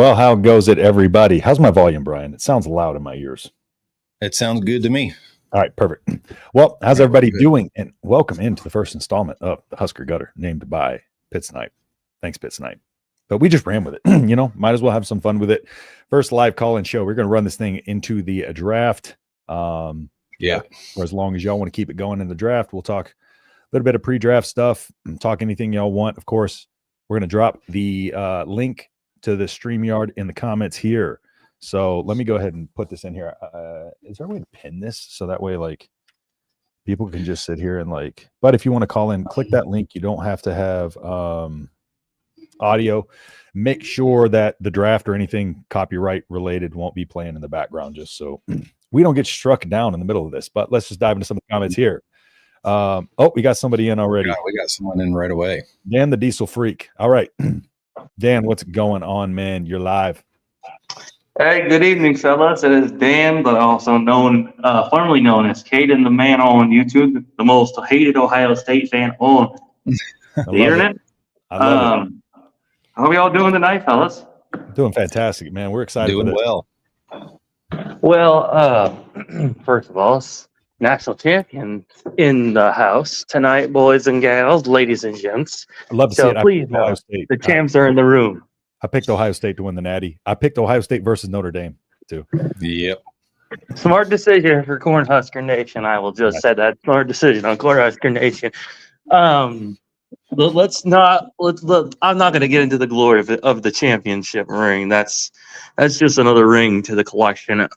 Well, how goes it, everybody? How's my volume, Brian? It sounds loud in my ears. It sounds good to me. All right, perfect. Well, how's everybody doing? And welcome into the first installment of the Husker Gutter, named by Pitt Snipe. Thanks, Pitt Snipe. But we just ran with it. Might as well have some fun with it. First live call-in show. We're going to run this thing into the draft. For as long as y'all want to keep it going in the draft, we'll talk a little bit of pre-draft stuff, talk anything y'all want. Of course, we're going to drop the link to the StreamYard in the comments here. So let me go ahead and put this in here. Is there a way to pin this so that way, people can just sit here and but if you want to call in, click that link. You don't have to have audio. Make sure that the draft or anything copyright related won't be playing in the background, just so we don't get struck down in the middle of this. But let's just dive into some of the comments here. We got somebody in already. We got someone in right away. Dan the Diesel Freak. All right. Dan, what's going on, man? You're live. Hey, good evening, fellas. It is Dan, but also formerly known as Caden the Man on YouTube, the most hated Ohio State fan on the internet. I love it. How are y'all doing tonight, fellas? Doing fantastic, man. We're excited. Doing well. Well, first of all, national champion in the house tonight, boys and gals, ladies and gents. I love to see it. Please know the champs are in the room. I picked Ohio State to win the Natty. I picked Ohio State versus Notre Dame, too. Yep. Smart decision for Cornhusker Nation. I will just say that. Smart decision on Cornhusker Nation. I'm not going to get into the glory of the championship ring. That's just another ring to the collection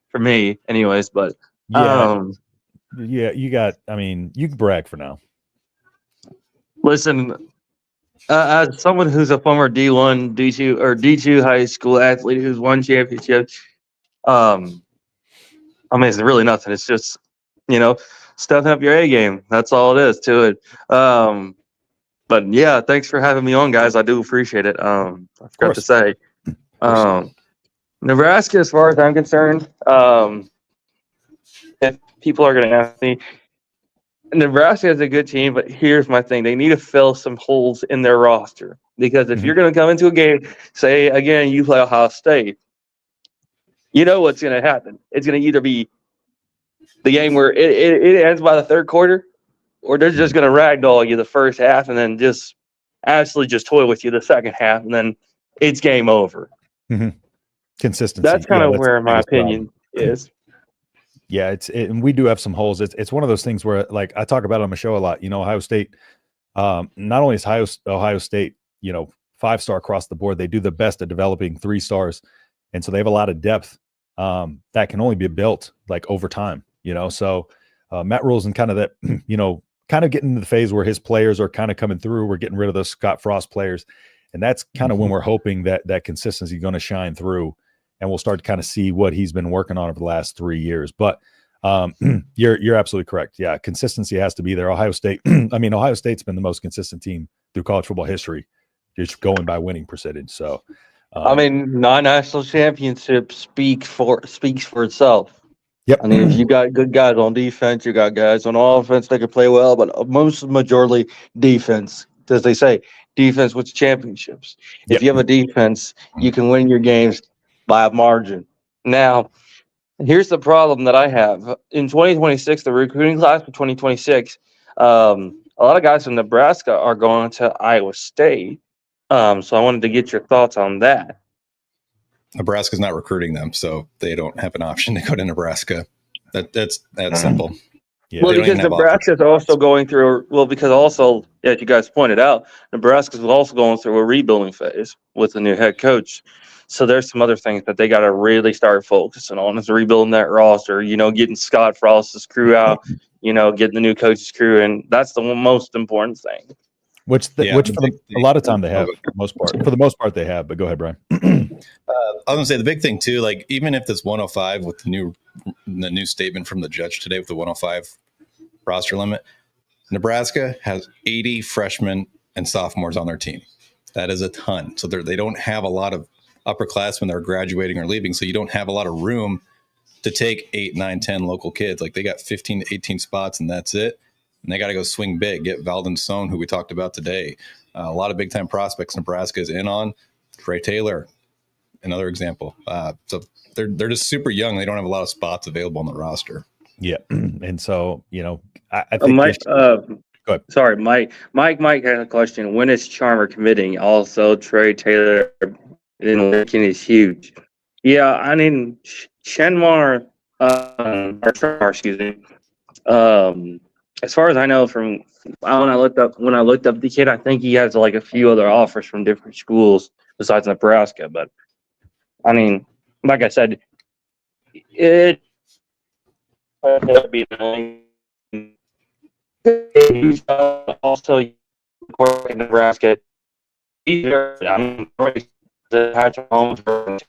for me, anyways. But you can brag for now. Listen, as someone who's a former D1, D2, or D2 high school athlete who's won championships, it's really nothing. It's just, stepping up your A game. That's all it is to it. But yeah, thanks for having me on, guys. I do appreciate it. I forgot to say, Nebraska, as far as I'm concerned, if people are going to ask me, Nebraska is a good team, but here's my thing. They need to fill some holes in their roster. Because if you're going to come into a game, say, again, you play Ohio State, you know what's going to happen. It's going to either be the game where it ends by the third quarter, or they're just going to ragdoll you the first half and then just absolutely just toy with you the second half, and then it's game over. Mm-hmm. Consistency. That's kind of where my opinion is. Yeah, and we do have some holes. It's one of those things where, I talk about it on my show a lot. Ohio State, not only is Ohio State, 5-star across the board, they do the best at developing 3-stars, and so they have a lot of depth that can only be built over time. So Matt Rule's in kind of that, kind of getting into the phase where his players are kind of coming through. We're getting rid of those Scott Frost players, and that's kind of when we're hoping that consistency is going to shine through. And we'll start to kind of see what he's been working on over the last 3 years. But you're absolutely correct. Yeah, consistency has to be there. Ohio State, Ohio State's been the most consistent team through college football history, just going by winning percentage. So, 9 national championships speaks for itself. Yep. If you got good guys on defense, you got guys on offense that can play well, but majority defense, as they say, defense wins championships. Yep. If you have a defense, you can win your games by a margin. Now, here's the problem that I have. In 2026, the recruiting class for 2026, a lot of guys from Nebraska are going to Iowa State. So I wanted to get your thoughts on that. Nebraska's not recruiting them, so they don't have an option to go to Nebraska. That's simple. Yeah, well, because Nebraska is also going through, as you guys pointed out, Nebraska is also going through a rebuilding phase with the new head coach. So there's some other things that they got to really start focusing on is rebuilding that roster, getting Scott Frost's crew out, getting the new coach's crew, and that's the most important thing. Which a lot of time they have, for the most part they have. But go ahead, Brian. I was gonna say the big thing too, even if this 105 with the new statement from the judge today with the 105 roster limit, Nebraska has 80 freshmen and sophomores on their team. That is a ton. So they don't have a lot of upperclassmen that are graduating or leaving. So you don't have a lot of room to take 8, 9, 10 local kids. They got 15 to 18 spots and that's it. And they got to go swing big, get Valdon Sohn, who we talked about today. A lot of big time prospects Nebraska is in on. Trey Taylor, another example. So they're just super young. They don't have a lot of spots available on the roster. Yeah, and so I think Mike, go ahead. sorry, Mike had a question. When is Charmer committing? Also, Trey Taylor in Lincoln is huge. Yeah, I mean Shenmar, or Charmer, excuse me. As far as I know, from when I looked up the kid, I think he has like a few other offers from different schools besides Nebraska. But I mean, like I said, it be also in Nebraska. I mean, Patrick Mahomes.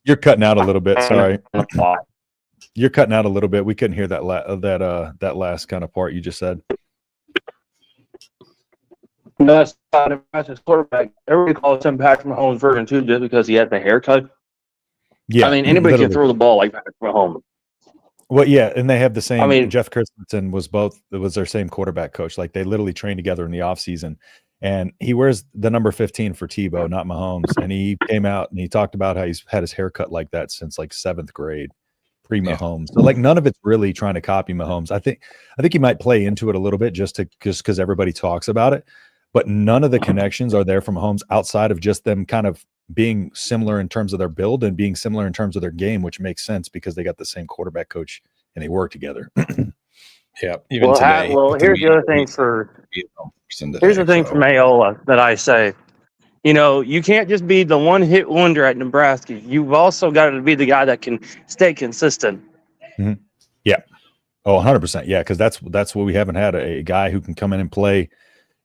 You're cutting out a little bit. Sorry, you're cutting out a little bit. We couldn't hear that that last kind of part you just said. No, that's not Nebraska's quarterback. Everybody calls him Patrick Mahomes version 2 just because he has the haircut. Yeah, I mean, anybody literally can throw the ball like Patrick Mahomes. Well, yeah, and they have the same. I mean, Jeff Christensen was their same quarterback coach. Like they literally trained together in the offseason. And he wears the number 15 for Tebow, not Mahomes. And he came out and he talked about how he's had his haircut like that since like 7th grade, pre-Mahomes. So like none of it's really trying to copy Mahomes. I think he might play into it a little bit just because everybody talks about it. But none of the connections are there from Mahomes outside of just them kind of being similar in terms of their build and being similar in terms of their game, which makes sense because they got the same quarterback coach and they work together. Yeah. Even today. Here's the other thing for Raiola that I say. You can't just be the one hit wonder at Nebraska. You've also got to be the guy that can stay consistent. Mm-hmm. Yeah. Oh, 100%. Yeah. Cause that's what we haven't had a guy who can come in and play,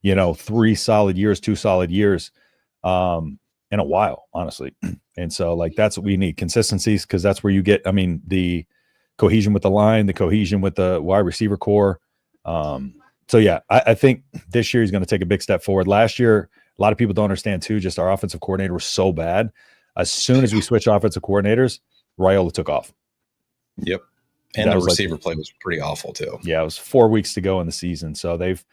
2 solid years in a while, honestly. And so like, that's what we need, consistencies. Cause that's where you get, the cohesion with the line, the cohesion with the wide receiver core. So yeah, I think this year he's going to take a big step forward. Last year, a lot of people don't understand too, just our offensive coordinator was so bad. As soon as we switched offensive coordinators, Raiola took off. Yep. And the receiver play was pretty awful too. Yeah, it was 4 weeks to go in the season. So they've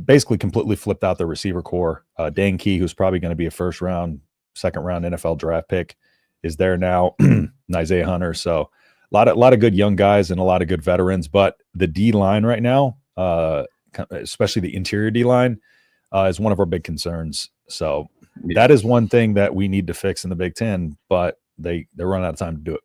basically completely flipped out the receiver core. Dan Key, who's probably going to be a second round NFL draft pick, is there now. And Isaiah Hunter. So a lot of good young guys and a lot of good veterans, but the D line right now, especially the interior D line, is one of our big concerns. So that is one thing that we need to fix in the Big Ten, but they're running out of time to do it.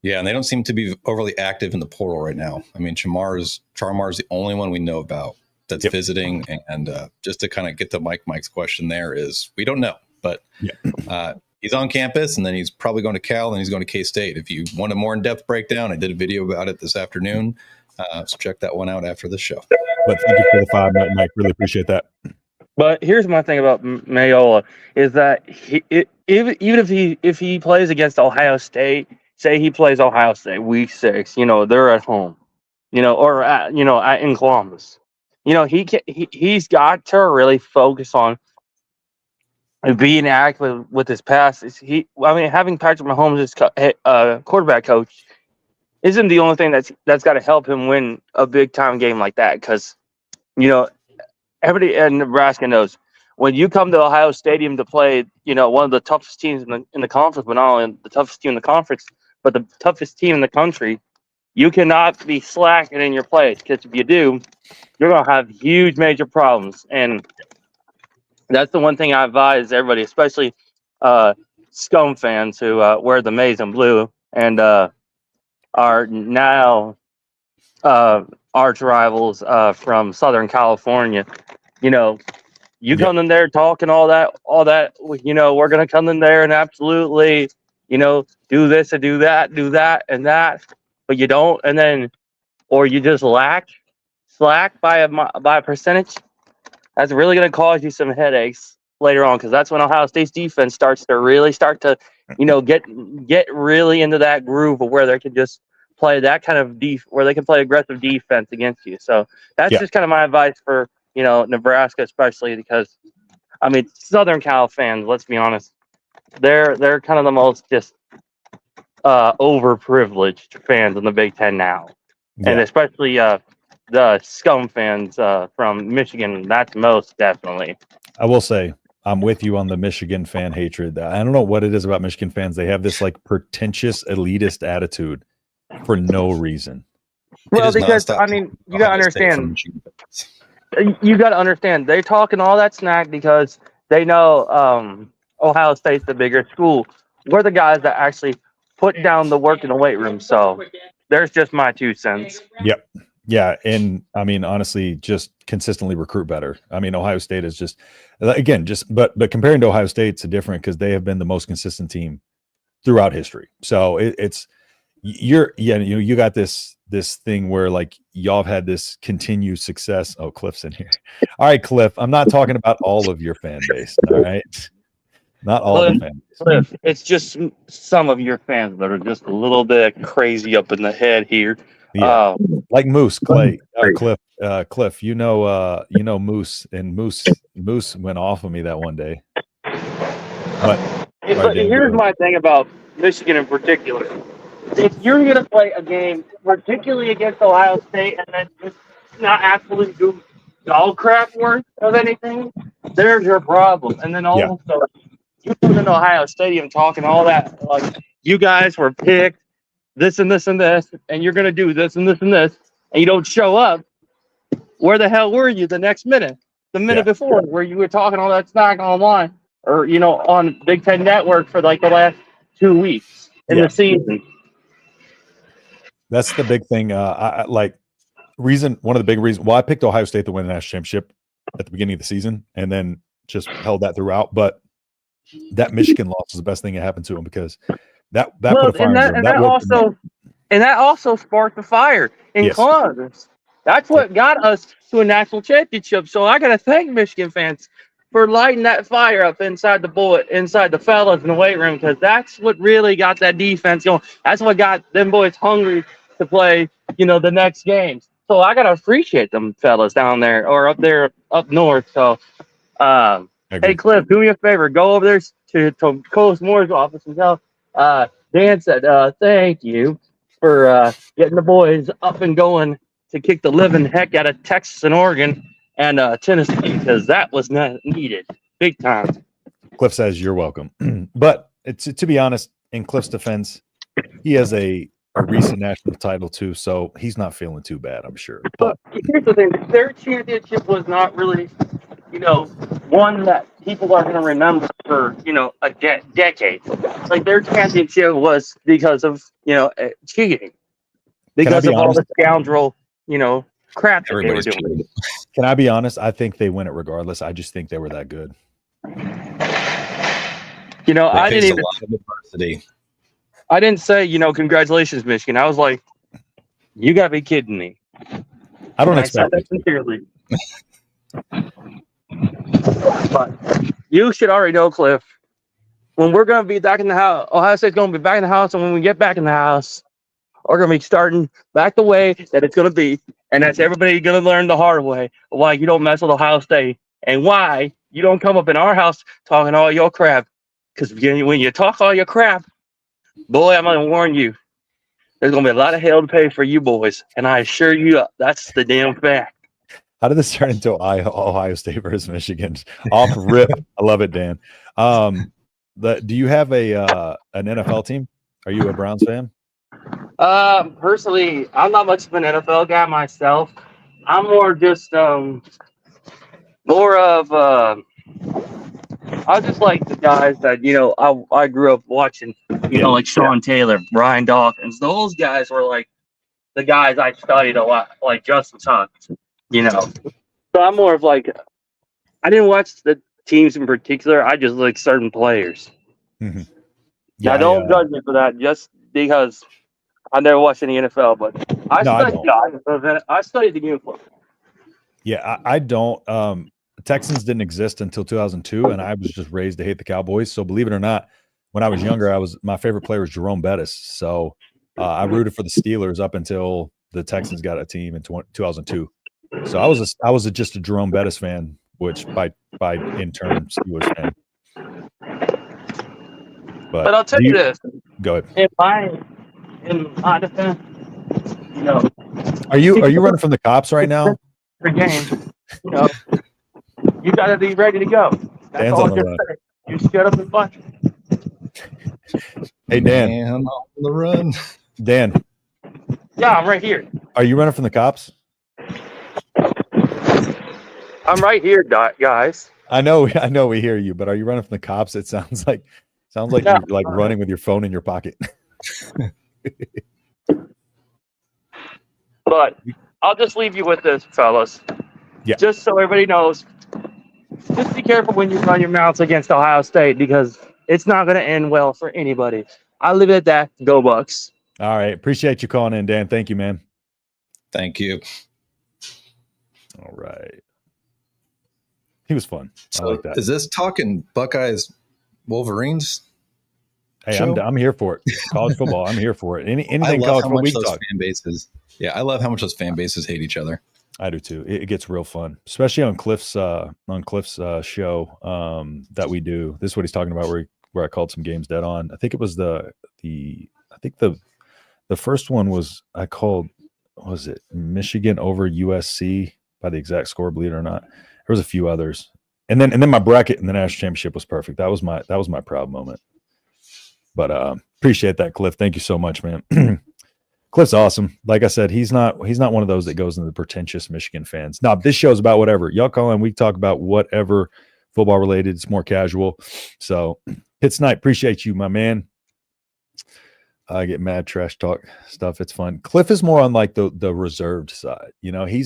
Yeah, and they don't seem to be overly active in the portal right now. I mean, Charmar's the only one we know about that's visiting, and just to kind of get to Mike's question there is we don't know, but he's on campus, and then he's probably going to Cal, and he's going to K-State. If you want a more in-depth breakdown, I did a video about it this afternoon, so check that one out after the show. But thank you for the 5 minute, Mike. Really appreciate that. But here's my thing about Raiola is that even if he plays against Ohio State, say he plays Ohio State week 6, they're at home, or in Columbus, he's got to really focus on being active with his passes. Having Patrick Mahomes as quarterback coach isn't the only thing that's got to help him win a big time game like that. Because everybody in Nebraska knows when you come to Ohio Stadium to play, one of the toughest teams in the conference, but not only the toughest team in the conference, but the toughest team in the country, you cannot be slacking in your plays, because if you do, you're going to have huge major problems. And that's the one thing I advise everybody, especially Scum fans who wear the maize and blue and are now arch rivals from Southern California. You come in there talking all that, we're going to come in there and absolutely, do this and do that and that, but you don't, and then, or you just slack by a percentage. That's really going to cause you some headaches later on, because that's when Ohio State's defense starts to get really into that groove of where they can just play that kind of where they can play aggressive defense against you. So that's just kind of my advice for Nebraska, especially because Southern Cal fans, let's be honest, they're kind of the most just overprivileged fans in the Big Ten now, and especially the Scum fans from Michigan. That's most definitely. I will say I'm with you on the Michigan fan hatred. I don't know what it is about Michigan fans. They have this like pretentious elitist attitude for no reason. Well, is because nonstop I mean, you gotta Ohio State from understand. Michigan. You gotta understand. They're talking all that smack because they know Ohio State's the bigger school. We're the guys that actually put down the work in the weight room. So there's just my 2 cents. Yep. Yeah. And I mean, honestly, just consistently recruit better. I mean, Ohio State is just, again, but comparing to Ohio State, it's different because they have been the most consistent team throughout history. So you got this thing where like y'all have had this continued success. Oh, Cliff's in here. All right, Cliff. I'm not talking about all of your fan base. All right. Not all the fan base. Cliff, it's just some of your fans that are just a little bit crazy up in the head here. Yeah, like Moose, Cliff, you know Moose, and Moose went off of me that one day. But here's my thing about Michigan in particular. If you're going to play a game, particularly against Ohio State, and then just not actually do dog crap worth of anything, there's your problem. And then also, you come into Ohio Stadium talking all that, like, you guys were picked, this and this and this, and you're going to do this and this and this, and you don't show up. Where the hell were you the next minute? The minute before, where you were talking all that smack online, or, on Big Ten Network for like the last 2 weeks in the season. That's the big thing. One of the big reasons why I picked Ohio State to win the national championship at the beginning of the season, and then just held that throughout. But that Michigan loss was the best thing that happened to them because that put a fire in them. And that also sparked the fire in Columbus. That's what got us to a national championship. So I got to thank Michigan fans for lighting that fire up inside the fellas in the weight room, because that's what really got that defense going. That's what got them boys hungry to play, the next games. So I got to appreciate them fellas down there or up there up north. So, hey, Cliff, do me a favor. Go over there to Coach Moore's office and tell Dan said thank you for getting the boys up and going to kick the living heck out of Texas and Oregon and Tennessee, because that was not needed big time. Cliff says you're welcome. But to be honest, in Cliff's defense, he has a recent national title too, so he's not feeling too bad, I'm sure. But here's the thing: their championship was not really, one that people are going to remember for, a decade. Like, their championship was because of, cheating, because of all the scoundrel, crap that they were doing. Can I be honest? I think they win it regardless. I just think they were that good. I didn't say, congratulations, Michigan. I was like, you got to be kidding me. I don't expect that sincerely. But you should already know, Cliff, when we're going to be back in the house, Ohio State's going to be back in the house, and when we get back in the house, we're going to be starting back the way that it's going to be, and that's everybody going to learn the hard way why you don't mess with Ohio State and why you don't come up in our house talking all your crap. Because when you talk all your crap, boy, I'm going to warn you, there's going to be a lot of hell to pay for you boys, and I assure you that's the damn fact. How did this turn into Ohio State versus Michigan? Off rip. I love it, Dan. Do you have an NFL team? Are you a Browns fan? Personally, I'm not much of an NFL guy myself. I'm more just I just like the guys that I grew up watching, like Sean Taylor, Ryan Dawkins. Those guys were like the guys I studied a lot, like Justin Tuck. So I'm more of like, I didn't watch the teams in particular. I just like certain players. Mm-hmm. Now, don't judge me for that, just because I never watched any NFL, but I studied the uniform. Yeah, I don't. Texans didn't exist until 2002, and I was just raised to hate the Cowboys. So believe it or not, when I was younger, my favorite player was Jerome Bettis. So I rooted for the Steelers up until the Texans got a team in 2002. So I was just a Jerome Bettis fan, which by in turn Steelers fan. But I'll tell you this. Go ahead. In my defense, Are you running from the cops right now? For games, you got to be ready to go. That's Dan's all on I the can run. say. You shut up and fight. Hey, Dan. Man, I'm on the run. Dan, Yeah, I'm right here. are you running from the cops? I'm right here, guys. I know we hear you, but are you running from the cops? It sounds like Yeah. you're like running with your phone in your pocket. But I'll just leave you with this, fellas. Yeah. Just so everybody knows, just be careful when you run your mouths against Ohio State because it's not going to end well for anybody. I'll leave it at that. Go Bucks. All right. Appreciate you calling in, Dan. Thank you, man. Thank you. All right. He was fun. So I like that. is this talking Buckeyes Wolverines? Hey, show? I'm here for it. College football. I'm here for it. Anything I love college how football much we those talk. fan bases. Yeah, I love how much those fan bases hate each other. I do too. It gets real fun, especially on Cliff's show that we do. This is what he's talking about, where I called some games dead on. I think it was the first one was I called, what was it, Michigan over USC by the exact score, believe it or not. There was a few others, and then my bracket in the national championship was perfect. That was my proud moment. But appreciate that, Cliff. Thank you so much, man. Cliff's awesome. Like I said, he's not one of those that goes into the pretentious Michigan fans. Now, this show's about whatever. Y'all call in, we talk about whatever football related. It's more casual. So hits night. Appreciate you, my man. I get mad trash talk stuff. It's fun. Cliff is more on like the reserved side. You know, he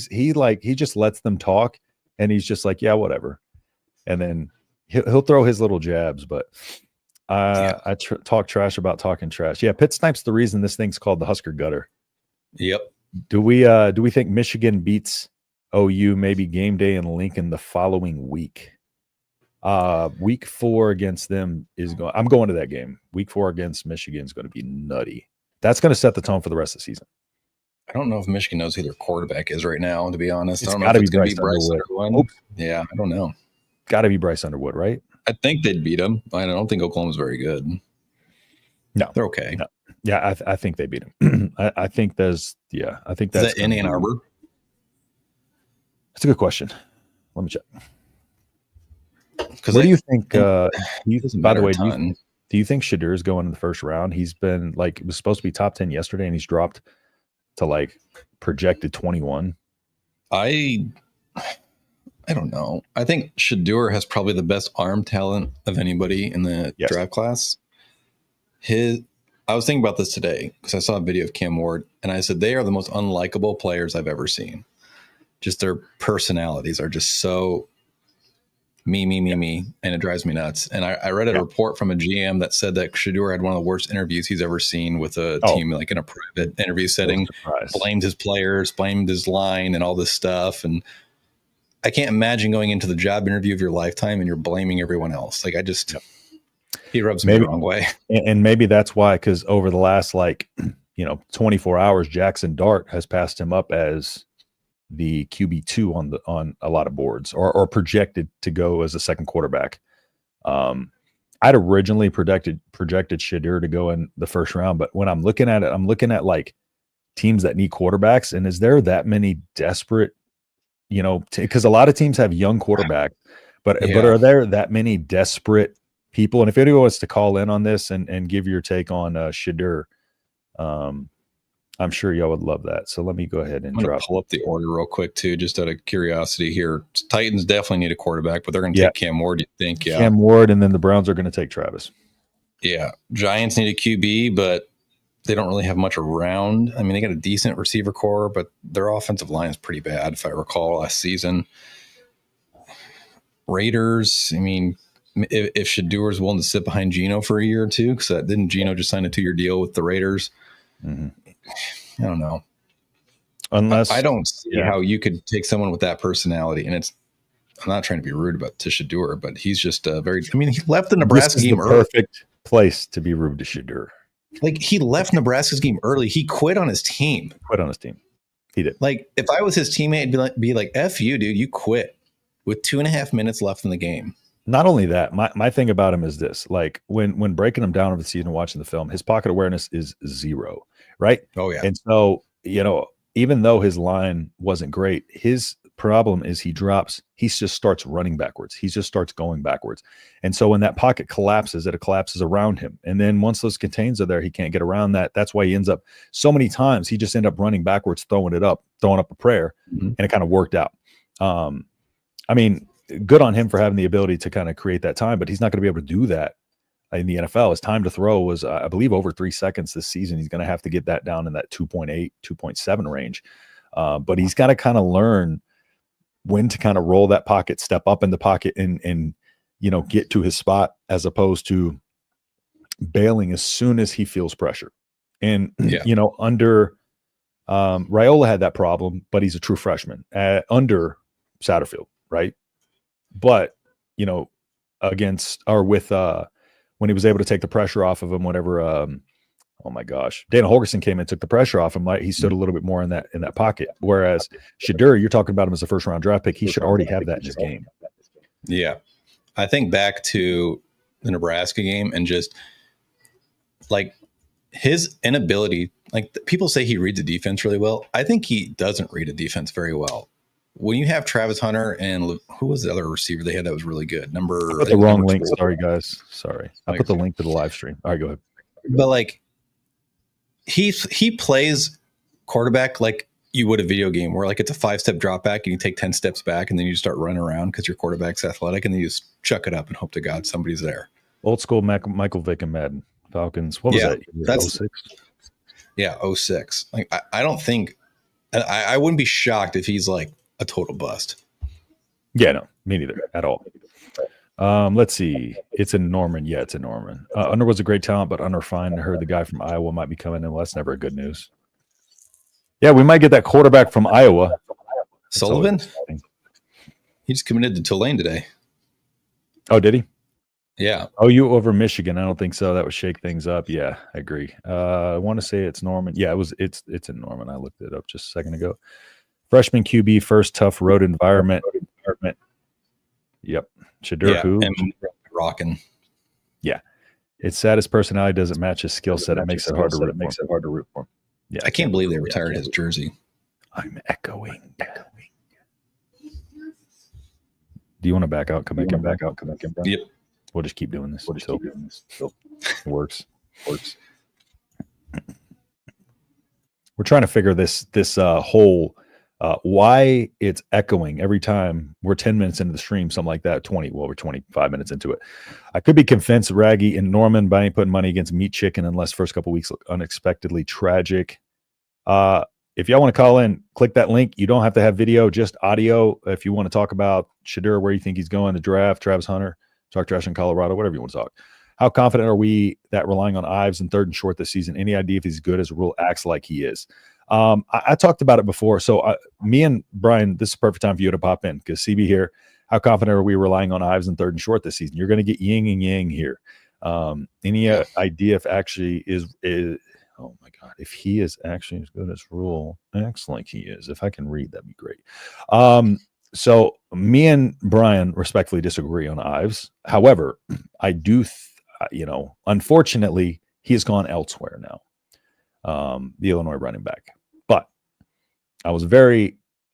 just lets them talk and he's just like, yeah, whatever. And then he'll throw his little jabs, but I talk trash about talking trash. Yeah, Pitt Snipe's the reason this thing's called the Husker Gutter. Yep. Do we think Michigan beats OU maybe game day in Lincoln the following week? Week 4 against them I'm going to that game. Week 4 against Michigan is going to be nutty. That's going to set the tone for the rest of the season. I don't know if Michigan knows who their quarterback is right now, to be honest. It's I don't know if it's going to be Bryce Underwood. Oops. Yeah, I don't know. Got to be Bryce Underwood, right? I think they'd beat him. I don't think Oklahoma's very good. No, they're okay. No. Yeah, I think they beat him. I think that's is that in Ann Arbor? That's a good question. Let me check. Because what do you think? By the way, do you think Shedeur is going in the first round? He's been like, it was supposed to be top 10 yesterday, and he's dropped to like projected 21. I don't know. I think Shedeur has probably the best arm talent of anybody in the draft class. I was thinking about this today because I saw a video of Cam Ward, and I said they are the most unlikable players I've ever seen. Just their personalities are just so me, and it drives me nuts. And I read a report from a GM that said that Shedeur had one of the worst interviews he's ever seen with a team, like in a private interview setting. Blamed his players, blamed his line, and all this stuff. And I can't imagine going into the job interview of your lifetime and you're blaming everyone else. Like he rubs me the wrong way. And maybe that's why, because over the last 24 hours, Jackson Dart has passed him up as the QB2 on a lot of boards, or projected to go as a second quarterback. I'd originally projected Shedeur to go in the first round, but when I'm looking at it, I'm looking at like teams that need quarterbacks, and is there that many desperate? Because a lot of teams have young quarterbacks, but are there that many desperate people? And if anyone wants to call in on this and give your take on Shedeur, I'm sure y'all would love that. So let me go ahead and pull up the order real quick too, just out of curiosity here. Titans definitely need a quarterback, but they're going to take Cam Ward. You think? Yeah, Cam Ward, and then the Browns are going to take Travis. Yeah, Giants need a QB, but they don't really have much around. I mean, they got a decent receiver core, but their offensive line is pretty bad, if I recall, last season. Raiders, I mean, if Shedeur is willing to sit behind Geno for a year or two, because didn't Geno just sign a 2-year deal with the Raiders? Mm-hmm. I don't know. Unless I don't see how you could take someone with that personality, and I'm not trying to be rude to Shedeur, but he's just he left the Nebraska game early. Perfect place to be rude to Shedeur. Like, he left Nebraska's game early. He quit on his team. He did. Like, if I was his teammate, I'd be like, F you, dude. You quit with 2.5 minutes left in the game. Not only that, my thing about him is this. Like, when breaking him down over the season and watching the film, his pocket awareness is 0, right? Oh, yeah. And so, even though his line wasn't great, his problem is he just starts running backwards. He just starts going backwards. And so when that pocket collapses, it collapses around him. And then once those contains are there, he can't get around that. That's why he ends up so many times, he just ended up running backwards, throwing up a prayer, and it kind of worked out. I mean, good on him for having the ability to kind of create that time, but he's not going to be able to do that in the NFL. His time to throw was, I believe, over 3 seconds this season. He's going to have to get that down in that 2.8, 2.7 range. But he's got to kind of learn when to kind of roll that pocket, step up in the pocket and get to his spot, as opposed to bailing as soon as he feels pressure. And, under Raiola had that problem, but he's a true freshman under Satterfield. Right. But, against or with when he was able to take the pressure off of him, whenever oh my gosh, Dana Holgerson came in, took the pressure off him. Like, he stood a little bit more in that pocket. Whereas Shedeur, you're talking about him as a first round draft pick. He should already have that in his game. Yeah. I think back to the Nebraska game and just like his inability, like people say he reads the defense really well. I think he doesn't read a defense very well. When you have Travis Hunter and who was the other receiver they had that was really good? I put the wrong link. Sorry, guys. Sorry. I put the link to the live stream. All right, go ahead. But like he plays quarterback like you would a video game where like it's a 5-step drop back and you take 10 steps back and then you start running around because your quarterback's athletic and then you just chuck it up and hope to God somebody's there. Old school Michael Vick and Madden Falcons. What was that? That's 06? Yeah, 06. Like I don't think I wouldn't be shocked if he's like a total bust. Yeah, no, me neither at all. Let's see. It's in Norman. Yeah, it's in Norman. Under was a great talent, but unrefined. I heard the guy from Iowa might be coming in. Well, that's never good news. Yeah, we might get that quarterback from Iowa. Sullivan? He just committed to Tulane today. Oh, did he? Yeah. Oh, you over Michigan? I don't think so. That would shake things up. Yeah, I agree. I want to say it's Norman. Yeah, it's in Norman. I looked it up just a second ago. Freshman QB, first tough road environment. Yep. Shedeur who? And rocking. Yeah. It's sad his personality doesn't match his skill set. It makes it hard to root for him. Yeah. I can't believe they retired his jersey. I'm echoing. Do you want to back out? Come back in, Brian? Yep. We'll just keep doing this. It works. We're trying to figure this whole why it's echoing every time we're 10 minutes into the stream, something like that. We're 25 minutes into it. I could be convinced Raggy and Norman by ain't putting money against Meat Chicken unless first couple weeks look unexpectedly tragic. If y'all want to call in, click that link. You don't have to have video, just audio. If you want to talk about Shedeur, where you think he's going, the draft, Travis Hunter, talk trash in Colorado, whatever you want to talk. How confident are we that relying on Ives in third and short this season? Any idea if he's good as a rule acts like he is? I talked about it before. So me and Brian, this is a perfect time for you to pop in because CB here. How confident are we relying on Ives in third and short this season? You're going to get yin and yang here. Any idea if actually is oh my God, if he is actually as good as rule acts like he is? If I can read, that'd be great. So me and Brian respectfully disagree on Ives. However, I do, unfortunately, he has gone elsewhere now. The Illinois running back. But I was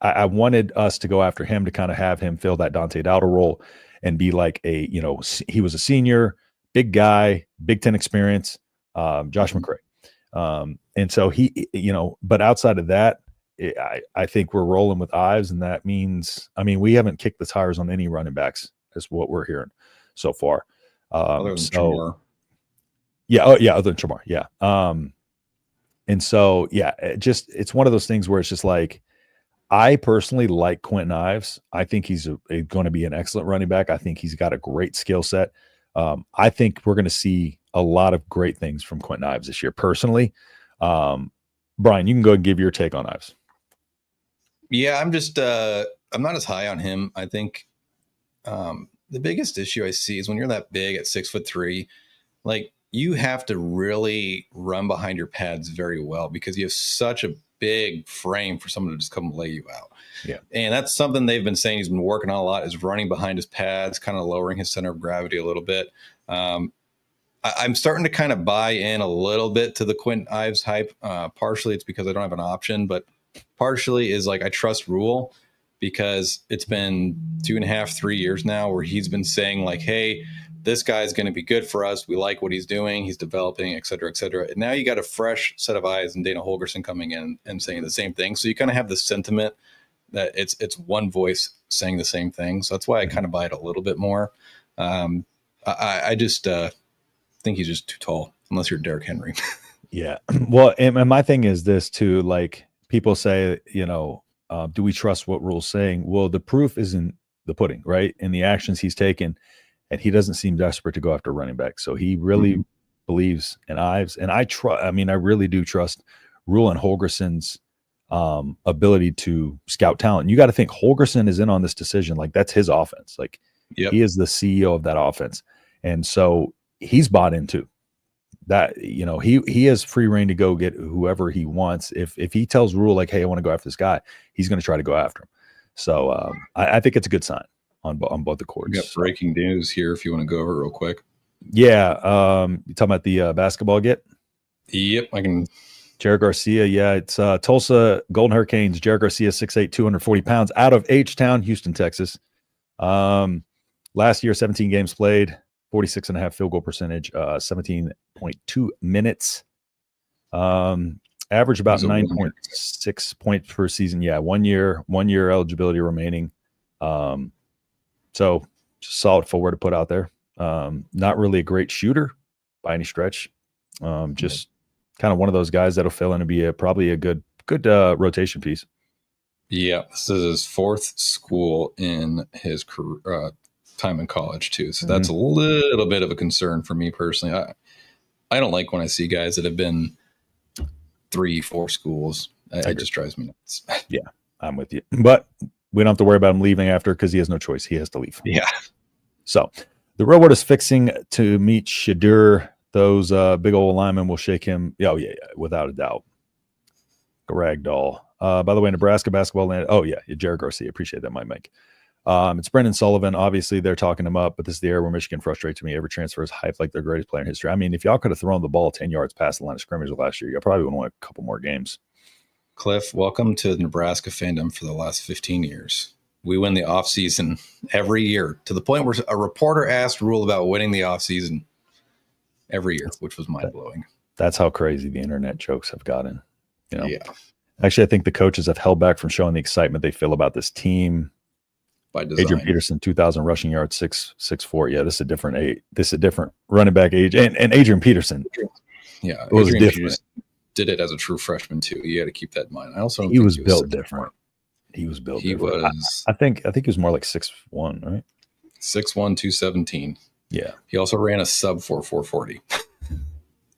I wanted us to go after him to kind of have him fill that Dante Dowdle role and be like he was a senior, big guy, Big Ten experience, Josh McCray. And so but outside of that, I think we're rolling with Ives, and that means, we haven't kicked the tires on any running backs, is what we're hearing so far. Other than Chamar. Other than Chamar, yeah. And so, it's one of those things where it's just like, I personally like Quentin Ives. I think he's going to be an excellent running back. I think he's got a great skill set. I think we're going to see a lot of great things from Quentin Ives this year, personally. Brian, you can go and give your take on Ives. Yeah, I'm just I'm not as high on him. I think the biggest issue I see is when you're that big at 6'3", like you have to really run behind your pads very well because you have such a big frame for someone to just come lay you out. Yeah. And that's something they've been saying he's been working on a lot, is running behind his pads, kind of lowering his center of gravity a little bit. I'm starting to kind of buy in a little bit to the Quentin Ives hype. Partially it's because I don't have an option, but partially is like I trust Rule because it's been 2.5, 3 years now where he's been saying like, hey, this guy's going to be good for us. We like what he's doing. He's developing, et cetera, et cetera. And now you got a fresh set of eyes and Dana Holgerson coming in and saying the same thing. So you kind of have the sentiment that it's one voice saying the same thing. So that's why I kind of buy it a little bit more. I just think he's just too tall, unless you're Derrick Henry. Yeah. Well, and my thing is this too, like people say, you know, do we trust what Rule's saying? Well, the proof is in the pudding, right? In the actions he's taken. And he doesn't seem desperate to go after running back. So he really believes in Ives. And I really do trust Rule and Holgerson's ability to scout talent. And you got to think Holgerson is in on this decision. Like that's his offense. Like he is the CEO of that offense. And so he's bought into that. You know, he has free reign to go get whoever he wants. If he tells Rule like, hey, I want to go after this guy, he's going to try to go after him. So I think it's a good sign on both the courts. We got breaking news here if you want to go over real quick. Yeah. You talking about the basketball get? Yep, I can. Jared Garcia. Yeah, it's Tulsa Golden Hurricanes. Jared Garcia, 6'8", 240 pounds, out of H-Town, Houston, Texas. Last year, 17 games played, 46.5 field goal percentage, 17.2 minutes. Average about 9.6 points per season. Yeah, one year eligibility remaining. So just solid forward to put out there. Not really a great shooter by any stretch. Just kind of one of those guys that'll fill in and be probably a good rotation piece. Yeah, this is his fourth school in his career, time in college too. So that's a little bit of a concern for me personally. I don't like when I see guys that have been 3-4 schools. It just drives me nuts. Yeah, I'm with you. But we don't have to worry about him leaving after because he has no choice. He has to leave. Yeah. So the railroad is fixing to meet Shedeur. Those big old linemen will shake him. Oh, yeah, without a doubt. Ragdoll. By the way, Nebraska basketball landed. Oh, yeah, Jared Garcia. Appreciate that, Mike. It's Brendan Sullivan. Obviously, they're talking him up, but this is the era where Michigan frustrates me. Every transfer is hyped like their greatest player in history. I mean, if y'all could have thrown the ball 10 yards past the line of scrimmage last year, you probably would have won a couple more games. Cliff, welcome to Nebraska fandom for the last 15 years. We win the offseason every year to the point where a reporter asked Rule about winning the offseason every year, which was mind-blowing. That's how crazy the internet jokes have gotten. You know? Yeah. Actually, I think the coaches have held back from showing the excitement they feel about this team. By design. Adrian Peterson, 2,000 rushing yards, 6'4". Yeah, this is a different age. This is a different running back age. And Adrian Peterson. Yeah, it was Adrian different. Peterson did it as a true freshman too. You got to keep that in mind. I also don't he think was built different. He was built. He different. was. I think he was more like 6'1", right? 6'1", 217. Yeah. He also ran a sub 4.40.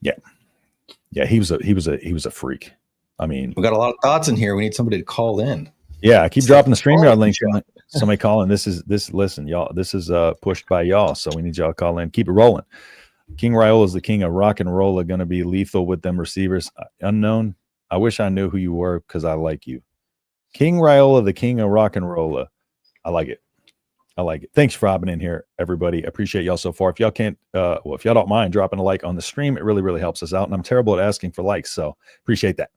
Yeah. He was a freak. I mean, we got a lot of thoughts in here. We need somebody to call in. Yeah, I keep dropping the StreamYard link. Somebody calling. Listen, y'all. This is pushed by y'all, so we need y'all to call in. Keep it rolling. King Raiola is the king of rock and roll. Going to be lethal with them receivers. Unknown. I wish I knew who you were because I like you. King Raiola, the king of rock and roll. I like it. Thanks for hopping in here, everybody. I appreciate y'all so far. If y'all can't, if y'all don't mind dropping a like on the stream, it really, really helps us out. And I'm terrible at asking for likes, so appreciate that.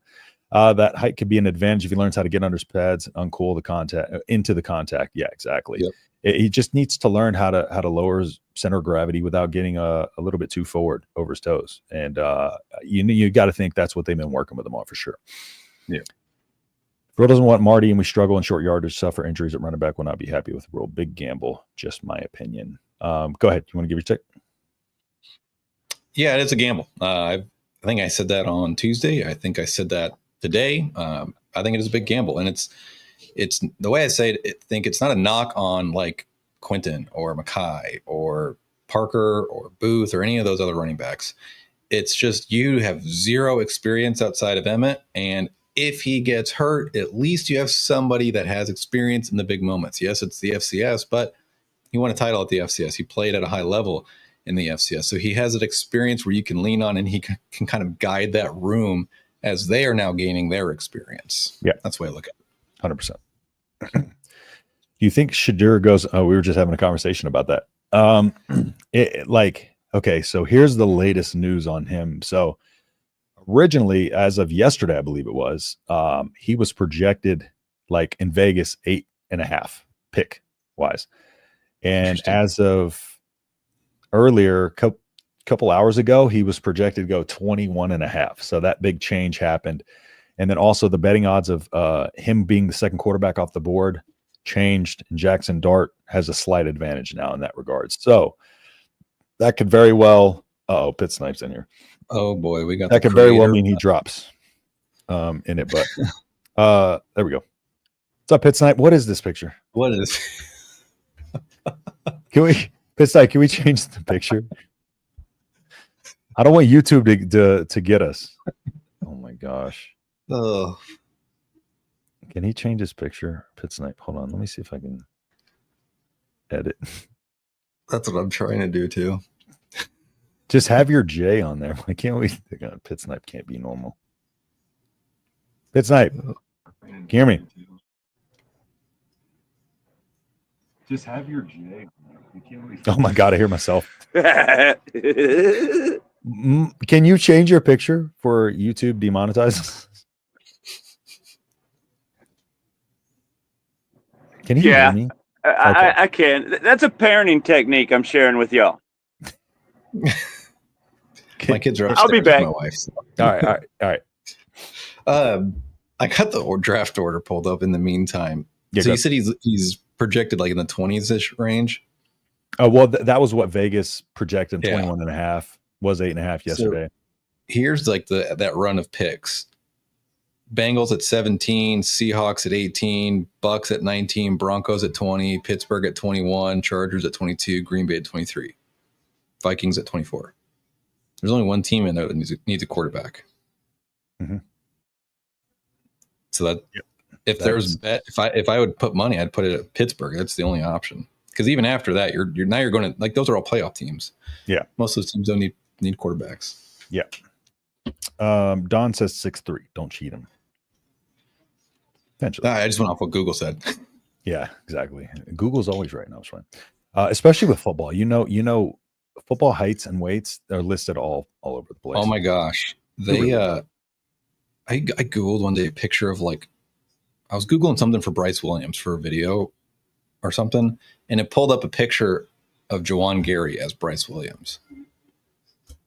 That height could be an advantage if he learns how to get under his pads, uncool the contact, into the contact. Yeah, exactly. Yep. He just needs to learn how to lower his center of gravity without getting a little bit too forward over his toes. And you got to think that's what they've been working with him on for sure. Yeah. Rule doesn't want Marty, and we struggle in short yardage, suffer injuries at running back. Will not be happy with Rule. Big gamble, just my opinion. Go ahead. You want to give your take? Yeah, it's a gamble. I think I said that on Tuesday. I think I said that today. I think it is a big gamble, and it's the way I say it. I think it's not a knock on like Quentin or Mackay or Parker or Booth or any of those other running backs. It's just you have zero experience outside of Emmett, and if he gets hurt, at least you have somebody that has experience in the big moments. Yes, it's the FCS, but he won a title at the FCS. He played at a high level in the FCS, so he has that experience where you can lean on, and he can kind of guide that room as they are now gaining their experience. Yeah. That's the way I look at it. 100%. Do you think Shedeur goes, we were just having a conversation about that. Okay, so here's the latest news on him. So originally, as of yesterday, I believe it was, he was projected like in Vegas 21.5 pick wise. And as of earlier, couple hours ago, he was projected to go 21.5. So that big change happened. And then also the betting odds of him being the second quarterback off the board changed, and Jackson Dart has a slight advantage now in that regard. So that could very well Pit Snipe's in here. Oh boy, we got that could very well mean he drops in it, but there we go. What's up, Pit Snipe? What is this picture? What is Can we Pit Snipe, can we change the picture? I don't want YouTube to get us. Oh my gosh. Oh. Can he change his picture? Pit Snipe. Hold on. Let me see if I can edit. That's what I'm trying to do too. Just have your J on there. Why can't we? Pit Snipe can't be normal. Pit Snipe. Can you hear me? Just have your J on there. Oh my God, I hear myself. Can you change your picture for YouTube demonetizes? Can you hear me? I can. That's a parenting technique I'm sharing with y'all. My kids are upstairs. I'll be back. With my wife, so. All right. I got the draft order pulled up in the meantime. Yeah, so you said he's projected like in the 20s-ish range. Oh, well, that was what Vegas projected. 21.5 was 8.5 yesterday. So here's like that run of picks. Bengals at 17, Seahawks at 18, Bucks at 19, Broncos at 20, Pittsburgh at 21, Chargers at 22, Green Bay at 23, Vikings at 24. There's only one team in there that needs a quarterback. Mm-hmm. So that if I would put money, I'd put it at Pittsburgh. That's the only option. Because even after that, you're going to, like, those are all playoff teams. Yeah, most of those teams don't need quarterbacks. Yeah. Don says 6'3". Don't cheat him. Eventually. I just went off what Google said. Yeah, exactly. Google's always right now. It's fine. Especially with football. You know, football heights and weights are listed all over the place. Oh my gosh. I Googled one day a picture of, like, I was Googling something for Bryce Williams for a video or something, and it pulled up a picture of Jawan Gary as Bryce Williams.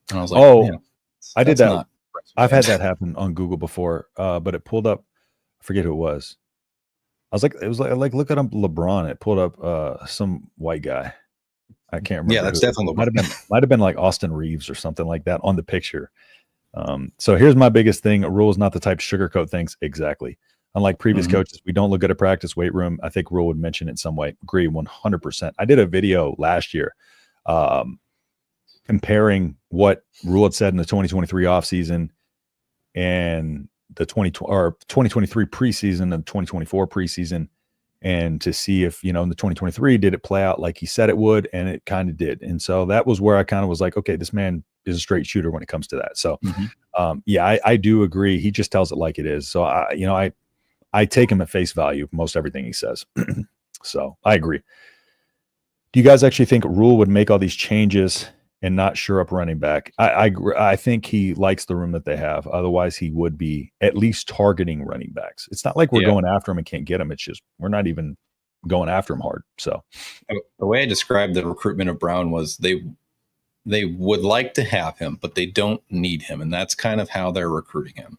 And I was like, oh, I did that. I've had Williams. that happen on Google before, but it pulled up, I forget who it was. It was like look at LeBron. It pulled up some white guy. I can't remember. Yeah, that's definitely LeBron. Might have been like Austin Reeves or something like that on the picture. So here's my biggest thing. A rule is not the type to sugarcoat things. Exactly. Unlike previous coaches, we don't look good at practice, weight room. I think Rule would mention it in some way. Agree 100%. I did a video last year comparing what Rule had said in the 2023 offseason and the 2023 preseason and 2024 preseason, and to see if, in the 2023, did it play out like he said it would, and it kind of did. And so that was where I kind of was like, okay, this man is a straight shooter when it comes to that. So, I do agree. He just tells it like it is. So, I take him at face value, most everything he says. So I agree. Do you guys actually think Rule would make all these changes and not shore up running back? I think he likes the room that they have. Otherwise, he would be at least targeting running backs. It's not like we're going after him and can't get him. It's just we're not even going after him hard. So the way I described the recruitment of Brown was they would like to have him, but they don't need him. And that's kind of how they're recruiting him.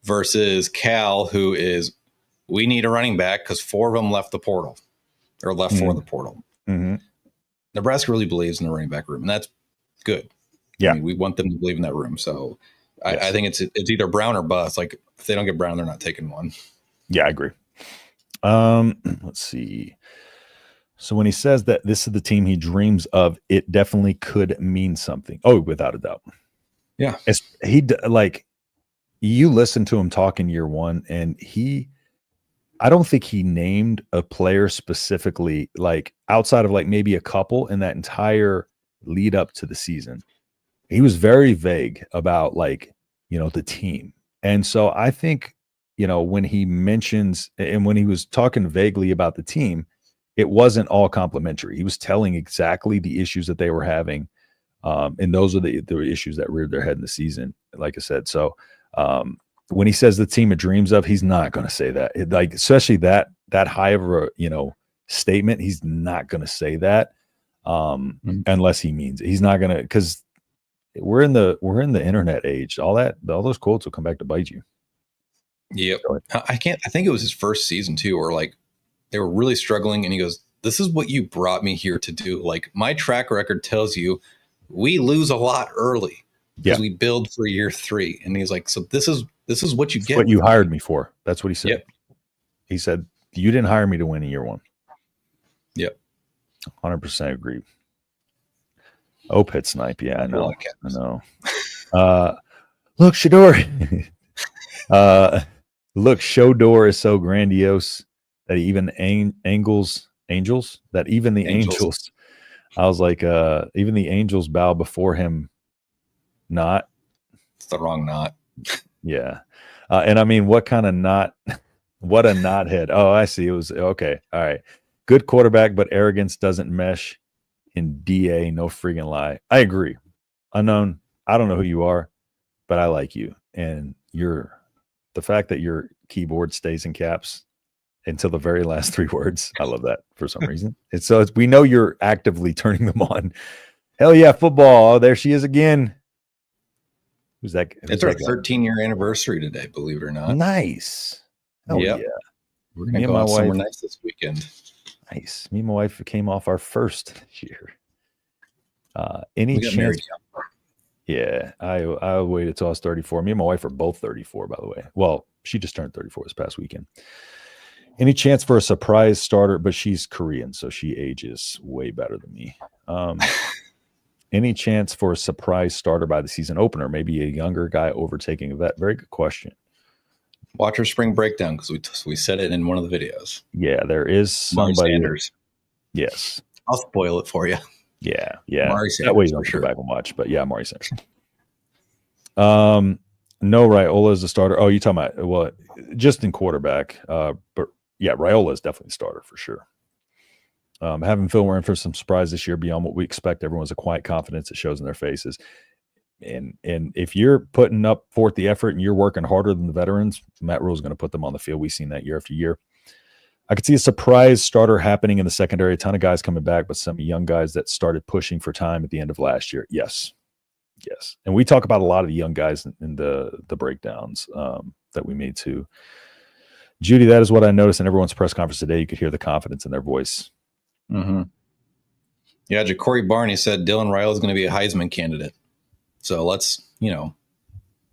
Versus Cal, who is, we need a running back because 4 of them left the portal or left for the portal. Mm-hmm. Nebraska really believes in the running back room, and that's good. Yeah. I mean, we want them to believe in that room. So I think it's either Brown or bust. Like, if they don't get Brown, they're not taking one. Yeah, I agree. Let's see. So when he says that this is the team he dreams of, it definitely could mean something. Oh, without a doubt. Yeah. You listen to him talk in year one, and I don't think he named a player specifically, like outside of like maybe a couple in that entire lead up to the season. He was very vague about the team. And so I think, when he mentions and when he was talking vaguely about the team, it wasn't all complimentary. He was telling exactly the issues that they were having. And those are the issues that reared their head in the season, like I said. So when he says the team of dreams of, he's not going to say that. Especially that that high of a statement. He's not going to say that unless he means it. He's not going to, because we're in the internet age. All those quotes will come back to bite you. Yep. I think it was his first season too, or like they were really struggling, and he goes, "This is what you brought me here to do. Like my track record tells you, we lose a lot early because we build for year 3." And he's like, "So this is what you get. What you hired me for." That's what he said. Yep. He said, "You didn't hire me to win in year 1." Yep. 100% agree. Oh, pit snipe. Yeah, I know. Look, Shedeur. Look, Shedeur is so grandiose that he even angels. That even the angels. I was like, even the angels bow before him. Not. It's the wrong knot. Yeah. And I mean, what kind of knot? What a knothead. Oh, I see. It was okay. All right. Good quarterback, but arrogance doesn't mesh in DA. No freaking lie. I agree. Unknown. I don't know who you are, but I like you. And the fact that your keyboard stays in caps until the very last 3 words. I love that for some reason. We know you're actively turning them on. Hell yeah, football. Oh, there she is again. Who's that? It's our 13-year anniversary today, believe it or not. Nice. Oh yeah. We're gonna go out somewhere nice this weekend. Nice. Me and my wife came off our first year. Any chance? Married. Yeah, I waited till I was 34. Me and my wife are both 34, by the way. Well, she just turned 34 this past weekend. Any chance for a surprise starter? But she's Korean, so she ages way better than me. Any chance for a surprise starter by the season opener? Maybe a younger guy overtaking a vet? Very good question. Watch our spring breakdown, because we said it in one of the videos. Yeah, there is somebody. Sanders. Yes. I'll spoil it for you. Yeah. Sanders, that way you don't go back and watch. But yeah, Mari Sanders. No, Raiola is the starter. Oh, you talking about just in quarterback. But yeah, Raiola is definitely the starter for sure. Having Phil, we're in for some surprise this year beyond what we expect. Everyone's a quiet confidence that shows in their faces. And if you're putting up forth the effort and you're working harder than the veterans, Matt Rule is going to put them on the field. We've seen that year after year. I could see a surprise starter happening in the secondary. A ton of guys coming back, but some young guys that started pushing for time at the end of last year. Yes. And we talk about a lot of the young guys in the breakdowns that we made too. Judy, that is what I noticed in everyone's press conference today. You could hear the confidence in their voice. Mm-hmm. Yeah, Ja'Cory Barney said Dylan Raiola is going to be a Heisman candidate. So let's,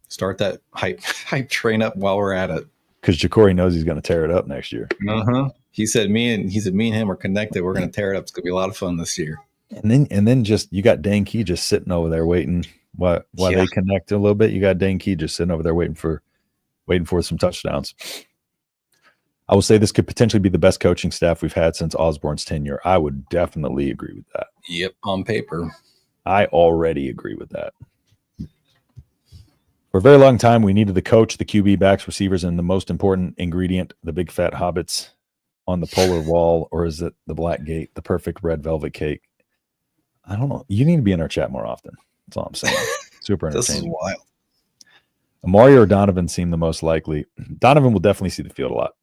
start that hype train up while we're at it. Because Ja'Cory knows he's going to tear it up next year. Uh-huh. He said me and him are connected. We're going to tear it up. It's going to be a lot of fun this year. And then just you got Dane Key just sitting over there waiting while they connect a little bit. You got Dane Key just sitting over there waiting for some touchdowns. I will say this could potentially be the best coaching staff we've had since Osborne's tenure. I would definitely agree with that. Yep, on paper. I already agree with that. For a very long time, we needed the coach, the QB, backs, receivers, and the most important ingredient, the big fat hobbits on the polar wall, or is it the black gate, the perfect red velvet cake? I don't know. You need to be in our chat more often. That's all I'm saying. Super entertaining. This is wild. Mario or Donovan seem the most likely. Donovan will definitely see the field a lot.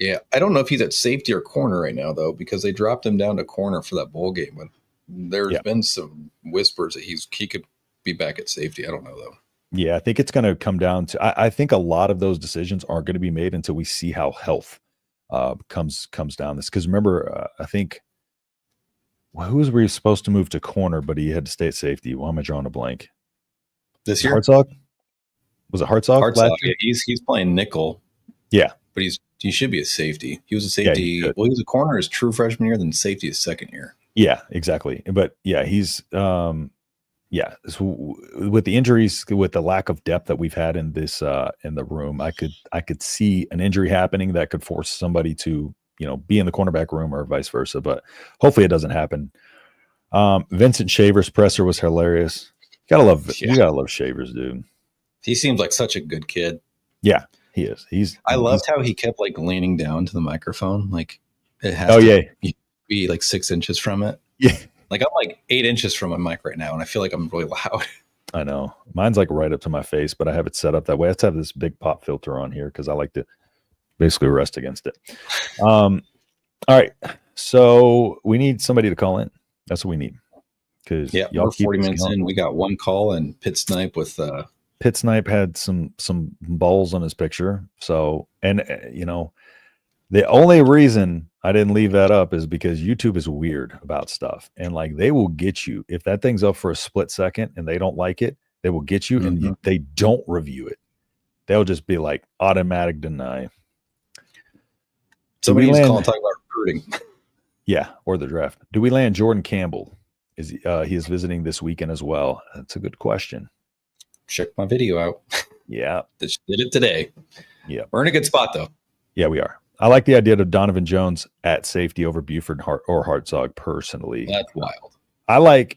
Yeah, I don't know if he's at safety or corner right now, though, because they dropped him down to corner for that bowl game. But there's been some whispers that he could be back at safety. I don't know, though. Yeah, I think it's going to come down to I think a lot of those decisions aren't going to be made until we see how health comes down this. Because remember, I think who was we supposed to move to corner, but he had to stay at safety? Why am I drawing a blank? This year? Hartzog? Was it Hartzog? Hartzog, yeah, he's playing nickel. Yeah. But he should be a safety. He was a safety. He was a corner his true freshman year, then safety his second year. Yeah, exactly. But yeah, he's so with the injuries, with the lack of depth that we've had in this in the room, I could see an injury happening that could force somebody to be in the cornerback room or vice versa. But hopefully it doesn't happen. Vincent Shaver's presser was hilarious. You gotta love Shavers, dude. He seems like such a good kid. Yeah, he is. I loved how he kept like leaning down to the microphone, like it has to be like 6 inches from it. Yeah. Like I'm like 8 inches from my mic right now, and I feel like I'm really loud. I know. Mine's like right up to my face, but I have it set up that way. I have to have this big pop filter on here because I like to basically arrest against it. All right. So we need somebody to call in. That's what we need. Because we're 40 minutes in. We got one call, and Pit Snipe with Pit Snipe had some balls on his picture. So, and the only reason I didn't leave that up is because YouTube is weird about stuff, and like they will get you if that thing's up for a split second and they don't like it, they will get you, and they don't review it. They'll just be like automatic deny. Somebody needs to call and talk about recruiting. Yeah, or the draft. Do we land Jordan Campbell? He is visiting this weekend as well? That's a good question. Check my video out. Yeah, Just did it today. Yeah, we're in a good spot though. Yeah, we are. I like the idea of Donovan Jones at safety over Buford or Hartzog personally. That's wild. I love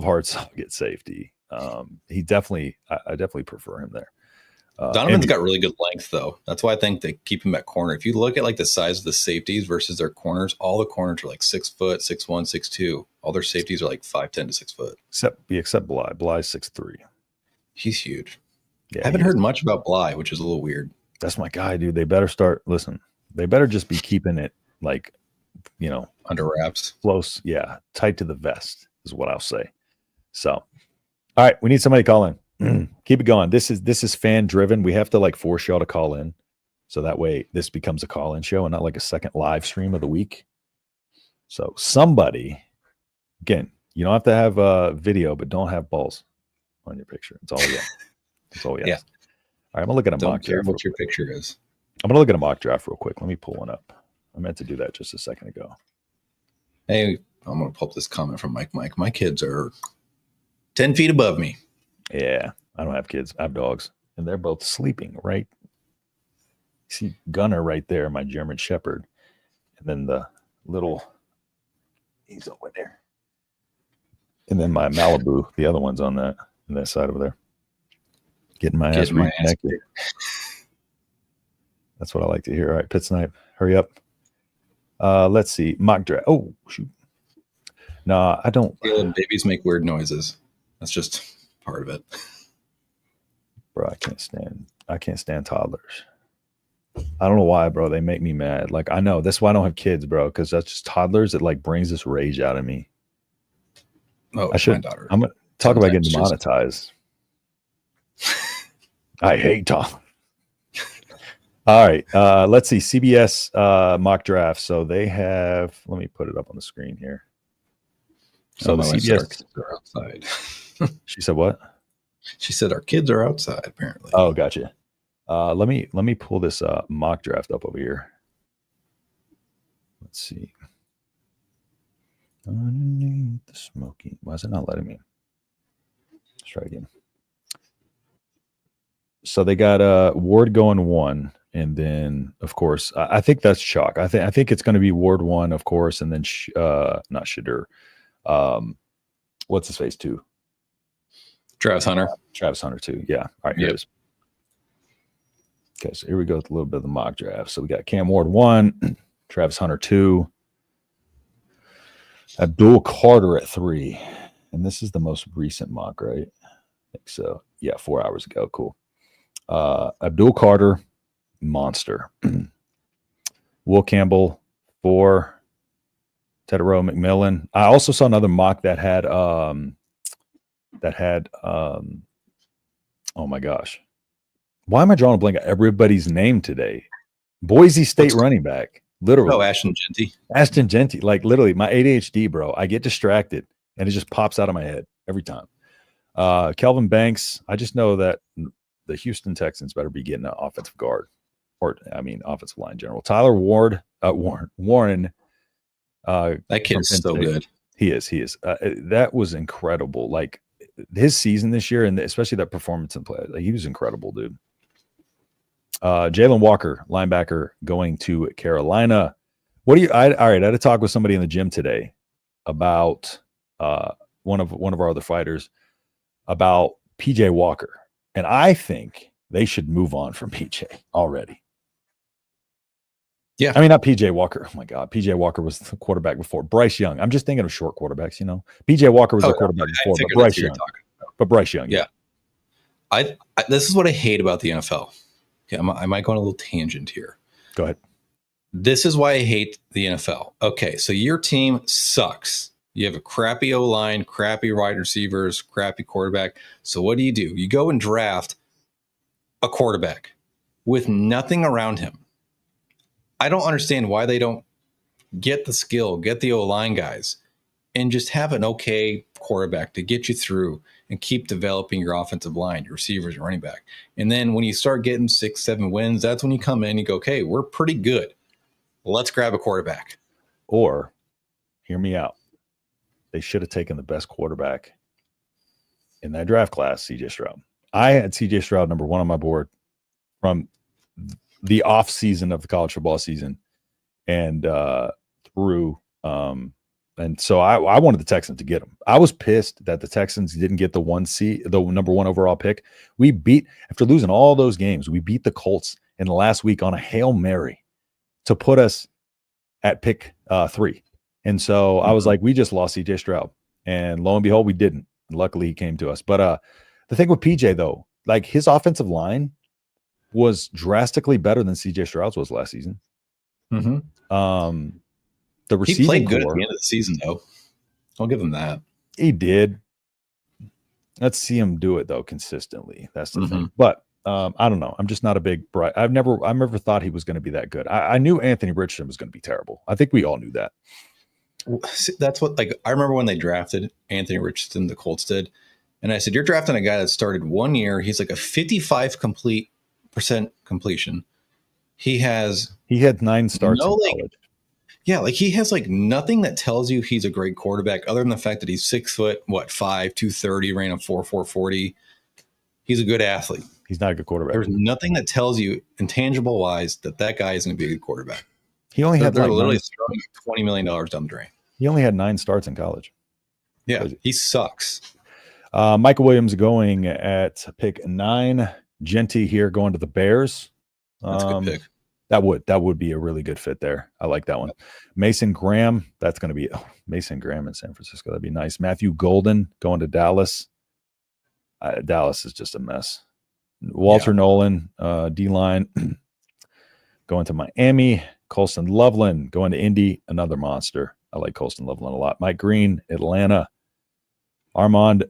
Hartzog at safety. He definitely, I definitely prefer him there. Donovan's got really good length though. That's why I think they keep him at corner. If you look at like the size of the safeties versus their corners, all the corners are like 6 foot, 6'1", 6'2". All their safeties are like 5'10" to 6 foot. Except Bly. Bly's 6'3". He's huge. Yeah, I haven't heard much about Bly, which is a little weird. That's my guy, dude. They better start. Listen, they better just be keeping it like, under wraps, close. Yeah, tight to the vest is what I'll say. So, all right, we need somebody to call in. Keep it going. This is fan driven. We have to like force y'all to call in, so that way this becomes a call in show and not like a second live stream of the week. So somebody, again, you don't have to have a video, but don't have balls on your picture. It's all yeah. That's all we ask. Yeah. All right, I'm gonna look at a Don't mock care draft. what your picture is. I'm gonna look at a mock draft real quick. Let me pull one up. I meant to do that just a second ago. Hey, I'm gonna pull up this comment from Mike. My kids are 10 feet above me. Yeah, I don't have kids. I have dogs, and they're both sleeping. Right? See Gunner right there, my German Shepherd, and then the little he's over there, and then my Malibu. The other one's on that side over there. Getting my ass reconnected. That's what I like to hear. All right, Pit Snipe, hurry up. Let's see. Mock draft. Oh, shoot. No, I don't. Babies make weird noises. That's just part of it. Bro, I can't stand toddlers. I don't know why, bro. They make me mad. Like, I know. That's why I don't have kids, bro, because that's just toddlers. It like brings this rage out of me. Oh, my daughter. I'm going to talk about getting demonetized. I hate Tom. All right. Let's see. CBS mock draft. So they have, let me put it up on the screen here. So the CBS are outside. She said what? She said our kids are outside, apparently. Oh, gotcha. Let me pull this mock draft up over here. Let's see. Underneath the smoky. Why is it not letting me? Let's try again. So they got Ward going 1, and then of course I think that's chalk. I think it's going to be Ward 1, of course, and then not Shedeur. What's his face 2? Travis Hunter. Travis Hunter 2. Yeah. All right, here it is. Okay, so here we go with a little bit of the mock draft. So we got Cam Ward 1, Travis Hunter 2, Abdul Carter at 3, and this is the most recent mock, right? I think so. Yeah, 4 hours ago. Cool. Abdul Carter, monster. Will Campbell 4, Tedero McMillan. I also saw another mock that had oh my gosh. Why am I drawing a blank at everybody's name today? Boise State running back. Literally. Oh, Ashton Genty. Ashton Genty. Like literally my ADHD, bro. I get distracted and it just pops out of my head every time. Kelvin Banks. I just know that the Houston Texans better be getting an offensive guard, offensive line in general. Tyler Warren. That kid's so good. He is. That was incredible. Like his season this year, and especially that performance in play, like, he was incredible, dude. Jalen Walker, linebacker, going to Carolina. All right, I had a talk with somebody in the gym today about one of our other fighters about PJ Walker. And I think they should move on from PJ already. Yeah. I mean, not PJ Walker. Oh my God. PJ Walker was the quarterback before. Bryce Young. I'm just thinking of short quarterbacks, PJ Walker was the quarterback before, but Bryce Young. Yeah. I this is what I hate about the NFL. Okay, I might go on a little tangent here. Go ahead. This is why I hate the NFL. Okay, so your team sucks. You have a crappy O-line, crappy wide receivers, crappy quarterback. So what do? You go and draft a quarterback with nothing around him. I don't understand why they don't get the skill, get the O-line guys, and just have an okay quarterback to get you through and keep developing your offensive line, your receivers, your running back. And then when you start getting 6-7 wins, that's when you come in and you go, okay, we're pretty good. Let's grab a quarterback. Or, hear me out. They should have taken the best quarterback in that draft class, CJ Stroud. I had CJ Stroud number 1 on my board from the off season of the college football season and through. And so I wanted the Texans to get him. I was pissed that the Texans didn't get the number 1 overall pick. We beat, after losing all those games, we beat the Colts in the last week on a Hail Mary to put us at pick 3. And so I was like, we just lost CJ Stroud. And lo and behold, we didn't. Luckily, he came to us. But the thing with PJ, though, like his offensive line was drastically better than CJ Stroud's was last season. Mm-hmm. The receiving he played good core, at the end of the season, though. I'll give him that. He did. Let's see him do it, though, consistently. That's the thing. But I don't know. I'm just not a big bright. I never thought he was going to be that good. I knew Anthony Richardson was going to be terrible. I think we all knew that. That's what, like, I remember when they drafted Anthony Richardson, the Colts did, and I said, "You're drafting a guy that started 1 year. He's like a 55% completion. He had 9 starts in college. Yeah, like he has like nothing that tells you he's a great quarterback other than the fact that he's 6'5", 230, ran a 4.40. He's a good athlete. He's not a good quarterback. There's nothing that tells you, intangible wise, that guy is going to be a good quarterback. He only had literally throwing $20 million down the drain. He only had 9 starts in college. Yeah, he sucks. Michael Williams going at pick 9. Genty here going to the Bears. That's a good pick. That would be a really good fit there. I like that one. Mason Graham, that's going to be Mason Graham in San Francisco. That'd be nice. Matthew Golden going to Dallas. Dallas is just a mess. Walter Nolan, D-line, going to Miami. Colston Loveland going to Indy, another monster. I like Colston Loveland a lot. Mike Green, Atlanta. Armand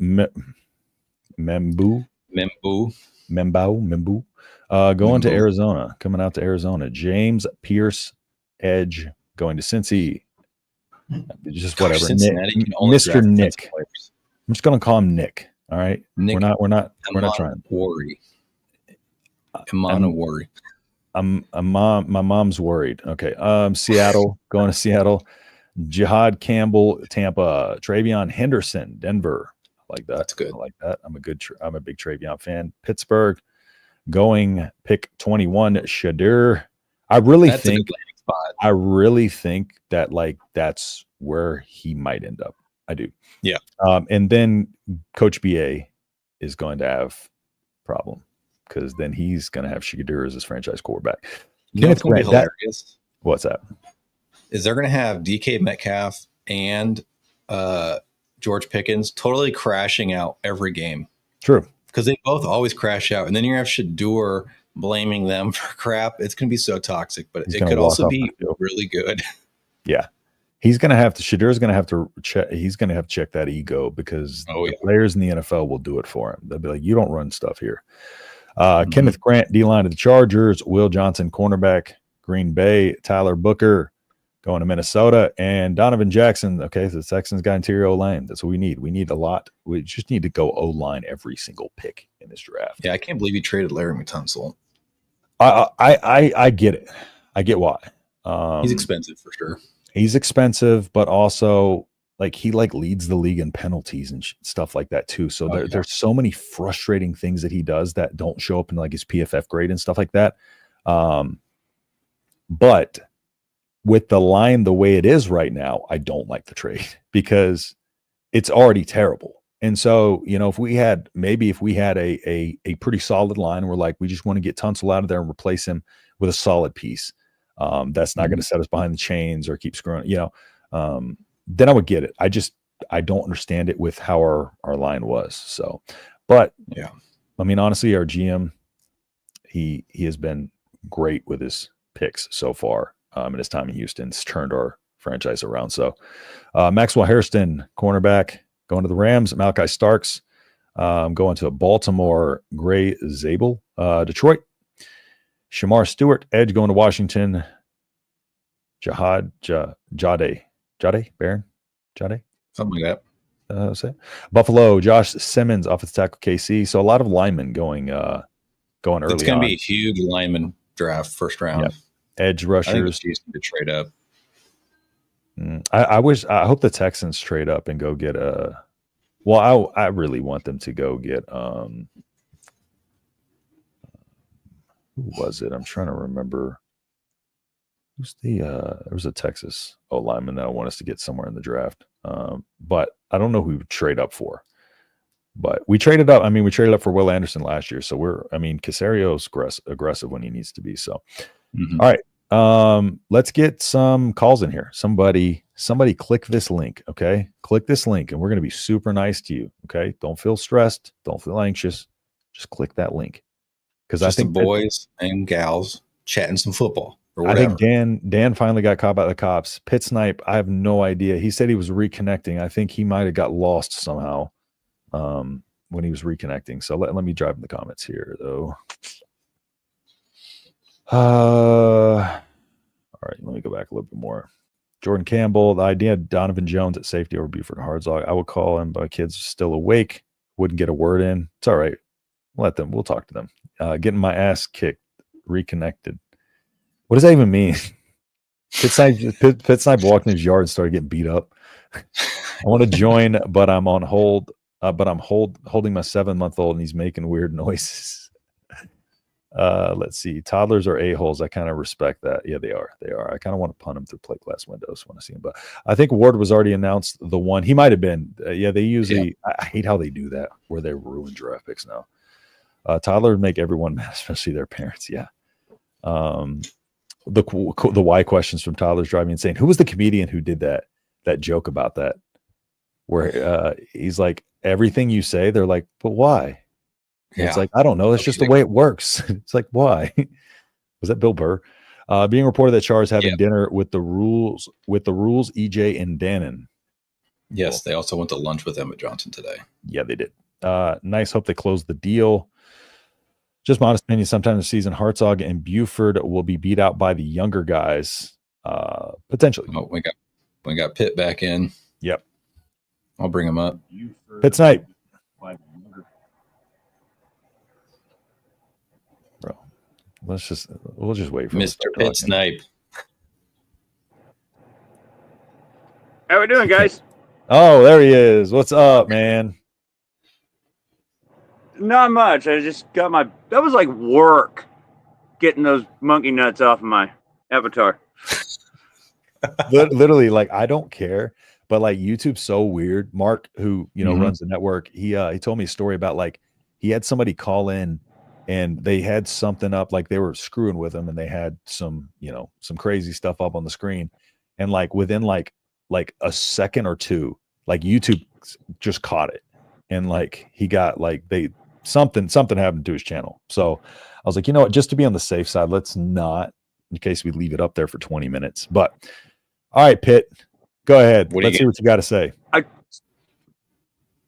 Membu. Going to Arizona, coming out to Arizona. James Pierce, edge, going to Cincy. Just whatever. Mr. Nick. I'm just going to call him Nick. All right. Nick, we're not trying. Worry. I'm worry. My mom's worried. Okay. Seattle, going to Seattle. Jihad Campbell, Tampa. Travion Henderson, Denver. I like that. That's good. I like that. I'm a big Travion fan. Pittsburgh, going pick 21. Shedeur. I really think that like that's where he might end up. I do. Yeah. And then Coach BA is going to have problem because then he's going to have Shedeur as his franchise quarterback. You know what's going to be hilarious? What's that? Is they're going to have DK Metcalf and George Pickens totally crashing out every game. True. Because they both always crash out. And then you have Shedeur blaming them for crap. It's going to be so toxic, but it could also be really good. Yeah. Shedeur's going to have to check. He's going to have to check that ego because the players in the NFL will do it for him. They'll be like, you don't run stuff here. Kenneth Grant, D-line of the Chargers. Will Johnson, cornerback, Green Bay. Tyler Booker going to Minnesota. And Donovan Jackson. Okay, so the Texans got interior O-line. That's what we need. We need a lot. We just need to go O-line every single pick in this draft. Yeah, I can't believe he traded Larry Tunsil. I get it. I get why. He's expensive for sure. He's expensive, but also like he leads the league in penalties and stuff like that too. So there's so many frustrating things that he does that don't show up in like his PFF grade and stuff like that. But with the line the way it is right now, I don't like the trade because it's already terrible. And so, if we had a pretty solid line, we're like, we just want to get Tunsil out of there and replace him with a solid piece. That's not going to set us behind the chains or keep screwing, then I would get it. I don't understand it with how our line was. So, but yeah, I mean, honestly, our GM, he has been great with his picks so far in his time in Houston. It's turned our franchise around. So Maxwell Hairston, cornerback, going to the Rams. Malachi Starks going to Baltimore. Gray Zabel, Detroit. Shamar Stewart, edge, going to Washington. Jade Barron, something like that. Say Buffalo. Josh Simmons, offensive tackle, KC. So a lot of linemen going early. It's going to be a huge lineman draft, first round. Yep. Edge rushers. I think it's easy to trade up. I hope the Texans trade up and go get a. Well, I really want them to go get. Who was it? I'm trying to remember. Who's the? There was a Texas lineman that I want us to get somewhere in the draft. But I don't know who we would trade up for. But we traded up. I mean, we traded up for Will Anderson last year. So Casario's aggressive when he needs to be. So, All right. Let's get some calls in here. Somebody click this link. Okay. Click this link and we're going to be super nice to you. Okay. Don't feel stressed. Don't feel anxious. Just click that link. Because I think the boys and gals chatting some football. I think Dan finally got caught by the cops. Pit Snipe, I have no idea. He said he was reconnecting. I think he might have got lost somehow when he was reconnecting. So let me drive in the comments here, though. All right, let me go back a little bit more. Jordan Campbell, the idea of Donovan Jones at safety over Buford and Hartzog. I would call him, but kids still awake. Wouldn't get a word in. It's all right. We'll talk to them. Getting my ass kicked, reconnected. What does that even mean? Pit Snipe walked in his yard and started getting beat up. I want to join, but I'm on hold. But I'm holding my 7-month-old and he's making weird noises. Let's see. Toddlers are a-holes. I kind of respect that. Yeah, they are. I kind of want to punt them through plate glass windows when I see him. But I think Ward was already announced the one. He might have been. They usually I hate how they do that, where they ruin draft picks now. Toddlers make everyone mad, especially their parents. Yeah. The why questions from toddlers drive me insane. Who was the comedian who did that joke about that? Where he's like, everything you say, they're like, but why? Yeah. It's like, I don't know. It's just the way it works. It's like, why? Was that Bill Burr? Being reported that Char is having dinner with the rules, EJ and Dannon. Yes, they also went to lunch with Emmett Johnson today. Yeah, they did. Nice. Hope they close the deal. Just modest opinion. Sometime this season, Hartzog and Buford will be beat out by the younger guys, potentially. Oh, we got Pitt back in. Yep, I'll bring him up. Pitt Snipe, bro. We'll just wait for Mr. Pitt Snipe. How we doing, guys? Oh, there he is. What's up, man? Not much. I just got that was like work getting those monkey nuts off of my avatar. Literally, like, I don't care, but like YouTube's so weird. Mark, who runs the network, he told me a story about like he had somebody call in and they had something up, like they were screwing with him and they had some crazy stuff up on the screen, and like within like a second or two, like YouTube just caught it, and like he got like something happened to his channel. So I was like, you know what, just to be on the safe side, let's not, in case we leave it up there for 20 minutes. But all right, Pitt, go ahead. Let's see what you got to say. I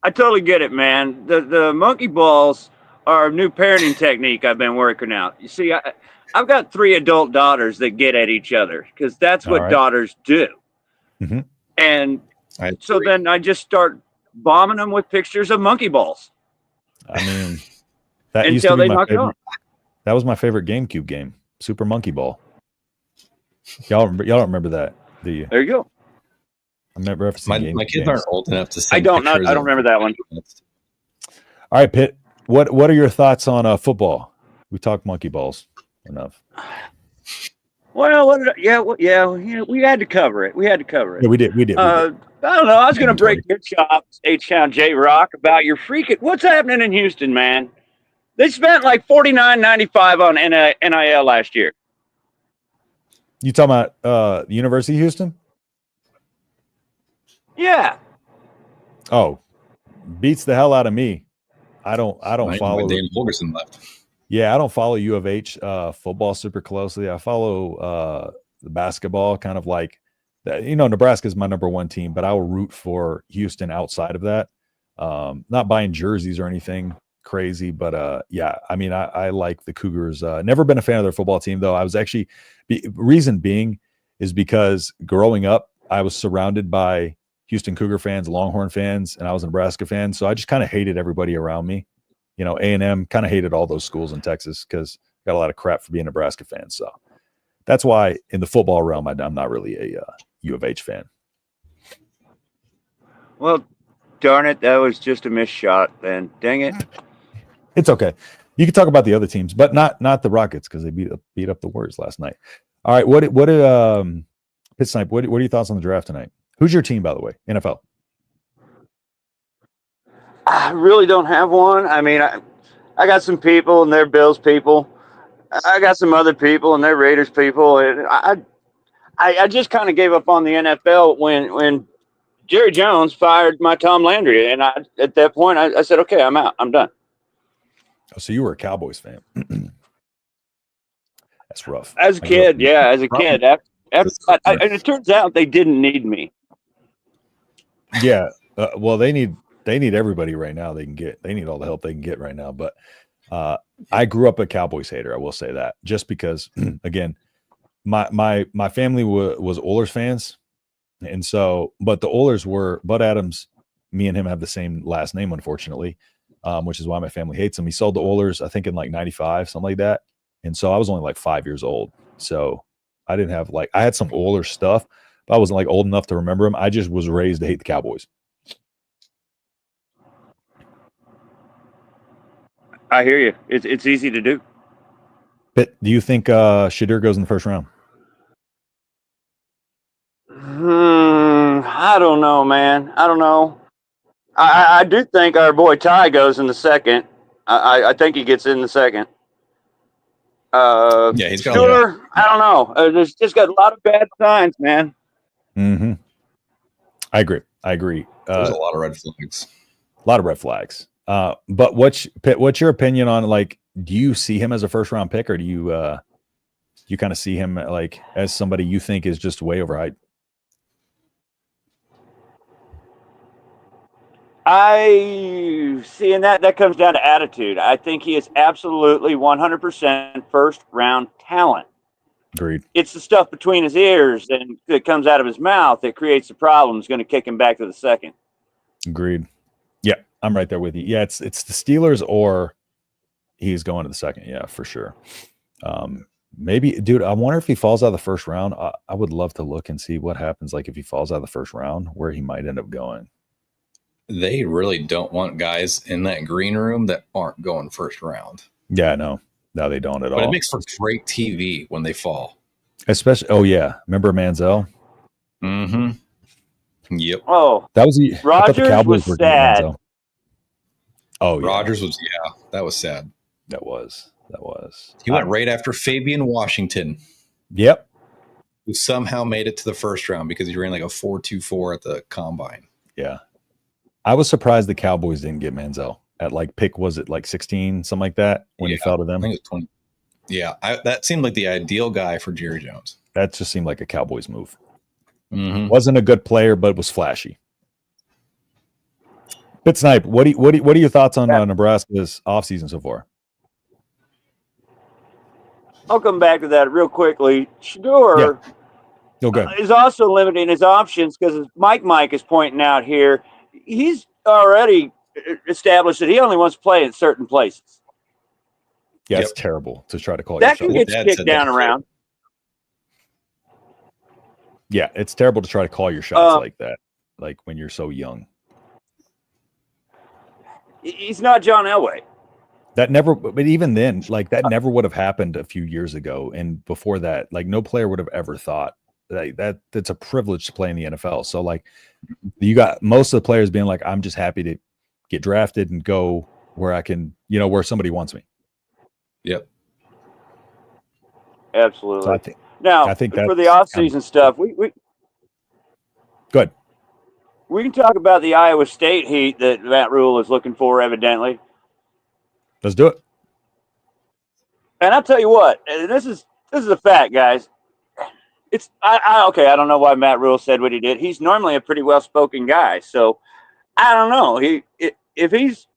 totally get it, man. The monkey balls are a new parenting technique I've been working out. You see, I've got 3 adult daughters that get at each other because that's what daughters do. Mm-hmm. And so then I just start bombing them with pictures of monkey balls. I mean, that used to be my favorite. That was my favorite GameCube game, Super Monkey Ball. Y'all don't remember that, do you? There you go. I remember my kids aren't old enough to see. I don't remember that one. All right, Pitt. What are your thoughts on football? We talked monkey balls enough. Well, we had to cover it. Yeah, we did. I don't know. I was going to break your chops, H-Town J-Rock, about your freaking. What's happening in Houston, man? They spent like $49.95 on NIL last year. You talking about the University of Houston? Yeah. Oh, beats the hell out of me. I don't follow. When Dana Holgerson left. Yeah, I don't follow U of H football super closely. I follow the basketball, kind of like that. Nebraska is my number one team, but I will root for Houston outside of that. Not buying jerseys or anything crazy, but yeah, I mean, I like the Cougars. Never been a fan of their football team, though. I was actually reason being is because growing up, I was surrounded by Houston Cougar fans, Longhorn fans, and I was a Nebraska fan, so I just kind of hated everybody around me. A&M, kind of hated all those schools in Texas because got a lot of crap for being a Nebraska fan. So that's why in the football realm, I'm not really a U of H fan. Well, darn it, that was just a missed shot then. Dang it. It's okay. You can talk about the other teams, but not the Rockets because they beat up the Warriors last night. All right, what Pit Snipe, what are your thoughts on the draft tonight? Who's your team, by the way? NFL. I really don't have one. I mean, I got some people and they're Bills people. I got some other people and they're Raiders people. And I just kind of gave up on the NFL when Jerry Jones fired my Tom Landry. And at that point, I said, okay, I'm out. I'm done. Oh, so you were a Cowboys fan. That's rough. As a kid, yeah, as a kid. And it turns out they didn't need me. Yeah. Well, they need everybody right now. They need all the help they can get right now. But I grew up a Cowboys hater. I will say that just because, again, my family was Oilers fans, and so, but the Oilers were Bud Adams. Me and him have the same last name, unfortunately, which is why my family hates him. He sold the Oilers, I think, in like '95, something like that. And so I was only like 5 years old. So I didn't have I had some Oilers stuff, but I wasn't like old enough to remember them. I just was raised to hate the Cowboys. I hear you. It's easy to do. But do you think Shedeur goes in the first round? I don't know, man. I don't know. I do think our boy Ty goes in the second. I think he gets in the second. Yeah, he's got. Sure, I don't know. There's just got a lot of bad signs, man. Mm-hmm. I agree. There's a lot of red flags. A lot of red flags. But what's your opinion on, like, do you see him as a first round pick, or do you kind of see him like as somebody you think is just way overhyped? I see, and that comes down to attitude. I think he is absolutely 100% first round talent. Agreed. It's the stuff between his ears and that comes out of his mouth that creates the problem. Is going to kick him back to the second. Agreed. Yeah, I'm right there with you. Yeah, it's the Steelers or he's going to the second. Yeah, for sure. Maybe, dude, I wonder if he falls out of the first round. I would love to look and see what happens. Like if he falls out of the first round, where he might end up going. They really don't want guys in that green room that aren't going first round. Yeah, no, they don't at all. But it makes for great TV when they fall. Especially, oh yeah, remember Manziel? Mm-hmm. Yep. Oh, that was Rodgers was sad. Oh, yeah. Rodgers was, yeah, that was sad. That was. He went right after Fabian Washington. Yep. Who somehow made it to the first round because he ran like a 4.24 at the combine. Yeah. I was surprised the Cowboys didn't get Manziel at like pick, was it like 16, something like that when he fell to them? I think it was 20. Yeah, that seemed like the ideal guy for Jerry Jones. That just seemed like a Cowboys move. Mm-hmm. Wasn't a good player, but was flashy. Pit Snipe, what are your thoughts on Nebraska's offseason so far? I'll come back to that real quickly. Shedeur is also limiting his options because, as Mike is pointing out here, he's already established that he only wants to play in certain places. Yeah, it's terrible to try to call that your can get kicked down around. Yeah, it's terrible to try to call your shots like that, like when you're so young. He's not John Elway. But even then, like that never would have happened a few years ago. And before that, like no player would have ever thought that's a privilege to play in the NFL. So like you got most of the players being like, I'm just happy to get drafted and go where I can, where somebody wants me. Yep. Absolutely. So I think for the offseason stuff, we good. We can talk about the Iowa State heat that Matt Rhule is looking for, evidently. Let's do it. And I'll tell you what, and this is a fact, guys. Okay. I don't know why Matt Rule said what he did. He's normally a pretty well spoken guy, so I don't know. If he's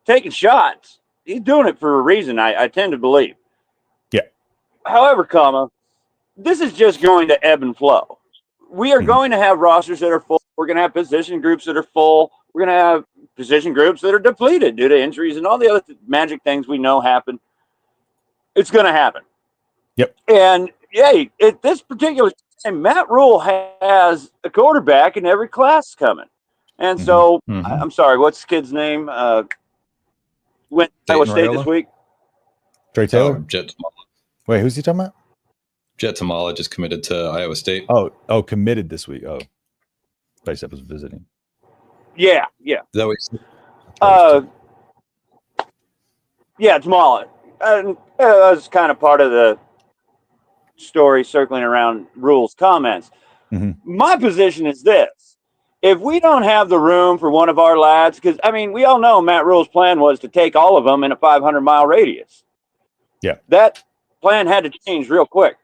taking shots, he's doing it for a reason. I tend to believe. Yeah. However, this is just going to ebb and flow. We are going to have rosters that are full. We're going to have position groups that are full. We're going to have position groups that are depleted due to injuries and all the other magic things we know happen. It's going to happen. Yep. And yay, at this particular time, Matt Rule has a quarterback in every class coming. And so, I'm sorry, what's the kid's name? Went to Iowa State this week. Trey Taylor? Jet Tamala. Wait, who's he talking about? Jet Tamala just committed to Iowa State. Oh, committed this week. Oh, Bicep was visiting. Yeah. Is that what yeah, Tamala. And that was kind of part of the story circling around Rule's comments. My position is this. If we don't have the room for one of our lads, because, I mean, we all know Matt Rule's plan was to take all of them in a 500-mile radius. Yeah. That plan had to change real quick.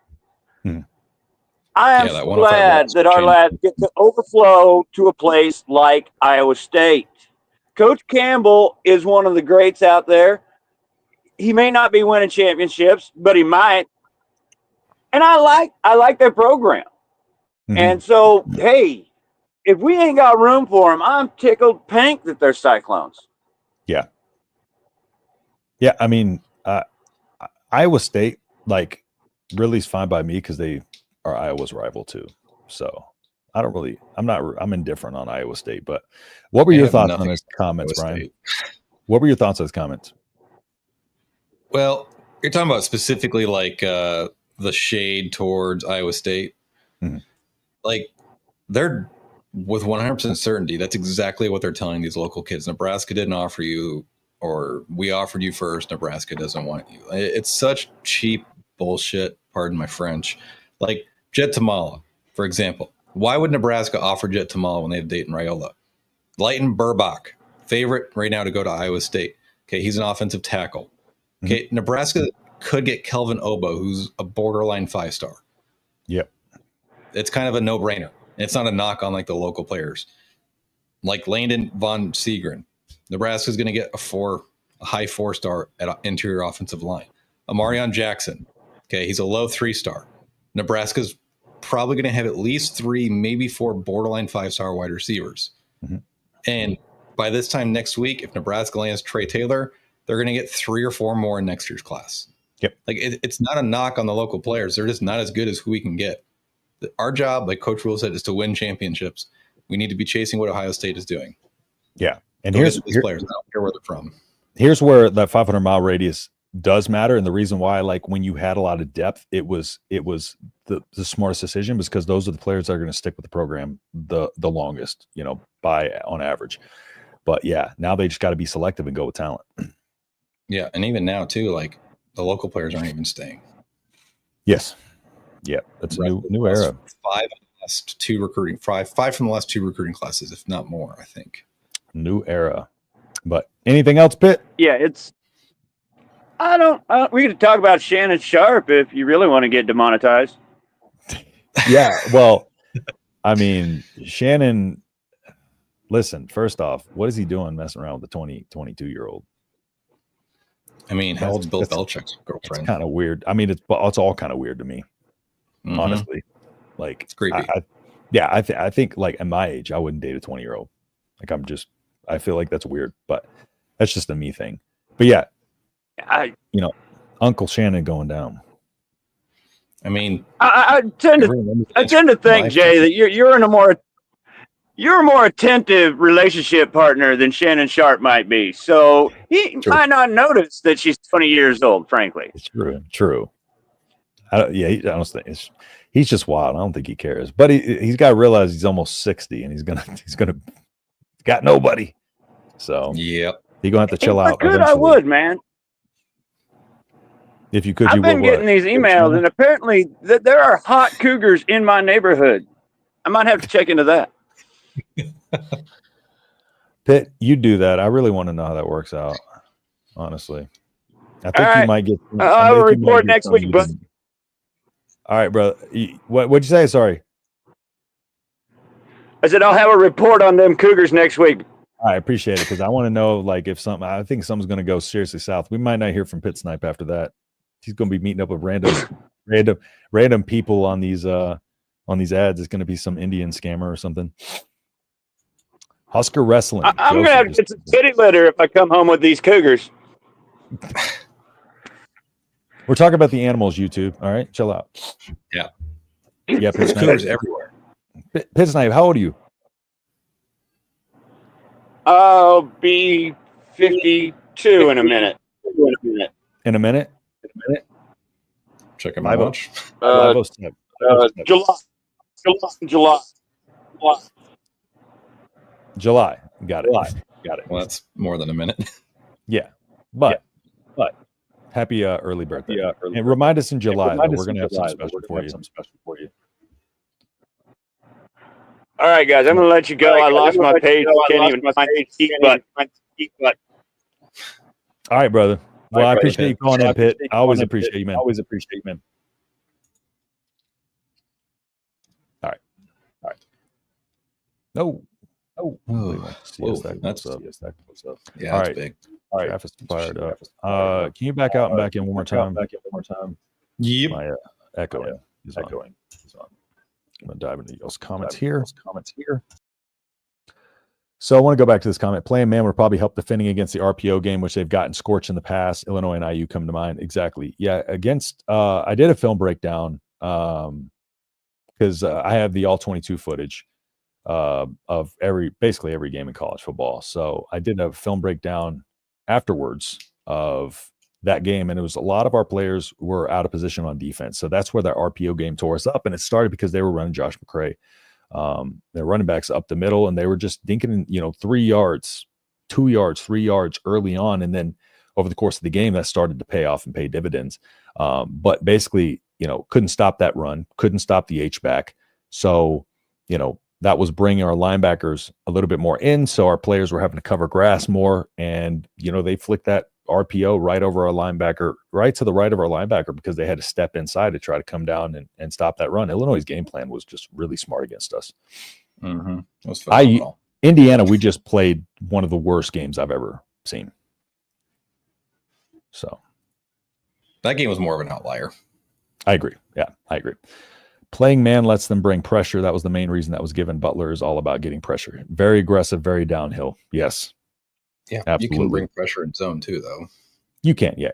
I am glad that our lads get to overflow to a place like Iowa State. Coach Campbell is one of the greats out there. He may not be winning championships, but he might. And I like their program. And so, hey, if we ain't got room for them, I'm tickled pink that they're Cyclones. Yeah. Yeah, I mean, Iowa State, like, really is fine by me because they are Iowa's rival too. So I'm indifferent on Iowa State. But what were your thoughts on his comments, Brian? What were your thoughts on his comments? Well, you're talking about specifically like the shade towards Iowa State. Like, they're with 100% certainty, that's exactly what they're telling these local kids. Nebraska didn't offer you, or we offered you first. Nebraska doesn't want you. It's such cheap bullshit. Pardon my French. Like Jet Tamala, for example. Why would Nebraska offer Jet Tamala when they have Dayton Raiola? Leighton Burbach, favorite right now to go to Iowa State. Okay, he's an offensive tackle. Okay, Nebraska could get Kelvin Obo, who's a borderline 5-star. Yep. It's kind of a no-brainer. It's not a knock on like the local players. Like Landon Von Segren. Nebraska's going to get a high 4-star at interior offensive line. Amarion Jackson. Okay, he's a low 3-star. Nebraska's probably going to have at least 3, maybe 4 borderline 5-star wide receivers. And by this time next week, if Nebraska lands Trey Taylor, they're going to get 3 or 4 more in next year's class. Yep. Like it's not a knock on the local players. They're just not as good as who we can get. Our job, like Coach Rule said, is to win championships. We need to be chasing what Ohio State is doing. Yeah. And here's these players. I don't care where they're from. Here's where that 500-mile radius does matter. And the reason why, like, when you had a lot of depth, it was the smartest decision, was because those are the players that are going to stick with the program the longest, on average. But yeah, now they just got to be selective and go with talent. Yeah. And even now too, like, the local players aren't even staying. Yes. Yeah, that's a new era. 5 from the last 2 recruiting, 5 from the last 2 recruiting classes, if not more, I think. New era. But anything else, Pitt? Yeah, we could talk about Shannon Sharp if you really want to get demonetized. Yeah, well, I mean, Shannon, listen, first off, what is he doing messing around with the 22-year-old? I mean, how old's Bill Belichick's girlfriend? It's kind of weird. I mean, it's all kind of weird to me. Honestly, like, it's creepy. I think like at my age, I wouldn't date a 20-year-old. Like, I feel like that's weird, but that's just a me thing. But yeah, Uncle Shannon going down. I mean, I tend to think, Jay, that you're a more attentive relationship partner than Shannon Sharp might be. So he might not notice that she's 20 years old, frankly. It's true. I don't think he's just wild. I don't think he cares, but he's got to realize he's almost 60 and he's gonna got nobody. So yep, he's gonna have to chill out. I would, man. If you could, I've been getting these emails, and apparently there are hot cougars in my neighborhood. I might have to check into that. Pitt, you do that. I really want to know how that works out. Honestly, I think you might get. I'll report next week, bud. All right, bro. What'd you say? Sorry. I said I'll have a report on them Cougars next week. I appreciate it because I want to know, like, if something. I think something's going to go seriously south. We might not hear from Pit Snipe after that. He's going to be meeting up with random people on these ads. It's going to be some Indian scammer or something. Husker wrestling. I'm going to have to get some kitty litter if I come home with these Cougars. We're talking about the animals, YouTube. All right, chill out. Yeah. Yeah, There's Cougars everywhere. Pit Snipe, how old are you? I'll be 52 in a minute. In a minute? Check my watch. July. Got it. Well, that's more than a minute. Yeah, but happy early birthday. And remind us in July that we're going to have something special for you. All right, guys, I'm going to let you go. I lost my page. Can't even find the speak button. All right, brother. Well, I appreciate you calling in, Pitt. I always appreciate you, man. All right. No. That's up. Yeah, all that's right. big. All right. Travis fired up. Can you back out and back in one more time? Yep. My echoing is on. I'm going to dive into y'all's comments here. So I want to go back to this comment. Playing man would probably help defending against the RPO game, which they've gotten scorched in the past. Illinois and IU come to mind. Exactly. Yeah. Against, I did a film breakdown because I have the all 22 footage of basically every game in college football. So I did a film breakdown afterwards of that game, and it was a lot of our players were out of position on defense. So that's where that RPO game tore us up, and it started because they were running Josh McCray. Their running backs up the middle, and they were just dinking, 3 yards, 2 yards, 3 yards early on, and then over the course of the game, that started to pay off and pay dividends. But basically, couldn't stop that run, couldn't stop the H-back. So, that was bringing our linebackers a little bit more in. So our players were having to cover grass more, and they flicked that RPO right over our linebacker, right to the right of our linebacker, because they had to step inside to try to come down and stop that run. Illinois' game plan was just really smart against us. Mm-hmm. It was phenomenal. Indiana, we just played one of the worst games I've ever seen. So that game was more of an outlier. I agree. Yeah, I agree. Playing man lets them bring pressure. That was the main reason that was given. Butler is all about getting pressure. Very aggressive, very downhill. Yes. Yeah, absolutely. You can bring pressure in zone too, though. You can, yeah.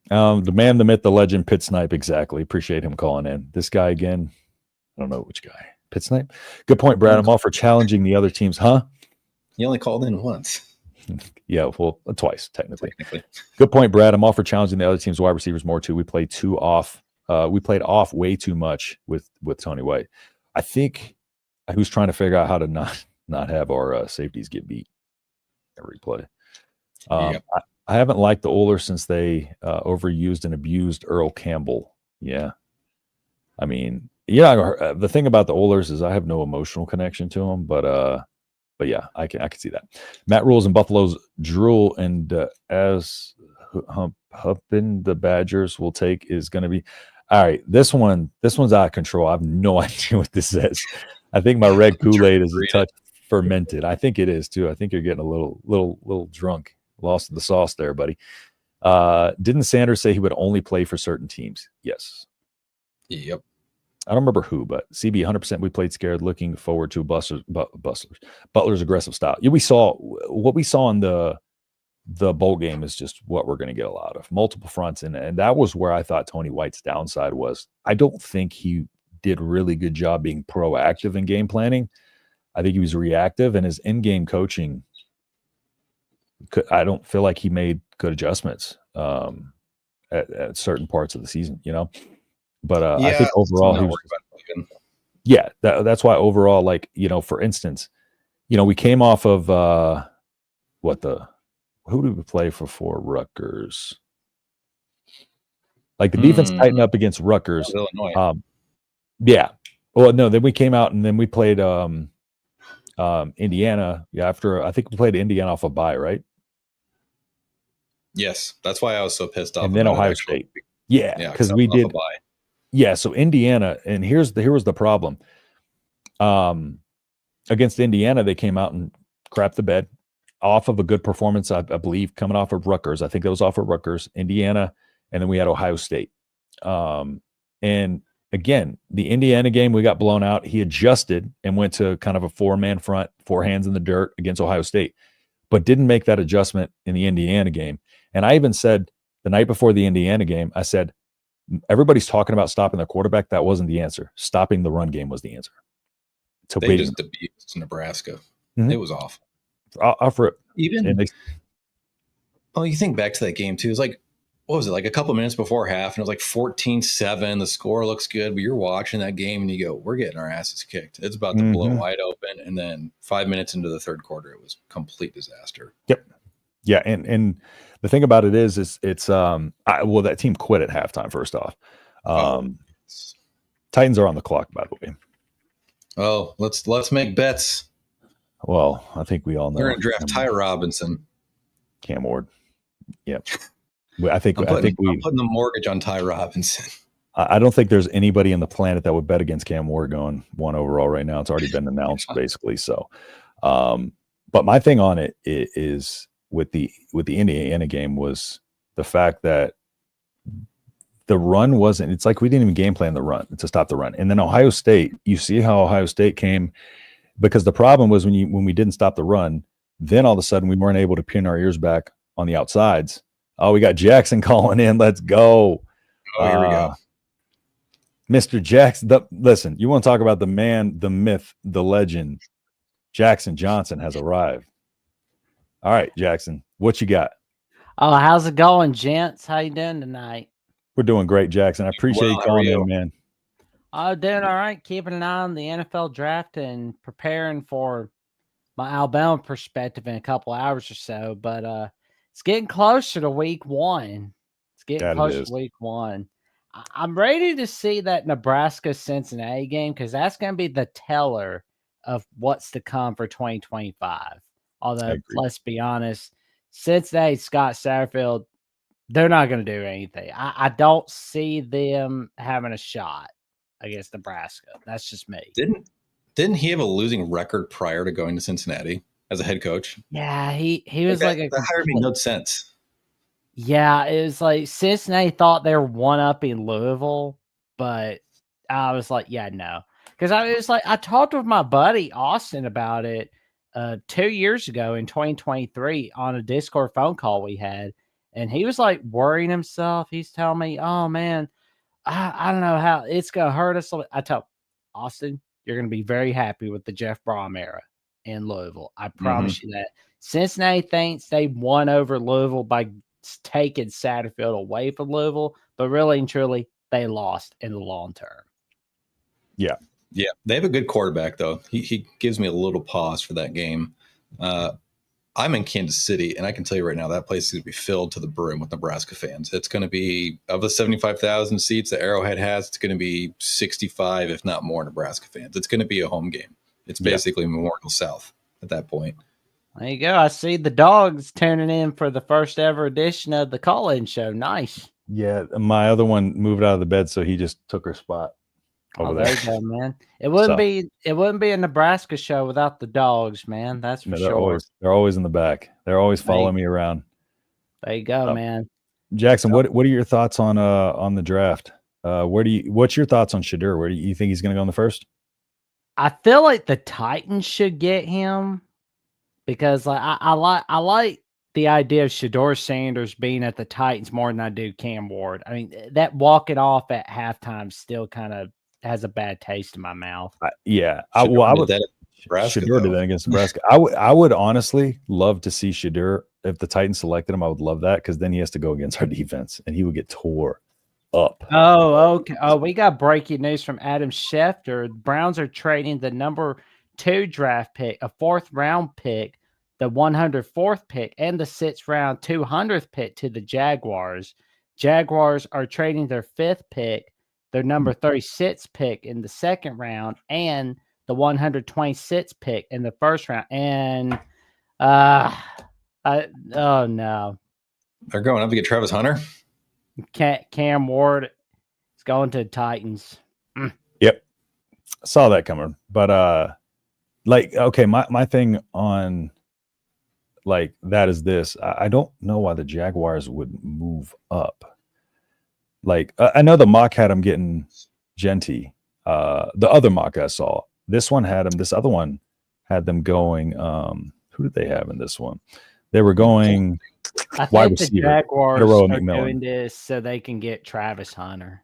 The man, the myth, the legend, Pit Snipe. Exactly. Appreciate him calling in. This guy again. I don't know which guy. Pit Snipe. Good point, Brad. I'm all for challenging the other teams, huh? You only called in once. Yeah, well, twice technically. Good point, Brad. I'm all for challenging the other teams' wide receivers more too. We played off way too much with Tony White. I think who's trying to figure out how to not have our safeties get beat every play. I haven't liked the Oilers since they overused and abused Earl Campbell. Yeah. I mean, the thing about the Oilers is I have no emotional connection to them, but yeah, I can see that. Matt Rules and Buffalo's drool, and as humping the Badgers will take is going to be all right. This one's out of control. I have no idea what this says. I think my red Kool-Aid is a touch fermented. I think it is too. I think you're getting a little drunk. Lost in the sauce there, buddy. Didn't Sanders say he would only play for certain teams? Yes. Yep. I don't remember who, but CB 100%. We played scared, looking forward to Butler's aggressive style. Yeah, what we saw in the bowl game is just what we're going to get a lot of, multiple fronts, and that was where I thought Tony White's downside was. I don't think he did a really good job being proactive in game planning. I think he was reactive, and his in-game coaching, I don't feel like he made good adjustments at certain parts of the season, But I think overall, that's why overall, for instance, we came off of who did we play for Rutgers? Like the defense tightened up against Rutgers. Illinois. Yeah. Well, no, then we came out and then we played Indiana. Yeah, after I think we played Indiana off a bye, right? Yes, that's why I was so pissed off. And then Ohio State. Yeah, because we did. Yeah, so Indiana, and here was the problem. Against Indiana, they came out and crapped the bed off of a good performance, I believe, coming off of Rutgers. I think that was off of Rutgers, Indiana, and then we had Ohio State. And again, the Indiana game, we got blown out. He adjusted and went to kind of a 4-man front, 4 hands in the dirt against Ohio State, but didn't make that adjustment in the Indiana game. And I even said the night before the Indiana game, I said, everybody's talking about stopping their quarterback. That wasn't the answer. Stopping the run game was the answer. They just abused Nebraska. Mm-hmm. It was awful. Offer it. Even, well, you think back to that game too. It was like, what was it, like a couple minutes before half, and it was like 14-7. The score looks good, but you're watching that game and you go, we're getting our asses kicked. It's about to blow wide open. And then 5 minutes into the third quarter, it was complete disaster. Yep. Yeah. And the thing about it is it's well, that team quit at halftime, first off. Titans are on the clock, by the way. Oh, let's make bets. Well, I think we all know. We're going to draft Ty Robinson. Cam Ward. Yep. I'm putting the mortgage on Ty Robinson. I don't think there's anybody in the planet that would bet against Cam Ward going 1 overall right now. It's already been announced, basically. So, but my thing on it is with the Indiana game was the fact that the run wasn't. It's like we didn't even game plan the run to stop the run. And then Ohio State, you see how Ohio State came, because the problem was when we didn't stop the run, then all of a sudden we weren't able to pin our ears back on the outsides. Oh, we got Jackson calling in. Let's go. Oh, here we go. Mr. Jackson. Listen, you want to talk about the man, the myth, the legend. Jackson Johnson has arrived. All right, Jackson, what you got? Oh, how's it going, gents? How you doing tonight? We're doing great, Jackson. I appreciate you calling in, man. Oh, doing all right. Keeping an eye on the NFL draft and preparing for my Alabama perspective in a couple hours or so. But it's getting closer to week 1. It's getting closer to week 1. I'm ready to see that Nebraska-Cincinnati game, because that's going to be the teller of what's to come for 2025. Although, let's be honest, Cincinnati, Scott Satterfield, they're not going to do anything. I don't see them having a shot against Nebraska. That's just me. Didn't he have a losing record prior to going to Cincinnati as a head coach? Yeah, he was like that hire made no sense. Yeah, it was like Cincinnati thought they were one-upping Louisville, but I was like, yeah, no. Because I talked with my buddy Austin about it 2 years ago in 2023 on a Discord phone call we had, and he was like worrying himself. He's telling me, oh, man, I don't know how it's going to hurt us. I tell Austin, you're going to be very happy with the Jeff Brom era in Louisville. I promise you that. Cincinnati thinks they won over Louisville by taking Satterfield away from Louisville, but really and truly, they lost in the long term. Yeah. Yeah. They have a good quarterback, though. He gives me a little pause for that game. I'm in Kansas City, and I can tell you right now, that place is going to be filled to the brim with Nebraska fans. It's going to be, of the 75,000 seats that Arrowhead has, it's going to be 65, if not more, Nebraska fans. It's going to be a home game. It's basically Memorial South at that point. There you go. I see the dogs tuning in for the first ever edition of the call-in show. Nice. Yeah, my other one moved out of the bed, so he just took her spot over there. There you go, man. It wouldn't be a Nebraska show without the dogs, man. That's for sure. They're always in the back. They're always following me around. There you go, man. Jackson, what are your thoughts on the draft? What's your thoughts on Shedeur? Where do you think he's going to go in the first? I feel like the Titans should get him, because I like the idea of Shedeur Sanders being at the Titans more than I do Cam Ward. I mean, that walking off at halftime still kind of has a bad taste in my mouth. Shedeur did that against Nebraska. I would honestly love to see Shedeur, if the Titans selected him. I would love that, because then he has to go against our defense and he would get tore up. Oh, okay. Oh, we got breaking news from Adam Schefter. The Browns are trading the number 2 draft pick, a 4th round pick, the 104th pick, and the 6th round 200th pick to the Jaguars. Jaguars are trading their 5th pick, their number 36 pick in the 2nd round, and the 126th pick in the 1st round. And oh no, They're going up to get Travis Hunter. Cam Ward is going to the Titans. Yep, saw that coming. But like, okay, my thing on like that is this. I don't know why the Jaguars would move up. Like, I know the mock had him getting Genty. The other mock I saw, this one had him. This other one had them going. Who did they have in this one? They were going I wide think the receiver. Jaguars Raiola are McMillan. doing this so they can get Travis Hunter.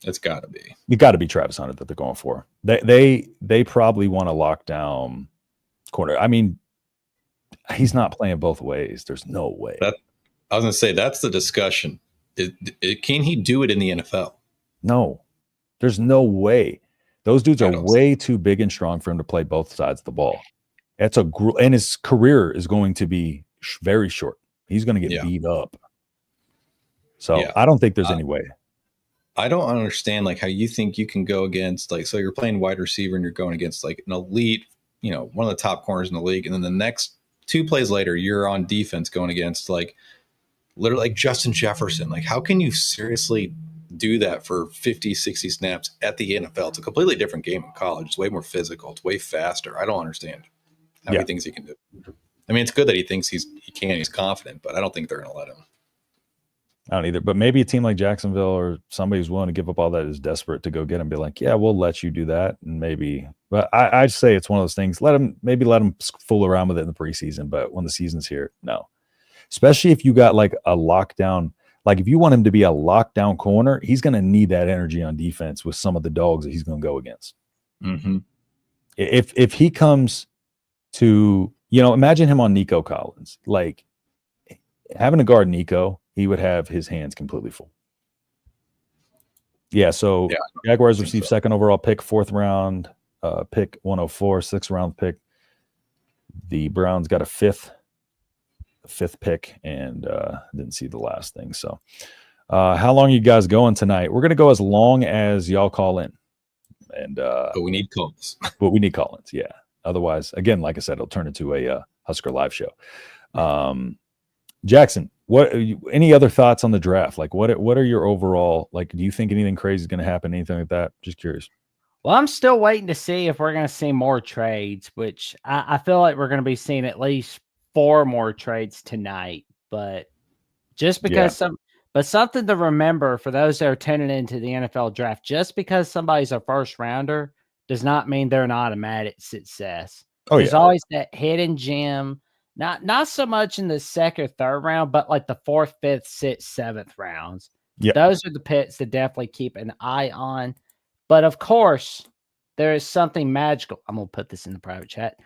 It's got to be. You got to be Travis Hunter that they're going for. They probably want to lock down corner. I mean, he's not playing both ways. There's no way. I was going to say, that's the discussion. Can he do it in the NFL? No, there's no way. Those dudes are way too big and strong for him to play both sides of the ball. That's and his career is going to be very short. He's going to get beat up. So I don't think there's any way. I don't understand like how you think you can go against like, so you're playing wide receiver and you're going against like an elite, one of the top corners in the league. And then the next 2 plays later, you're on defense going against like literally like Justin Jefferson. Like, how can you seriously do that for 50, 60 snaps at the NFL? It's a completely different game in college. It's way more physical. It's way faster. I don't understand how he thinks he can do it. I mean, it's good that he thinks he can. He's confident, but I don't think they're going to let him. I don't either. But maybe a team like Jacksonville or somebody who's willing to give up all that is desperate to go get him. Be like, yeah, we'll let you do that, and maybe. But I'd say it's one of those things. Let him fool around with it in the preseason. But when the season's here, no. Especially if you got like a lockdown. Like if you want him to be a lockdown corner, he's going to need that energy on defense with some of the dogs that he's going to go against. Mm-hmm. If he comes to, imagine him on Nico Collins. Like having to guard Nico, he would have his hands completely full. Yeah, so Jaguars received second overall pick, 4th round pick, 104, 6th round pick. The Browns got a fifth pick, and didn't see the last thing. So how long are you guys going tonight? We're going to go as long as y'all call in. And but we need calls. But we need call-ins, yeah. Otherwise, again, like I said, it'll turn into a Husker live show. Jackson, any other thoughts on the draft? Like what are your overall, like, do you think anything crazy is going to happen, anything like that? Just curious. Well, I'm still waiting to see if we're going to see more trades, which I feel like we're going to be seeing at least 4 more trades tonight. But just because something to remember for those that are tuning into the NFL draft, just because somebody's a first rounder does not mean they're an automatic success. There's always that hidden gem, not so much in the 2nd or 3rd round, but like the 4th, 5th, 6th, 7th rounds. Yep. Those are the picks to definitely keep an eye on. But of course, there is something magical. I'm going to put this in the private chat.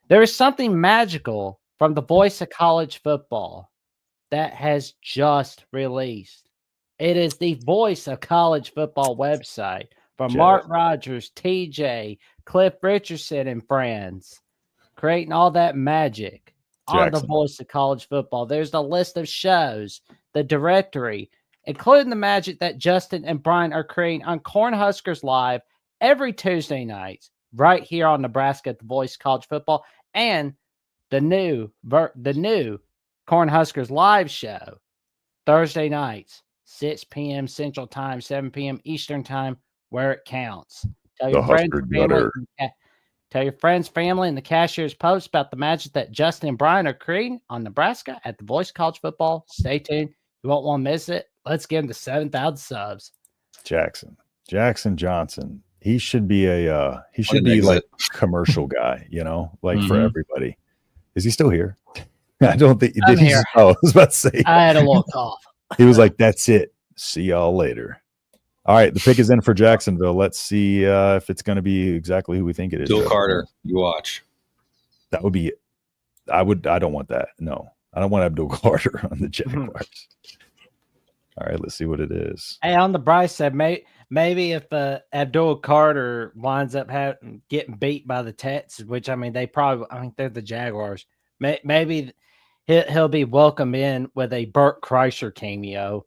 There is something magical from the voice of college football that has just released. It is the voice of college football website from Mark Rogers, TJ, Cliff Richardson, and friends, creating all that magic on the voice of college football. There's the list of shows, the directory, including the magic that Justin and Brian are creating on Cornhuskers Live every Tuesday nights, right here on Nebraska at the Voice of College Football, and the new Cornhuskers Live show Thursday nights, 6 p.m. Central Time, 7 p.m. Eastern Time, where it counts. Tell your friends, family, and the Cashier's Post about the magic that Justin and Brian are creating on Nebraska at the Voice of College Football. Stay tuned. You won't want to miss it. Let's get him to 7,000 subs. Jackson Johnson. He should be like commercial guy, like for everybody. Is he still here? I don't think. Did he? I was about to say. I had a little cough. He was like, "That's it. See y'all later." All right, the pick is in for Jacksonville. Let's see if it's going to be exactly who we think it is. Bill Carter, you watch. That would be. I don't want that. No, I don't want Abdul Carter on the Jaguars. All right, let's see what it is. Hey, on the Bryce side, maybe if Abdul Carter winds up getting beat by the Texans, which they're the Jaguars. Maybe he'll be welcomed in with a Burt Kreischer cameo.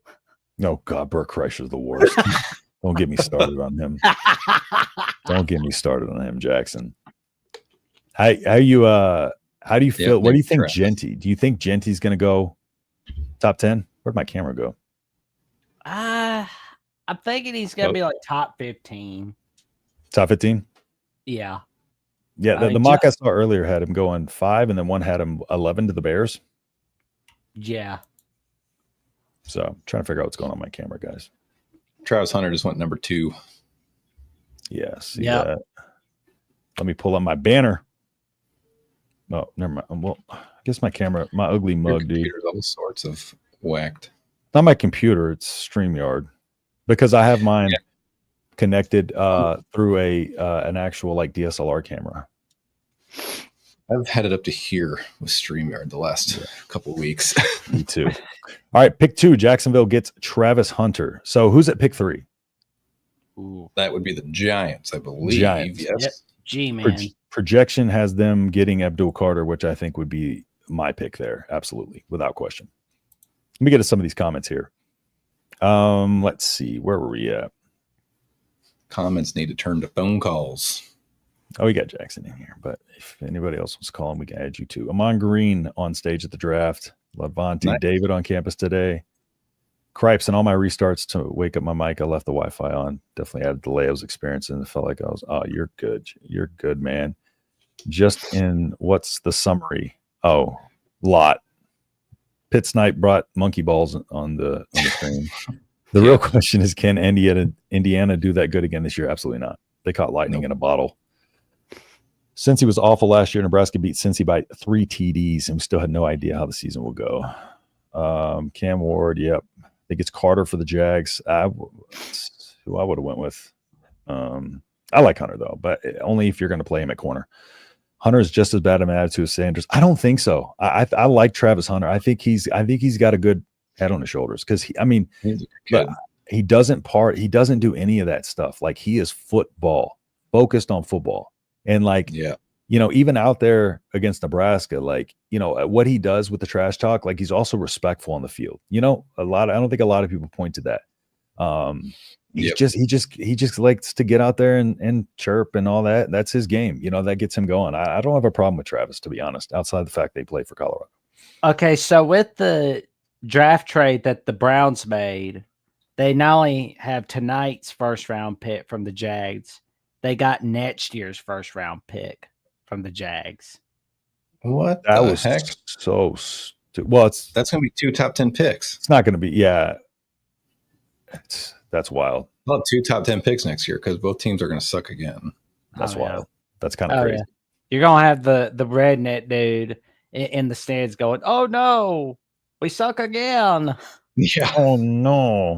Oh God, Burt Kreischer's the worst. Don't get me started on him. Don't get me started on him, Jackson. How do you feel? What do you think, Genty? Do you think Genty's going to go top 10? Where'd my camera go? I'm thinking he's gonna be like top 15. Top 15? Yeah. Yeah, the mock I saw earlier had him going 5, and then one had him 11 to the Bears. Yeah. So I'm trying to figure out what's going on with my camera, guys. Travis Hunter just went number 2. Yeah, see that. Let me pull up my banner. Oh, never mind. Well, I guess my camera, my ugly mug, dude. All sorts of whacked. Not my computer, it's StreamYard. Because I have mine connected through an actual like DSLR camera. I've had it up to here with StreamYard the last couple of weeks. Me too. All right, pick 2. Jacksonville gets Travis Hunter. So who's at pick 3? Ooh. That would be the Giants, I believe. Giants. Yes. Yep. G-Man. Projection has them getting Abdul Carter, which I think would be my pick there. Absolutely, without question. Let me get to some of these comments here. Let's see. Where were we at? Comments need to turn to phone calls. Oh, we got Jackson in here, but if anybody else wants to call him, we can add you too. Amon Green on stage at the draft. Levante David on campus today. Cripes and all my restarts to wake up my mic. I left the Wi-Fi on. Definitely added delay. I was experiencing and felt like I was, oh, you're good. You're good, man. Just in what's the summary? Oh, lot. Pitt Snipe brought monkey balls on the screen. The real question is, can Indiana do that good again this year? Absolutely not. They caught lightning in a bottle. Cincy was awful last year. Nebraska beat Cincy by 3 TDs, and we still had no idea how the season will go. Cam Ward, yep. I think it's Carter for the Jags. Who I would have went with. I like Hunter, though, but only if you're going to play him at corner. Hunter is just as bad an attitude as Sanders. I don't think so. I like Travis Hunter. I think he's got a good head on his shoulders because he doesn't do any of that stuff. Like, he is focused on football. And even out there against Nebraska, what he does with the trash talk, like, he's also respectful on the field. I don't think a lot of people point to that. He just likes to get out there and chirp and all that. That's his game. That gets him going. I don't have a problem with Travis, to be honest, outside the fact they play for Colorado. Okay, so with the draft trade that the Browns made, they not only have tonight's first round pick from the Jags, they got next year's first round pick from the Jags. What that the was heck? So stupid. Well, that's going to be 2 top 10 picks. It's not going to be. Yeah, that's wild. Well, 2 top 10 picks next year because both teams are going to suck again. That's wild. That's kind of crazy. Yeah. You're gonna have the redneck dude in the stands going, "Oh no, we suck again." Yeah. Oh no.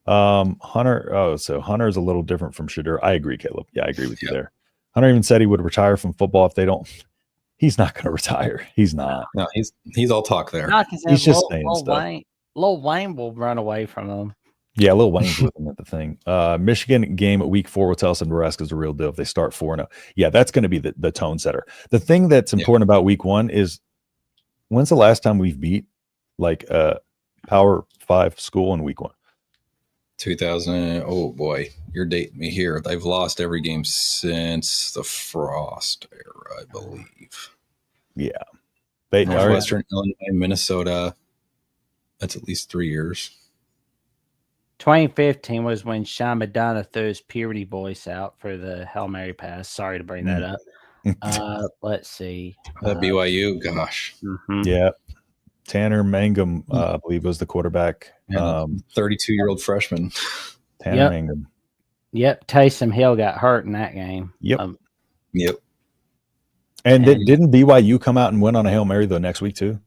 Hunter. Oh, so Hunter is a little different from Shedeur. I agree, Caleb. Yeah, I agree with you there. Hunter even said he would retire from football if they don't. He's not going to retire. He's not. No, he's all talk there. He's just saying stuff. Lil Wayne will run away from him. Yeah, Lil Wayne's with him at the thing. Michigan game at week 4 will tell us if Nebraska's the real deal if they start 4-0. Yeah, that's going to be the tone setter. The thing that's important about week 1 is, when's the last time we've beat like a Power 5 school in week 1? 2000. Oh boy, you're dating me here. They've lost every game since the Frost era, I believe. Yeah, Northwestern, Illinois, Minnesota. That's at least 3 years. 2015 was when Sean Madonna threw his puberty voice out for the Hail Mary pass. Sorry to bring that up. Let's see. BYU, gosh. Mm-hmm. Yeah. Tanner Mangum, I believe, was the quarterback. 32-year-old freshman. Tanner Mangum. Yep. Taysom Hill got hurt in that game. Yep. And didn't BYU come out and win on a Hail Mary the next week too?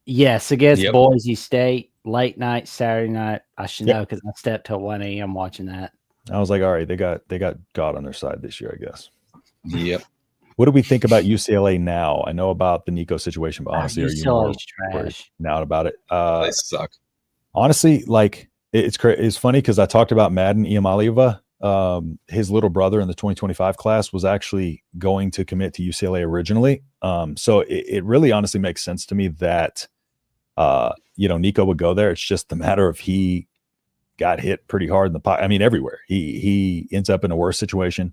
Yes, against Boise State, late night, Saturday night. I should know because I stepped till 1 a.m. watching that. I was like, all right, they got God on their side this year, I guess. Yep. What do we think about UCLA now? I know about the Nico situation, but honestly, are you more trash now about it? They suck. Honestly, like it's funny because I talked about Madden Iamalieva. His little brother in the 2025 class was actually going to commit to UCLA originally. So it really honestly makes sense to me that Nico would go there. It's just the matter of he got hit pretty hard in the pocket. I mean, everywhere. He ends up in a worse situation.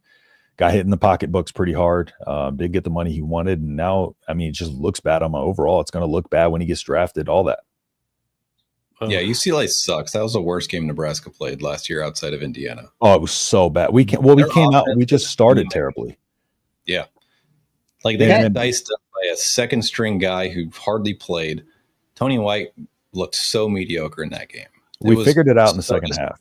Got hit in the pocketbooks pretty hard. Did get the money he wanted, and now, I mean, it just looks bad on my overall. It's going to look bad when he gets drafted. All that. Yeah, UCLA sucks. That was the worst game Nebraska played last year outside of Indiana. Oh, it was so bad. We came out. We just started terribly. Yeah, like they got diced up by a second string guy who hardly played. Tony White looked so mediocre in that game. We figured it out in the second half.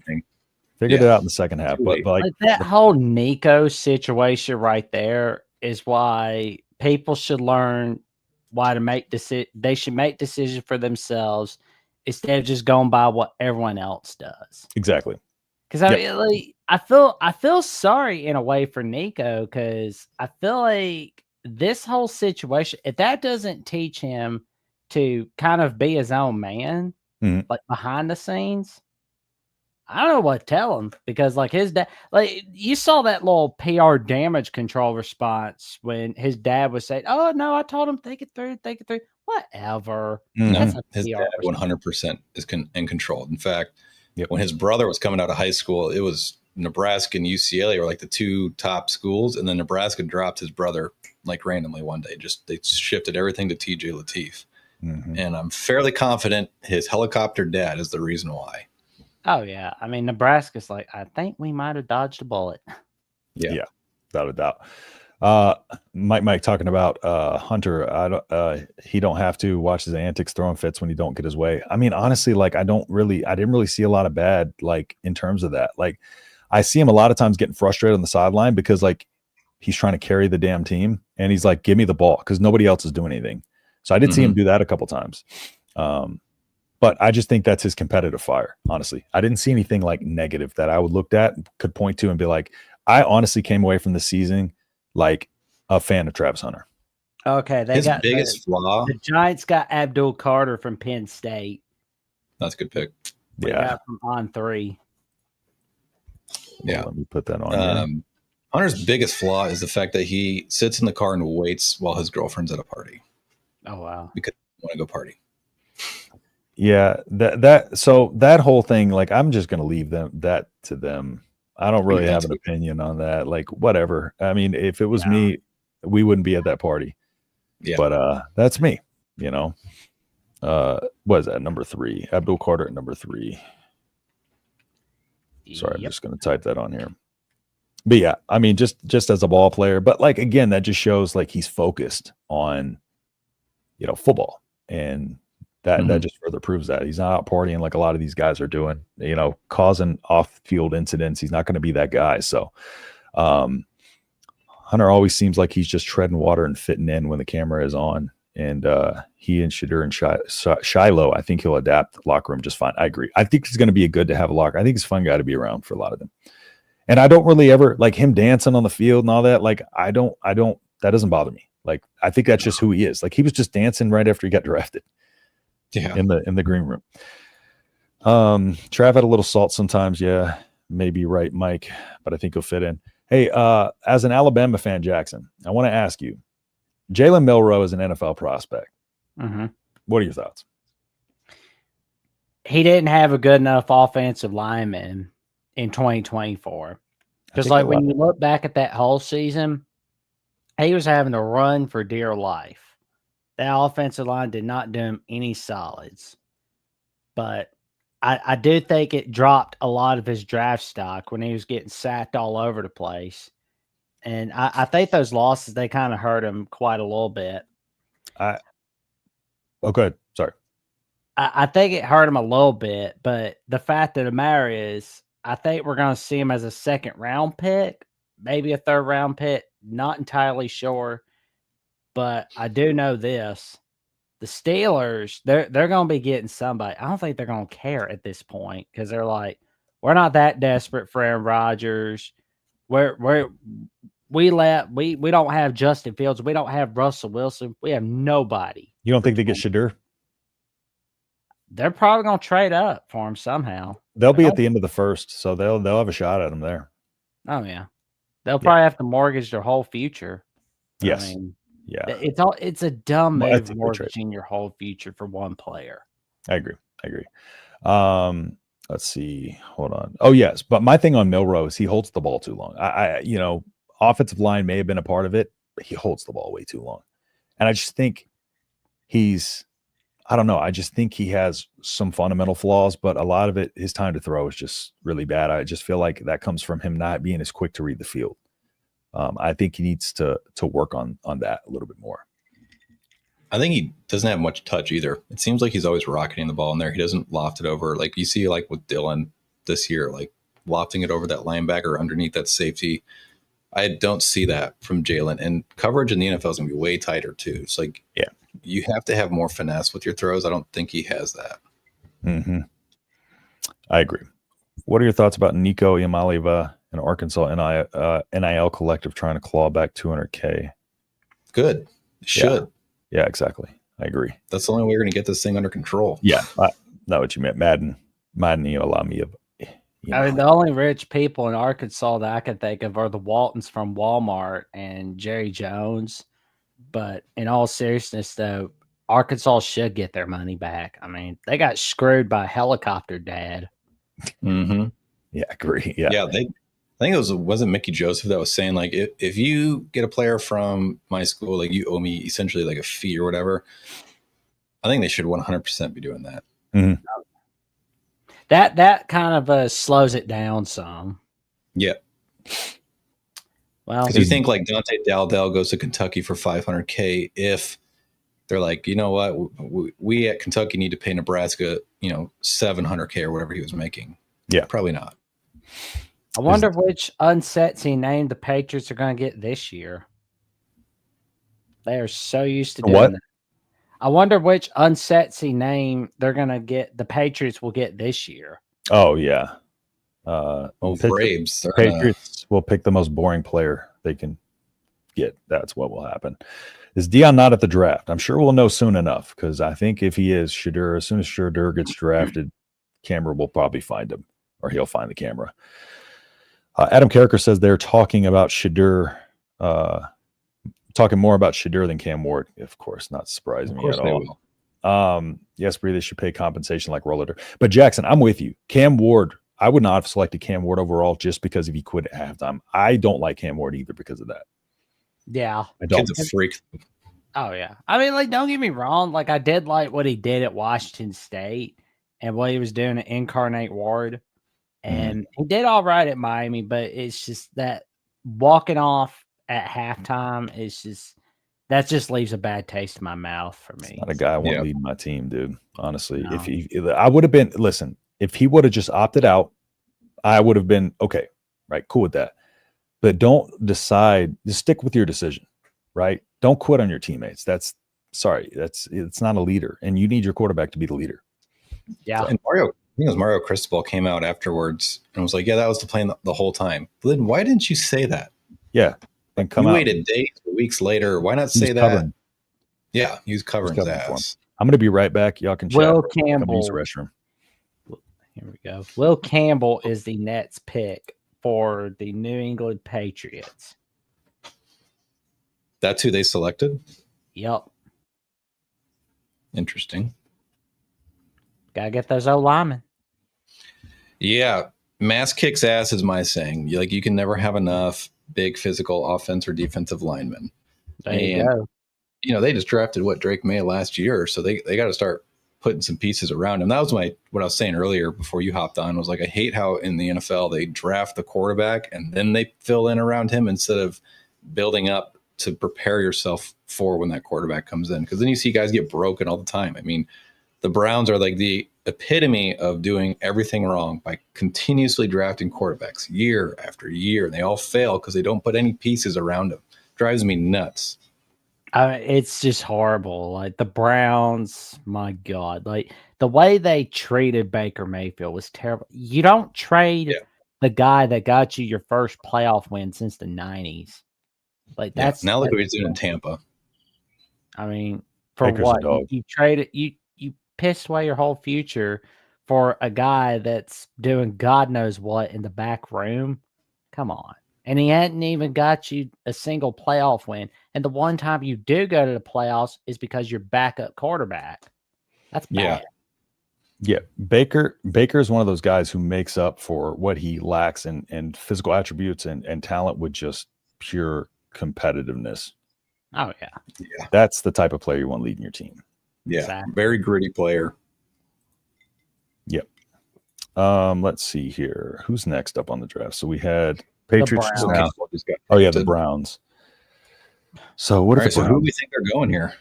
Figured it out in the second half, but like that whole Nico situation right there is why people should learn why to make they should make decisions for themselves instead of just going by what everyone else does. Exactly. Because I feel sorry in a way for Nico, because I feel like this whole situation, if that doesn't teach him to kind of be his own man, like behind the scenes, I don't know what to tell him, because like his dad, like you saw that little PR damage control response when his dad was saying, "Oh no, I told him think it through, whatever." No, his dad 100% is in control. In fact, when his brother was coming out of high school, it was Nebraska and UCLA were like the two top schools, and then Nebraska dropped his brother like randomly one day. Just they shifted everything to TJ Lateef, and I'm fairly confident his helicopter dad is the reason why. Oh yeah, I mean Nebraska's like, I think we might have dodged a bullet. Yeah, without a doubt. Mike talking about Hunter. He don't have to watch his antics, throwing fits when he don't get his way. I mean, honestly, like I didn't really see a lot of bad like in terms of that. Like I see him a lot of times getting frustrated on the sideline because like he's trying to carry the damn team and he's like, give me the ball, because nobody else is doing anything. So I did see him do that a couple times. But I just think that's his competitive fire. Honestly, I didn't see anything like negative that I would looked at, could point to and be like, I honestly came away from the season like a fan of Travis Hunter. Okay, his biggest flaw. The Giants got Abdul Carter from Penn State. That's a good pick. Yeah, from on 3. Yeah, let me put that on. Hunter's biggest flaw is the fact that he sits in the car and waits while his girlfriend's at a party. Oh wow! Because he want to go party. Yeah, that whole thing, like I'm just gonna leave that to them. I don't really have an opinion on that. Like whatever. I mean, if it was me, we wouldn't be at that party. Yeah. But that's me, you know. What is that? Number 3. Abdul Carter at number 3. Sorry, I'm just gonna type that on here. But yeah, I mean, just as a ball player, but like again, that just shows like he's focused on, you know, football, and that just further proves that he's not out partying like a lot of these guys are doing, you know, causing off-field incidents. He's not going to be that guy. So Hunter always seems like he's just treading water and fitting in when the camera is on. And he and Shedeur and Shiloh, I think he'll adapt the locker room just fine. I agree. I think he's going to be good to have a locker. I think he's a fun guy to be around for a lot of them. And I don't really ever like him dancing on the field and all that. Like I don't, that doesn't bother me. Like, I think that's just who he is. Like he was just dancing right after he got drafted. Yeah. In the green room. Trav had a little salt sometimes. Yeah, maybe right, Mike, but I think he'll fit in. Hey, as an Alabama fan, Jackson, I want to ask you, Jalen Milroe is an NFL prospect. What are your thoughts? He didn't have a good enough offensive lineman in 2024. Because like when you look back at that whole season, he was having to run for dear life. That offensive line did not do him any solids. But I do think it dropped a lot of his draft stock when he was getting sacked all over the place. And I think those losses, they kind of hurt him quite a little bit. Good. Sorry. I think it hurt him a little bit, but the fact of the matter is, I think we're going to see him as a 2nd round pick, maybe a 3rd round pick. Not entirely sure. But I do know this: the Steelers, they're going to be getting somebody. I don't think they're going to care at this point, because they're like, we're not that desperate for Aaron Rodgers. We don't have Justin Fields. We don't have Russell Wilson. We have nobody. You don't think they get Shedeur? They're probably going to trade up for him somehow. They'll be at the end of the 1st, so they'll have a shot at him there. Oh yeah, they'll probably have to mortgage their whole future. Yes. I mean, yeah, it's a dumb move, mortgaging your whole future for one player. I agree. Let's see. Hold on. Oh yes, but my thing on Milroe is he holds the ball too long. I you know, offensive line may have been a part of it, but he holds the ball way too long. And I just think I don't know. I just think he has some fundamental flaws, but a lot of it, his time to throw is just really bad. I just feel like that comes from him not being as quick to read the field. I think he needs to work on that a little bit more. I think he doesn't have much touch either. It seems like he's always rocketing the ball in there. He doesn't loft it over. Like you see like with Dylan this year, like lofting it over that linebacker underneath that safety. I don't see that from Jalen. And coverage in the NFL is going to be way tighter too. It's like, yeah, you have to have more finesse with your throws. I don't think he has that. Mm-hmm. I agree. What are your thoughts about Nico Iamaliva and Arkansas NIL collective trying to claw back $200K? Good. Should. Yeah, exactly. I agree. That's the only way we're going to get this thing under control. Yeah, I know what you meant. Madden Iamaliva. I mean, the only rich people in Arkansas that I can think of are the Waltons from Walmart and Jerry Jones. But in all seriousness, though, Arkansas should get their money back. I mean, they got screwed by helicopter dad. Mm-hmm. Yeah, I agree. Yeah. I think it wasn't Mickey Joseph that was saying, like, if you get a player from my school, like, you owe me essentially like a fee or whatever. I think they should 100% be doing that. Mm-hmm. That kind of slows it down some. Yeah. Well, because you think like Dante Daldell goes to Kentucky for $500K if they're like, you know what, we at Kentucky need to pay Nebraska, $700K or whatever he was making. Yeah, probably not. I wonder which unsexy name the Patriots are going to get this year. They are so used to doing that. I wonder which unsexy name they're going to get. The Patriots will get this year. Oh yeah. Braves. Patriots will pick the most boring player they can get. That's what will happen. Is Dion not at the draft? I'm sure we'll know soon enough because I think if he is, Shedeur, as soon as Shedeur gets drafted, camera will probably find him or he'll find the camera. Adam Carricker says they're talking about Shedeur, talking more about Shedeur than Cam Ward. Of course, not surprising me at all. Yes, Bree, they should pay compensation like Roller. But Jackson, I'm with you. Cam Ward, I would not have selected Cam Ward overall just because if he quit at halftime. I don't like Cam Ward either because of that. Yeah. I don't. Kid's a freak. Oh, yeah. I mean, like, don't get me wrong. Like, I did like what he did at Washington State and what he was doing at Incarnate Ward. And he did all right at Miami, but it's just that walking off at halftime is just that just leaves a bad taste in my mouth for me. It's not a guy I want to lead my team, dude. Honestly, no. I would have been, listen, if he would have just opted out, I would have been okay, right? Cool with that. But don't decide, just stick with your decision, right? Don't quit on your teammates. It's not a leader, and you need your quarterback to be the leader. Yeah. And I think it was Mario Cristobal came out afterwards and was like, yeah, that was the plan the whole time. But then why didn't you say that? Yeah. Then come you out. Waited days or weeks later. Why not say that? Covering. Yeah, he was covering his ass. I'm going to be right back. Y'all can chat. Will Campbell. Use the restroom. Here we go. Will Campbell is the Nets pick for the New England Patriots. That's who they selected? Yep. Interesting. Gotta get those O-linemen. Yeah. Mass kicks ass is my saying. You can never have enough big physical offense or defensive linemen. There you go. They just drafted Drake May last year, so they got to start putting some pieces around him. That was what I was saying earlier before you hopped on, was like, I hate how in the NFL they draft the quarterback and then they fill in around him instead of building up to prepare yourself for when that quarterback comes in. Because then you see guys get broken all the time. I mean, the Browns are like the epitome of doing everything wrong by continuously drafting quarterbacks year after year. And they all fail because they don't put any pieces around them. Drives me nuts. It's just horrible. Like the Browns, my God, like the way they treated Baker Mayfield was terrible. You don't trade the guy that got you your first playoff win since the 90s. Like that's now look what he's doing in Tampa. I mean, for Baker's what? You traded you pissed away your whole future for a guy that's doing God knows what in the back room. Come on. And he hadn't even got you a single playoff win. And the one time you do go to the playoffs is because you're backup quarterback. That's bad. Yeah. Baker is one of those guys who makes up for what he lacks in physical attributes and talent with just pure competitiveness. Oh, yeah. That's the type of player you want leading your team. Yeah, Exactly. very gritty player. Yep. Let's see here. Who's next up on the draft? So we had Patriots just now. Oh yeah, the Browns. So what? All right, so who do we think are going here?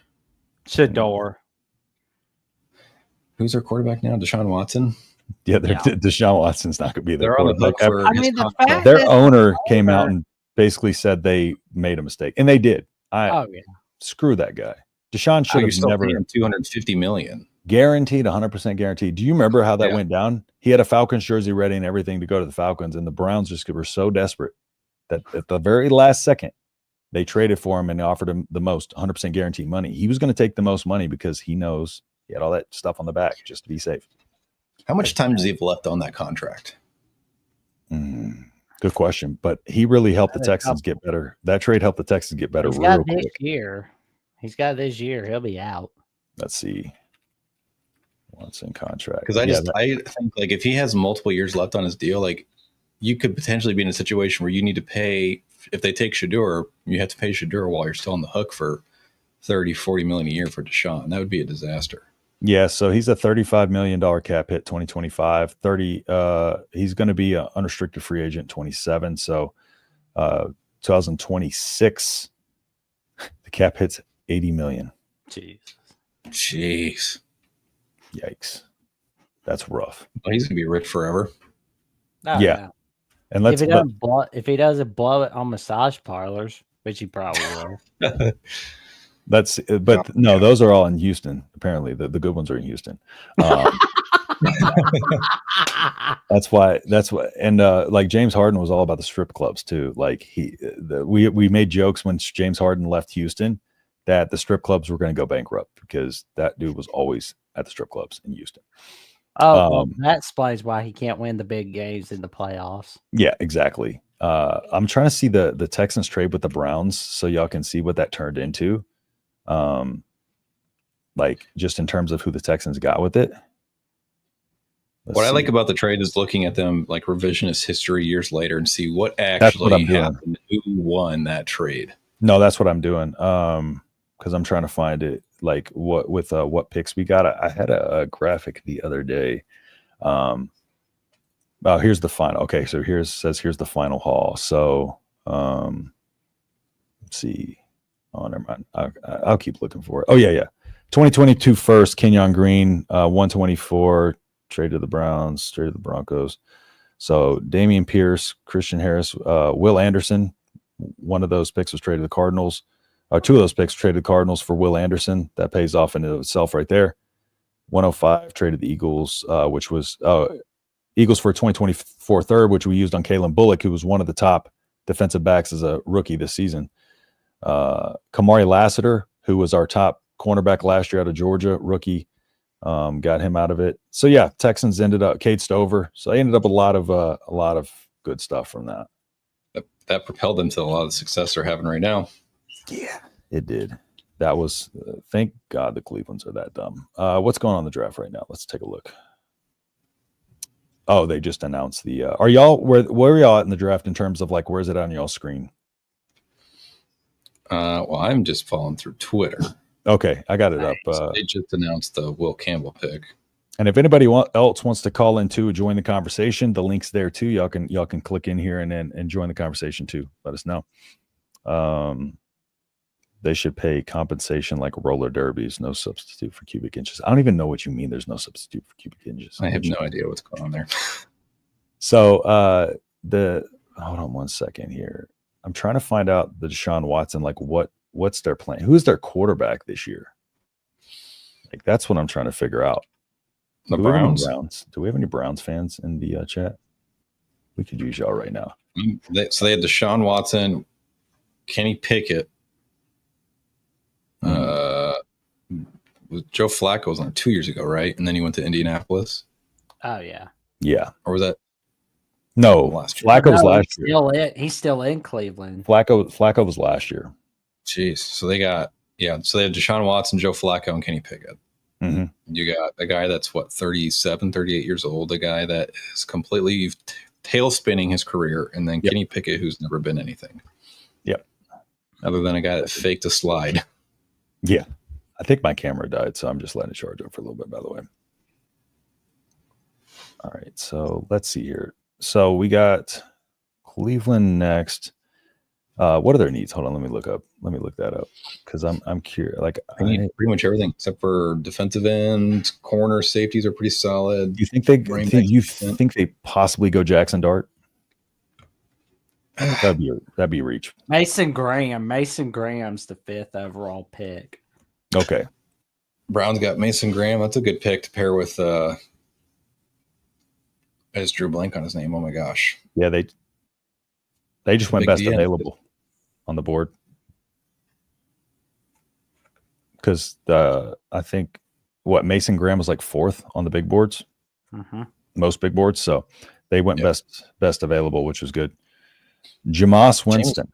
Shedeur. Who's our quarterback now? Deshaun Watson. Yeah, Deshaun Watson's not going to be their quarterback. Their owner came out and basically said they made a mistake, and they did. Screw that guy. Deshaun should have never. $250 million guaranteed, 100% guaranteed. Do you remember how that went down? He had a Falcons jersey ready and everything to go to the Falcons, and the Browns just were so desperate that at the very last second they traded for him and offered him the most 100% guaranteed money. He was going to take the most money because he knows he had all that stuff on the back just to be safe. How much time does he have left on that contract? Good question. But he really helped the Texans get better. That trade helped the Texans get better. He's got this year. He's got this year. He'll be out. Let's see. What's in contract? Because I think like if he has multiple years left on his deal, like you could potentially be in a situation where you need to pay. If they take Shedeur, you have to pay Shedeur while you're still on the hook for $30-40 million a year for Deshaun. That would be a disaster. Yeah, so he's a $35 million cap hit 2025. He's going to be an unrestricted free agent 27. So 2026, the cap hits $80 million. Jeez. Yikes. That's rough. Well, he's going to be rich forever. Oh, yeah. And if he doesn't blow it on massage parlors, which he probably will. Those are all in Houston. Apparently, the good ones are in Houston. That's why. And like James Harden was all about the strip clubs too. Like we made jokes when James Harden left Houston that the strip clubs were going to go bankrupt because that dude was always at the strip clubs in Houston. That explains why he can't win the big games in the playoffs. Yeah, exactly. I'm trying to see the Texans trade with the Browns so y'all can see what that turned into. Like just in terms of who the Texans got with it. I like about the trade is looking at them like revisionist history years later and see what actually happened. Who won that trade? No, that's what I'm doing. Because I'm trying to find it like what picks we got. I had a graphic the other day. Here's the final. Okay, so here's the final haul. So let's see. Oh, never mind. I'll keep looking for it. Oh yeah. 2022 first, Kenyon Green, 124, trade to the Browns, trade to the Broncos. So Damian Pierce, Christian Harris, Will Anderson. One of those picks was traded to the Cardinals. Two of those picks traded the Cardinals for Will Anderson. That pays off in itself right there. 105 traded the Eagles, which was Eagles for a 2024 third, which we used on Kalen Bullock, who was one of the top defensive backs as a rookie this season. Kamari Lassiter, who was our top cornerback last year out of Georgia, rookie, got him out of it. So yeah, Texans ended up Kate Stover. So they ended up with a lot of good stuff from that. That propelled them to a lot of success they're having right now. Yeah, it did. That was thank God the Clevelands are that dumb. What's going on in the draft right now? Let's take a look. Oh, they just announced the. Are y'all where are y'all at in the draft in terms of like where's it on y'all screen? Well, I'm just following through Twitter. Okay, I got it up. They just announced the Will Campbell pick. And if anybody else wants to call in too, join the conversation, the link's there too. Y'all can click in here and join the conversation too. Let us know. They should pay compensation like roller derbies, no substitute for cubic inches. I don't even know what you mean. There's no substitute for cubic inches. I have no idea what's going on there. So hold on one second here. I'm trying to find out the Deshaun Watson, like what's their plan? Who's their quarterback this year? Like that's what I'm trying to figure out. The Browns. Do we have any Browns fans in the chat? We could use y'all right now. So they had Deshaun Watson, Kenny Pickett. Joe Flacco was on 2 years ago, right? And then he went to Indianapolis. Oh yeah. Yeah. Or was that? No, last year. Flacco was last year. He's still in Cleveland. Flacco was last year. Jeez. So they got So they had Deshaun Watson, Joe Flacco, and Kenny Pickett. Mm-hmm. You got a guy that's 37, 38 years old, a guy that is completely tail spinning his career, and then Kenny Pickett, who's never been anything. Yep. Other than a guy that faked a slide. Yeah. I think my camera died, so I'm just letting it charge up for a little bit, by the way. All right, so let's see here. So we got Cleveland next. What are their needs? Hold on, let me look that up because I'm curious. Like I need pretty much everything except for defensive end, corner, safeties are pretty solid. Do you think they possibly go Jackson Dart? That'd be a reach. Mason Graham's the 5th overall pick. Okay. Brown's got Mason Graham. That's a good pick to pair with. I just drew a blank on his name. Oh my gosh. Yeah, they just went best DM. available on the board because I think Mason Graham was like 4th on the big boards, most big boards. So they went best available, which was good. Jameis Winston.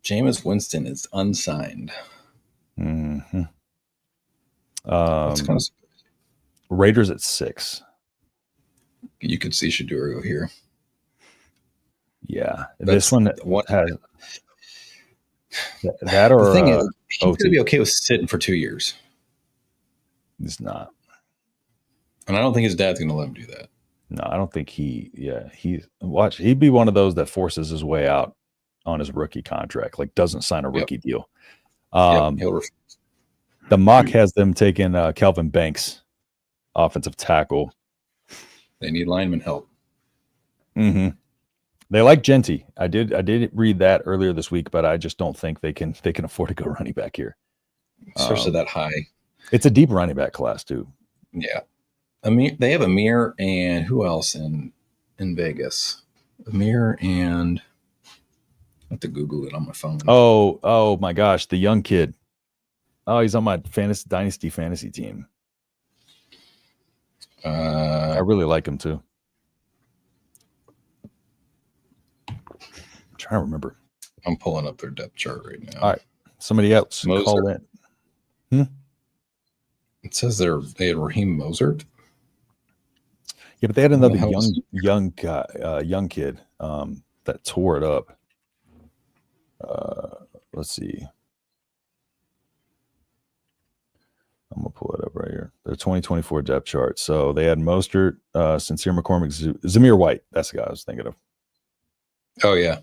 Jameis Winston is unsigned. Mm-hmm. That's kind of Raiders at 6. You could see Shedeur go here. Yeah, this one has that or the thing is, he's going to be okay with sitting for 2 years. He's not, and I don't think his dad's going to let him do that. No, I don't think he'd be one of those that forces his way out on his rookie contract, like doesn't sign a rookie deal. He'll refuse. The mock has them taking Kelvin Banks, offensive tackle. They need lineman help. Mm-hmm. They like Genty. I did read that earlier this week, but I just don't think they can afford to go running back here, especially that high. It's a deep running back class too. Yeah. They have Amir and who else in Vegas? Amir and I have to Google it on my phone. Oh my gosh, the young kid. Oh, he's on my dynasty fantasy team. I really like him too. I'm trying to remember. I'm pulling up their depth chart right now. All right, somebody else call in. It says they had Raheem Mozart. Yeah, but they had another young kid that tore it up. Let's see. I'm gonna pull it up right here. Their 2024 depth chart. So they had Mostert, Sincere McCormick, Zamir White. That's the guy I was thinking of. Oh yeah,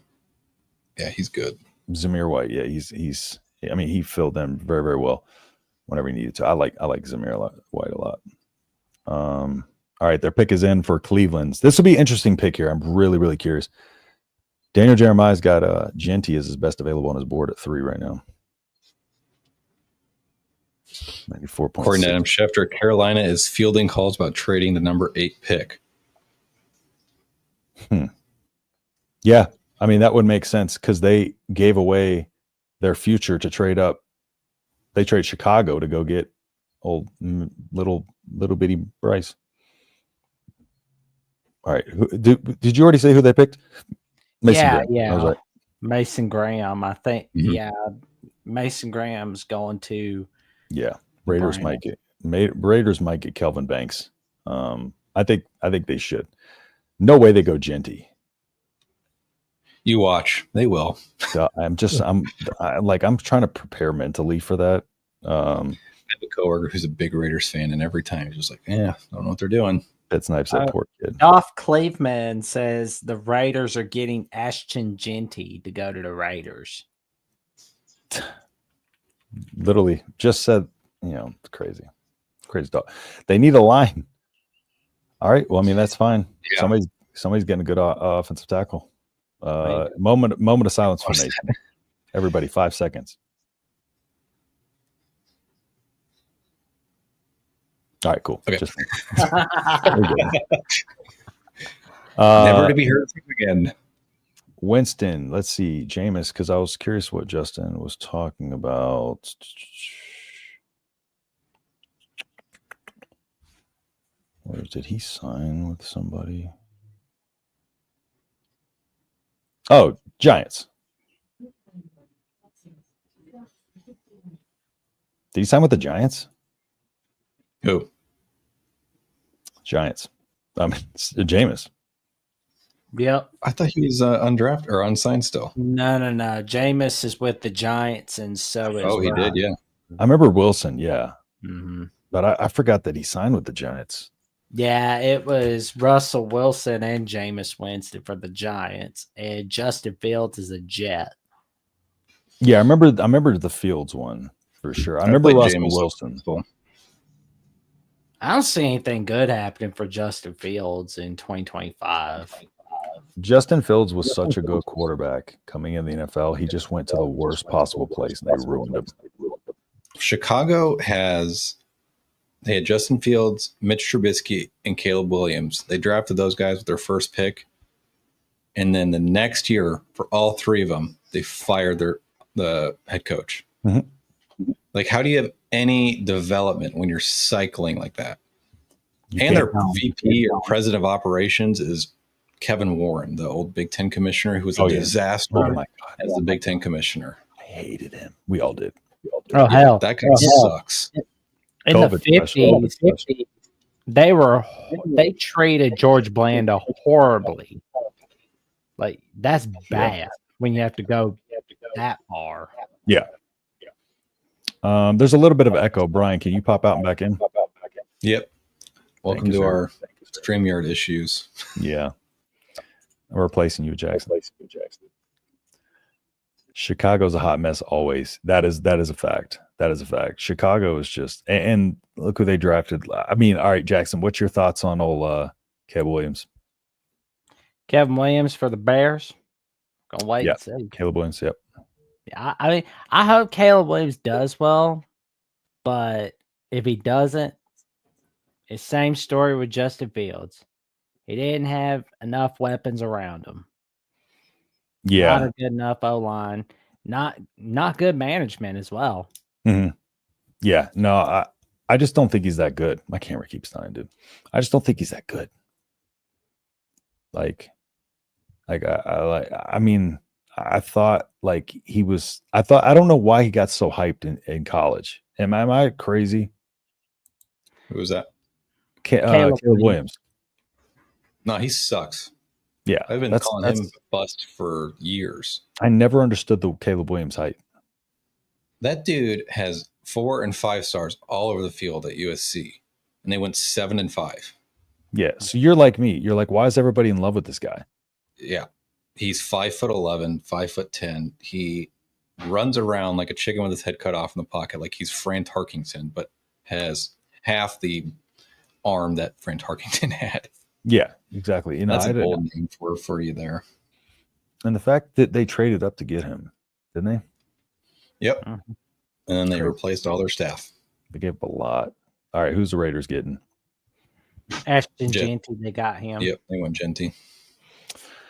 he's good. Zamir White. Yeah, he's. I mean, he filled in very, very well whenever he needed to. I like Zamir White a lot. All right, their pick is in for Cleveland's. This will be an interesting pick here. I'm really, really curious. Daniel Jeremiah's got Genty as his best available on his board at 3 right now. 94.6. According to Adam Schefter, Carolina is fielding calls about trading the number 8 pick. Yeah, I mean, that would make sense because they gave away their future to trade up. They trade Chicago to go get old little bitty Bryce. All right. Did you already say who they picked? Mason Graham. Yeah. I was right. Mason Graham. I think. Mm-hmm. Yeah, Mason Graham's going to. Yeah, Raiders might get Kelvin Banks. I think they should. No way they go Genty. You watch, they will. I'm trying to prepare mentally for that. I have a coworker who's a big Raiders fan, and every time he's just like, I don't know what they're doing. That snipes that poor kid. Dolph Cleveland says the Raiders are getting Ashton Genty to go to the Raiders. Literally just said, it's crazy dog. They need a line. All right. Well, I mean, that's fine. Yeah. Somebody's getting a good offensive tackle. Moment of silence for Nathan. Everybody, 5 seconds. All right, cool. Okay. Never to be heard from again. Winston, let's see, Jameis, because I was curious what Justin was talking about. Where did he sign with somebody? Oh, Giants. Did he sign with the Giants? Who? Giants. Jameis. Yep. I thought he was undrafted or unsigned still. No. Jameis is with the Giants, and so is. Oh, he did, yeah. I remember Wilson, yeah. Mm-hmm. But I forgot that he signed with the Giants. Yeah, it was Russell Wilson and Jameis Winston for the Giants, and Justin Fields is a Jet. Yeah, I remember the Fields one for sure. I remember Russell Wilson. I don't see anything good happening for Justin Fields in 2025. Justin Fields was such a good quarterback coming in the NFL. He just went to the worst possible place and they ruined him. Chicago they had Justin Fields, Mitch Trubisky, and Caleb Williams. They drafted those guys with their first pick. And then the next year, for all three of them, they fired the head coach. Mm-hmm. Like, how do you have any development when you're cycling like that? And their VP or president of operations is Kevin Warren, the old Big Ten commissioner, who was a disaster as the Big Ten commissioner. I hated him. We all did. Oh, hell. That guy sucks. In the 50s, they treated George Blanda horribly. Like, that's bad when you have to go that far. Yeah. There's a little bit of echo. Brian, can you pop out and back in? Yep. Welcome to our StreamYard issues. Yeah. We're replacing you, Jackson. Chicago's a hot mess always. That is a fact. That is a fact. Chicago is just, and look who they drafted. I mean, all right, Jackson, what's your thoughts on old Caleb Williams? Kevin Williams for the Bears. Gonna wait and see. Caleb Williams, yep. Yeah, I mean, I hope Caleb Williams does well, but if he doesn't, it's same story with Justin Fields. He didn't have enough weapons around him. Yeah. Not a good enough O-line. Not good management as well. Mm-hmm. Yeah. No, I just don't think he's that good. My camera keeps dying, dude. I just don't think he's that good. I thought like he was. I don't know why he got so hyped in college. Am I crazy? Who was that? Caleb Williams. No, he sucks. Yeah, I've been calling him bust for years. I never understood the Caleb Williams hype. That dude has 4 and 5 stars all over the field at USC, and they went 7 and 5. Yeah, so you're like me. You're like, why is everybody in love with this guy? Yeah, he's 5'11", 5'10". He runs around like a chicken with his head cut off in the pocket, like he's Fran Tarkington, but has half the arm that Fran Tarkington had. Yeah, exactly. You know, that's a bold name for you there. And the fact that they traded up to get him, didn't they? Yep. And then they replaced all their staff. They gave up a lot. All right, who's the Raiders getting? Ashton Genty, they got him. Yep, they went Genty.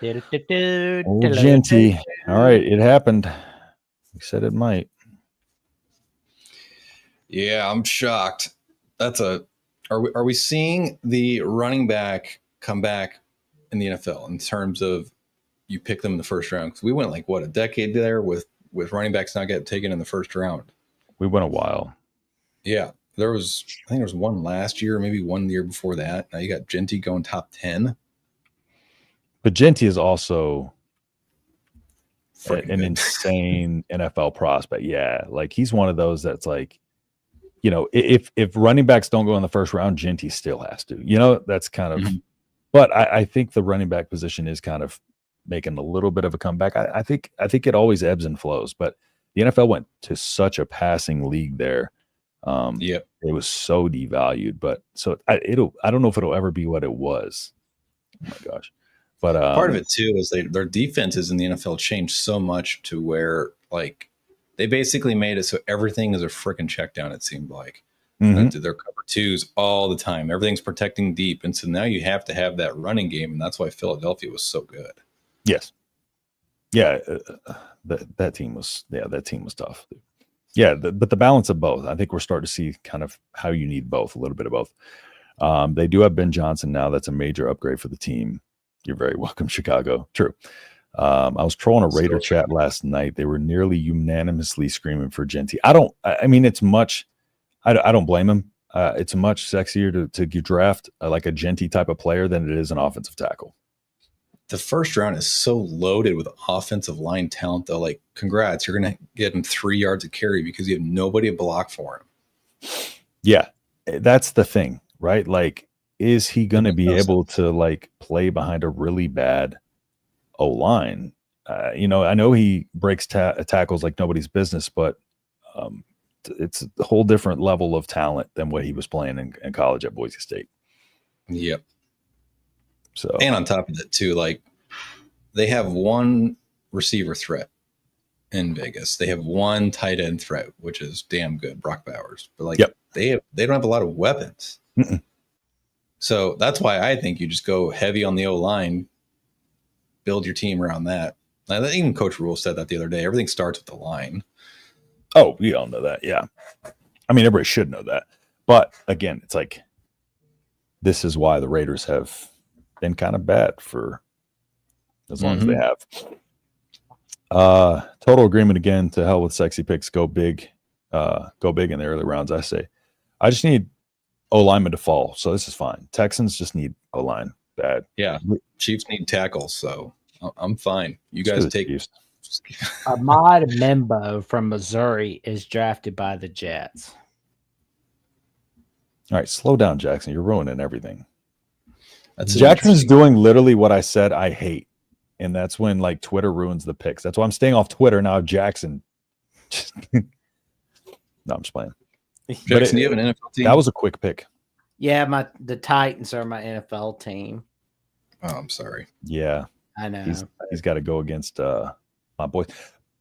Old Genty. All right, it happened. We said it might. Yeah, I'm shocked. Are we seeing the running back come back in the NFL in terms of you pick them in the first round? Because we went like a decade there with running backs not getting taken in the first round. We went a while. Yeah, I think there was one last year, maybe one year before that. Now you got Genty going top 10. But Genty is also an insane NFL prospect. Yeah, like he's one of those that's like, you know, if running backs don't go in the first round, Genty still has to. You know, that's kind of. Mm-hmm. But I think the running back position is kind of making a little bit of a comeback. I think it always ebbs and flows. But the NFL went to such a passing league there. It was so devalued. But so I don't know if it'll ever be what it was. Oh my gosh. But part of it too is their defenses in the NFL changed so much to where like. They basically made it so everything is a freaking check down, it seemed like. Mm-hmm. They're cover twos all the time. Everything's protecting deep. And so now you have to have that running game, and that's why Philadelphia was so good. Yes. Yeah, that team was tough. Yeah, but the balance of both. I think we're starting to see kind of how you need both, a little bit of both. They do have Ben Johnson now. That's a major upgrade for the team. You're very welcome, Chicago. True. I was trolling a Raider chat last night. They were nearly unanimously screaming for Genty. I don't blame him. It's much sexier to draft like a Genty type of player than it is an offensive tackle. the first round is so loaded with offensive line talent, though. Like, congrats, you're going to get him 3 yards of carry because you have nobody to block for him. Yeah, that's the thing, right? Like, is he going to be able to like play behind a really bad O-line? I know he breaks tackles like nobody's business, but it's a whole different level of talent than what he was playing in college at Boise State. Yep. So, and on top of that too, like they have one receiver threat in Vegas. They have one tight end threat, which is damn good, Brock Bowers. But like they don't have a lot of weapons. Mm-mm. So that's why I think you just go heavy on the O-line, build your team around that. Now, even Coach Rule said that the other day. Everything starts with the line. Oh, we all know that. Yeah. I mean, everybody should know that. But again, it's like, this is why the Raiders have been kind of bad for as long as they have. Total agreement again, to hell with sexy picks. Go big in the early rounds, I say. I just need O-lineman to fall, so this is fine. Texans just need O-line bad. Yeah. Chiefs need tackles, so I'm fine. You guys take Chiefs. Ahmad Membo from Missouri is drafted by the Jets. All right, slow down, Jackson. You're ruining everything. That's Jackson's doing literally what I said I hate, and that's when like Twitter ruins the picks. That's why I'm staying off Twitter now. Jackson. No, I'm just playing. Jackson, do you have an NFL team? That was a quick pick. Yeah, the Titans are my NFL team. Oh, I'm sorry. Yeah, I know. He's got to go against my boys.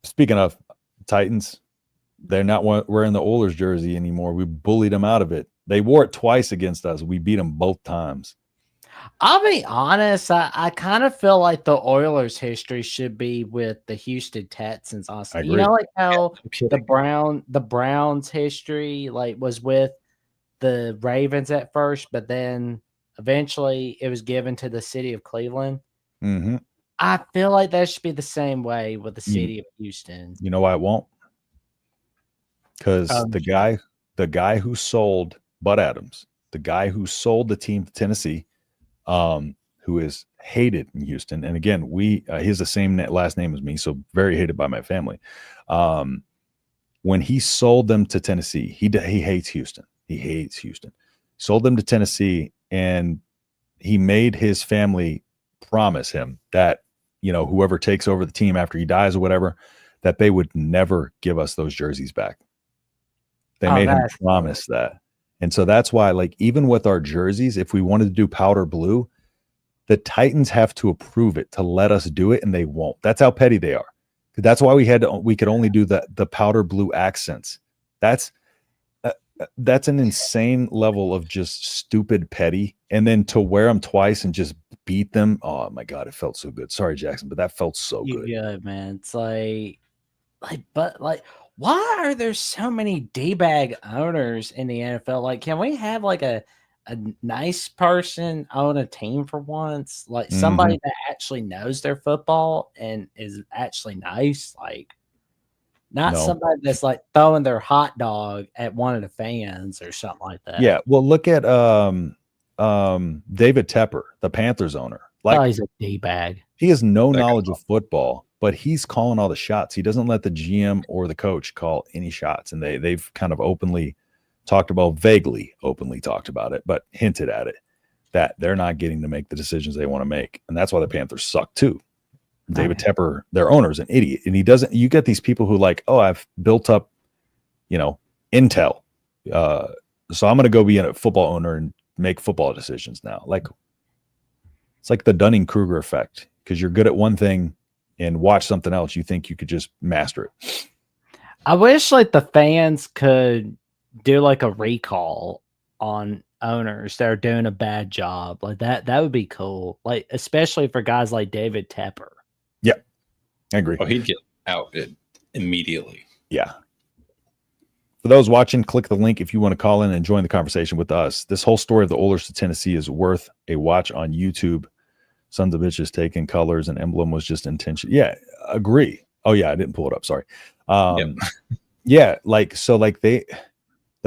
Speaking of Titans, they're not wearing the Oilers jersey anymore. We bullied them out of it. They wore it twice against us. We beat them both times. I'll be honest. I kind of feel like the Oilers' history should be with the Houston Texans. Honestly, you know, like how the Browns' history like was with the Ravens at first, but then eventually it was given to the city of Cleveland. Mm-hmm. I feel like that should be the same way with the city of Houston. You know why it won't? Because the guy who sold Bud Adams, the guy who sold the team to Tennessee, who is hated in Houston, and again, he has the same last name as me, so very hated by my family. When he sold them to Tennessee, he hates Houston. He hates Houston. Sold them to Tennessee, and he made his family promise him that, you know, whoever takes over the team after he dies or whatever, that they would never give us those jerseys back. They made him promise that. And so that's why, like, even with our jerseys, if we wanted to do powder blue, the Titans have to approve it to let us do it, and they won't. That's how petty they are. That's why we could only do the powder blue accents. That's an insane level of just stupid petty. And then to wear them twice and just beat them. Oh my God, it felt so good. Sorry, Jackson, but that felt so good. Yeah, man. It's like, why are there so many D-bag owners in the NFL? Like, can we have like a nice person own a team for once? Like somebody that actually knows their football and is actually nice. Like, not somebody that's like throwing their hot dog at one of the fans or something like that. Yeah. Well, look at David Tepper, the Panthers owner. Like, he's a D-bag. He has no knowledge of football, but he's calling all the shots. He doesn't let the GM or the coach call any shots. And they've kind of vaguely openly talked about it, but hinted at it, that they're not getting to make the decisions they want to make. And that's why the Panthers suck too. David Tepper, their owner, is an idiot. And you get these people who like, oh, I've built up, intel. So I'm going to go be a football owner and make football decisions now. Like, it's like the Dunning-Kruger effect, because you're good at one thing and watch something else. You think you could just master it. I wish like the fans could do like a recall on owners that are doing a bad job. Like that would be cool. Like, especially for guys like David Tepper. Yep. I agree. Oh, he'd get out immediately. Yeah. For those watching, click the link if you want to call in and join the conversation with us. This whole story of the Oilers to Tennessee is worth a watch on YouTube. Sons of bitches taking colors and emblem was just intention. Yeah, agree. Oh yeah, I didn't pull it up. Sorry. Yeah, the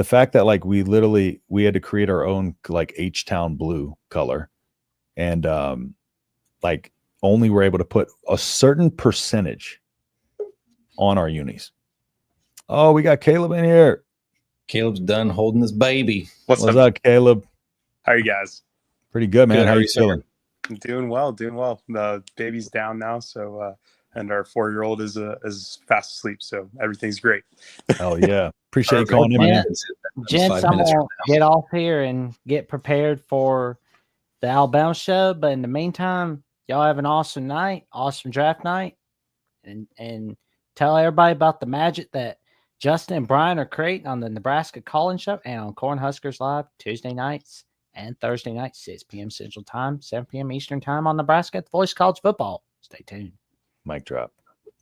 fact that like we had to create our own like H-Town blue color, and like only were able to put a certain percentage on our unis. Oh, we got Caleb in here. Caleb's done holding his baby. What's up, Caleb? How are you guys? Pretty good, man. Good. How are you feeling? I'm doing well. The baby's down now, so and our 4-year-old is fast asleep, so everything's great. Oh yeah, appreciate you calling in, man. Gents, I'm gonna get off here and get prepared for the Alabama show. But in the meantime, y'all have an awesome night, awesome draft night, and tell everybody about the magic that Justin and Brian are creating on the Nebraska Call-In Show and on Cornhuskers Live Tuesday nights and Thursday nights, 6 p.m. Central Time, 7 p.m. Eastern Time on Nebraska at the Voice of College Football. Stay tuned. Mic drop.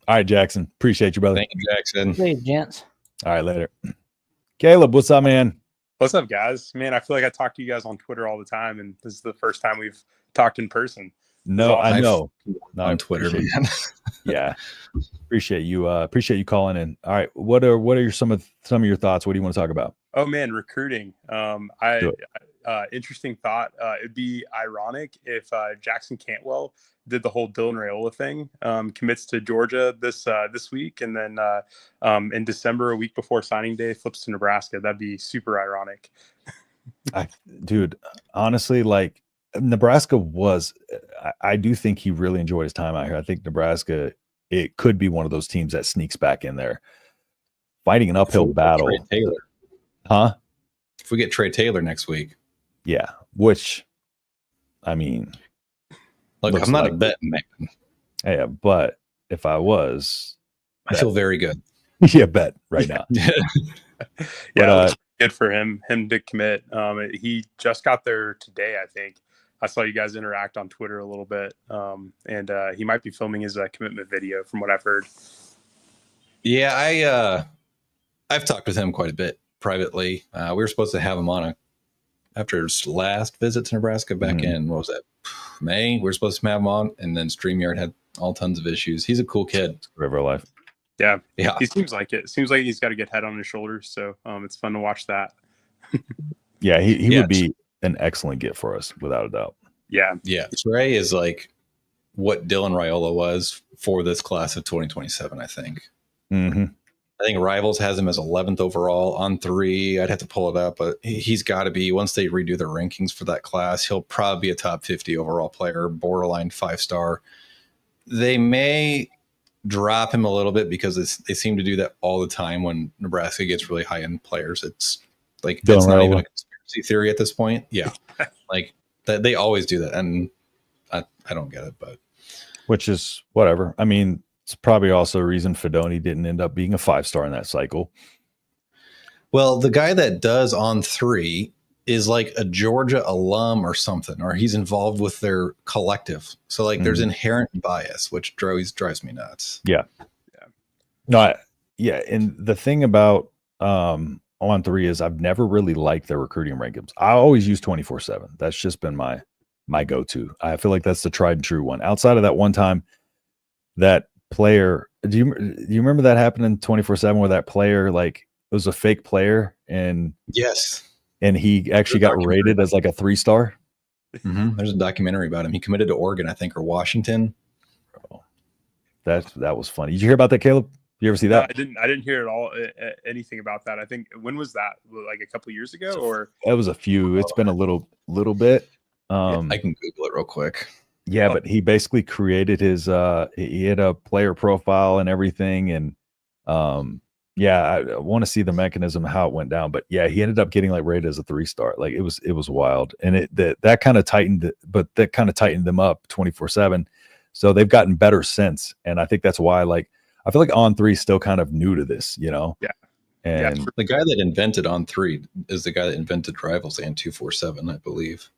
All right, Jackson. Appreciate you, brother. Thank you, Jackson. See you, gents. All right, later. Caleb, what's up, man? What's up, guys? Man, I feel like I talk to you guys on Twitter all the time, and this is the first time we've talked in person. No, awesome. I know. No, On Twitter, man. Yeah, appreciate you. Appreciate you calling in. All right, what are some of your thoughts? What do you want to talk about? Oh man, recruiting. Interesting thought. It'd be ironic if Jackson Cantwell did the whole Dylan Raiola thing, commits to Georgia this week, and then in December, a week before signing day, flips to Nebraska. That'd be super ironic. Dude, honestly, like Nebraska was, I do think he really enjoyed his time out here. I think Nebraska, it could be one of those teams that sneaks back in there, fighting an uphill battle. Trey Taylor. Huh? If we get Trey Taylor next week. Yeah, which, I mean, look, I'm not a betting man. Yeah, but if I was, I feel very good. Yeah, bet right now. Yeah, good for him to commit. He just got there today, I think. I saw you guys interact on Twitter a little bit, and he might be filming his commitment video, from what I've heard. Yeah, I've talked with him quite a bit privately. We were supposed to have him on after his last visit to Nebraska back in, what was that, May? We were supposed to have him on, and then StreamYard had all tons of issues. He's a cool kid. River life. Yeah. Yeah. He seems like it. Seems like he's got a good head on his shoulders, so it's fun to watch that. Yeah, he would be an excellent get for us, without a doubt. Yeah. Yeah. Trey is like what Dylan Raiola was for this class of 2027, I think. Mm-hmm. I think Rivals has him as 11th overall on 3. I'd have to pull it up, but he's got to be, once they redo their rankings for that class, he'll probably be a top 50 overall player, borderline 5-star. They may drop him a little bit because they seem to do that all the time when Nebraska gets really high-end players. It's like, that's not even a conspiracy theory at this point. Yeah. Like, they always do that, and I don't get it, but. Which is whatever. I mean, it's probably also a reason Fedoni didn't end up being a 5-star in that cycle. Well, the guy that does on 3 is like a Georgia alum or something, or he's involved with their collective. So like there's inherent bias, which drives me nuts. Yeah. No, and the thing about on 3 is I've never really liked their recruiting rankings. I always use 24/7. That's just been my go-to. I feel like that's the tried and true one. Outside of that one time, that player, do you remember that happened in 24/7 where that player, like, it was a fake player, and yes, and he actually got rated as like a 3-star? There's a documentary about him. He committed to Oregon, I think, or Washington. Bro, that was funny. Did you hear about that, Caleb? You ever see that? No, I didn't hear at all anything about that. I think, when was that? Like a couple of years ago, or it was a few. It's been a little bit. I can Google it real quick. Yeah, but he basically created his he had a player profile and everything, and yeah, I want to see the mechanism how it went down. But yeah, he ended up getting like rated as a 3-star. Like it was wild, and that kind of tightened them up 24/7. So they've gotten better since, and I think that's why, like, I feel like On 3 is still kind of new to this, you know. Yeah. And the guy that invented On 3 is the guy that invented Rivals and 247, I believe.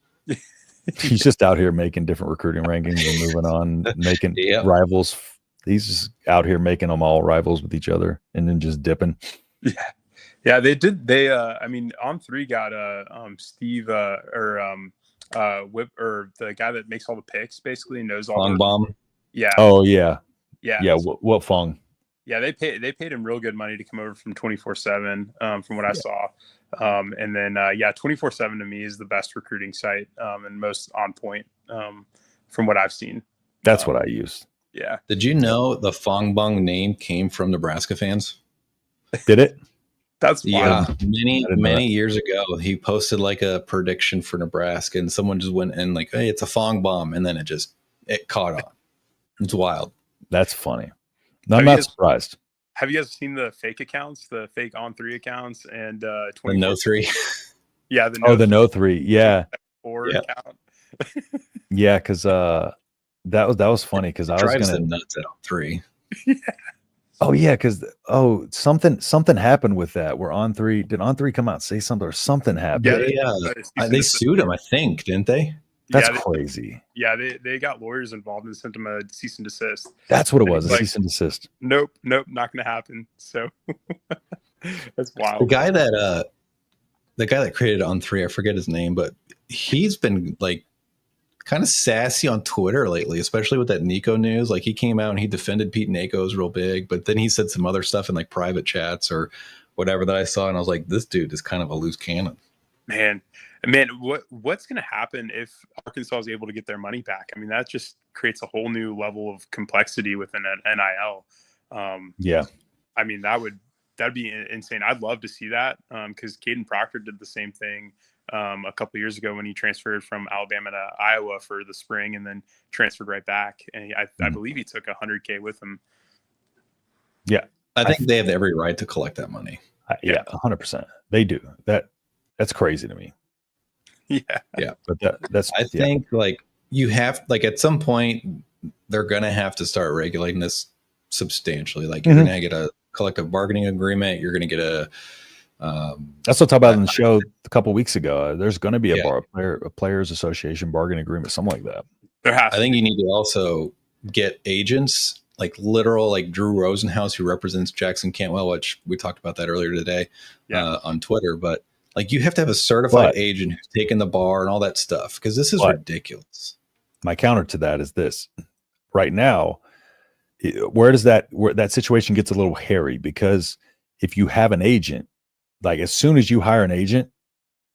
He's just out here making different recruiting rankings and moving on, making rivals. He's just out here making them all rivals with each other and then just dipping. Yeah, they did. I mean, On 3 got Steve Whip, or the guy that makes all the picks, basically knows all the bomb. Yeah. Oh yeah. Yeah. Yeah. What Fong? Yeah, they paid him real good money to come over from 24/7, from what I saw. And then 24/7 to me is the best recruiting site and most on point from what I've seen. That's what I used. Yeah. Did you know the Fong Bung name came from Nebraska fans? Did it? That's wild. Yeah, many years ago, he posted like a prediction for Nebraska, and someone just went and like, "Hey, it's a Fong bomb," and then it caught on. It's wild. That's funny. No, I'm not surprised. Have you guys seen the fake accounts, the fake On3 accounts, and the No 3? Yeah, the No 3. Yeah. Account. Yeah, because that was funny because I was gonna nuts at On3. Yeah. Oh yeah, because something happened with that. Where On3 did On3 come out and say something or something happened? Yeah, they sued him, I think, didn't they? That's crazy. Yeah, they got lawyers involved and sent him a cease and desist. That's what it was, a cease and desist. Nope, not gonna happen. So that's wild. The guy that created On3, I forget his name, but he's been like kind of sassy on Twitter lately, especially with that Nico news. Like he came out and he defended Pete Nako's real big, but then he said some other stuff in like private chats or whatever that I saw, and I was like, this dude is kind of a loose cannon. Man, what's going to happen if Arkansas is able to get their money back? I mean, that just creates a whole new level of complexity within an NIL. Yeah, I mean that'd be insane. I'd love to see that because Caden Proctor did the same thing a couple years ago when he transferred from Alabama to Iowa for the spring and then transferred right back. And I believe he took $100K with him. Yeah, I think they have every right to collect that money. Yeah, 100%. They do. That's crazy to me. Yeah. But I think like you have like at some point they're gonna have to start regulating this substantially. Like you're gonna get a collective bargaining agreement. You're gonna get a that's what I talked about in the show a couple of weeks ago. There's going to be a players association bargaining agreement, something like that. I think you need to also get agents, like literal, like Drew Rosenhaus, who represents Jackson Cantwell, which we talked about that earlier today on Twitter. But like you have to have a certified agent who's taken the bar and all that stuff because this is ridiculous. My counter to that is this: right now, where that situation gets a little hairy because if you have an agent. Like as soon as you hire an agent,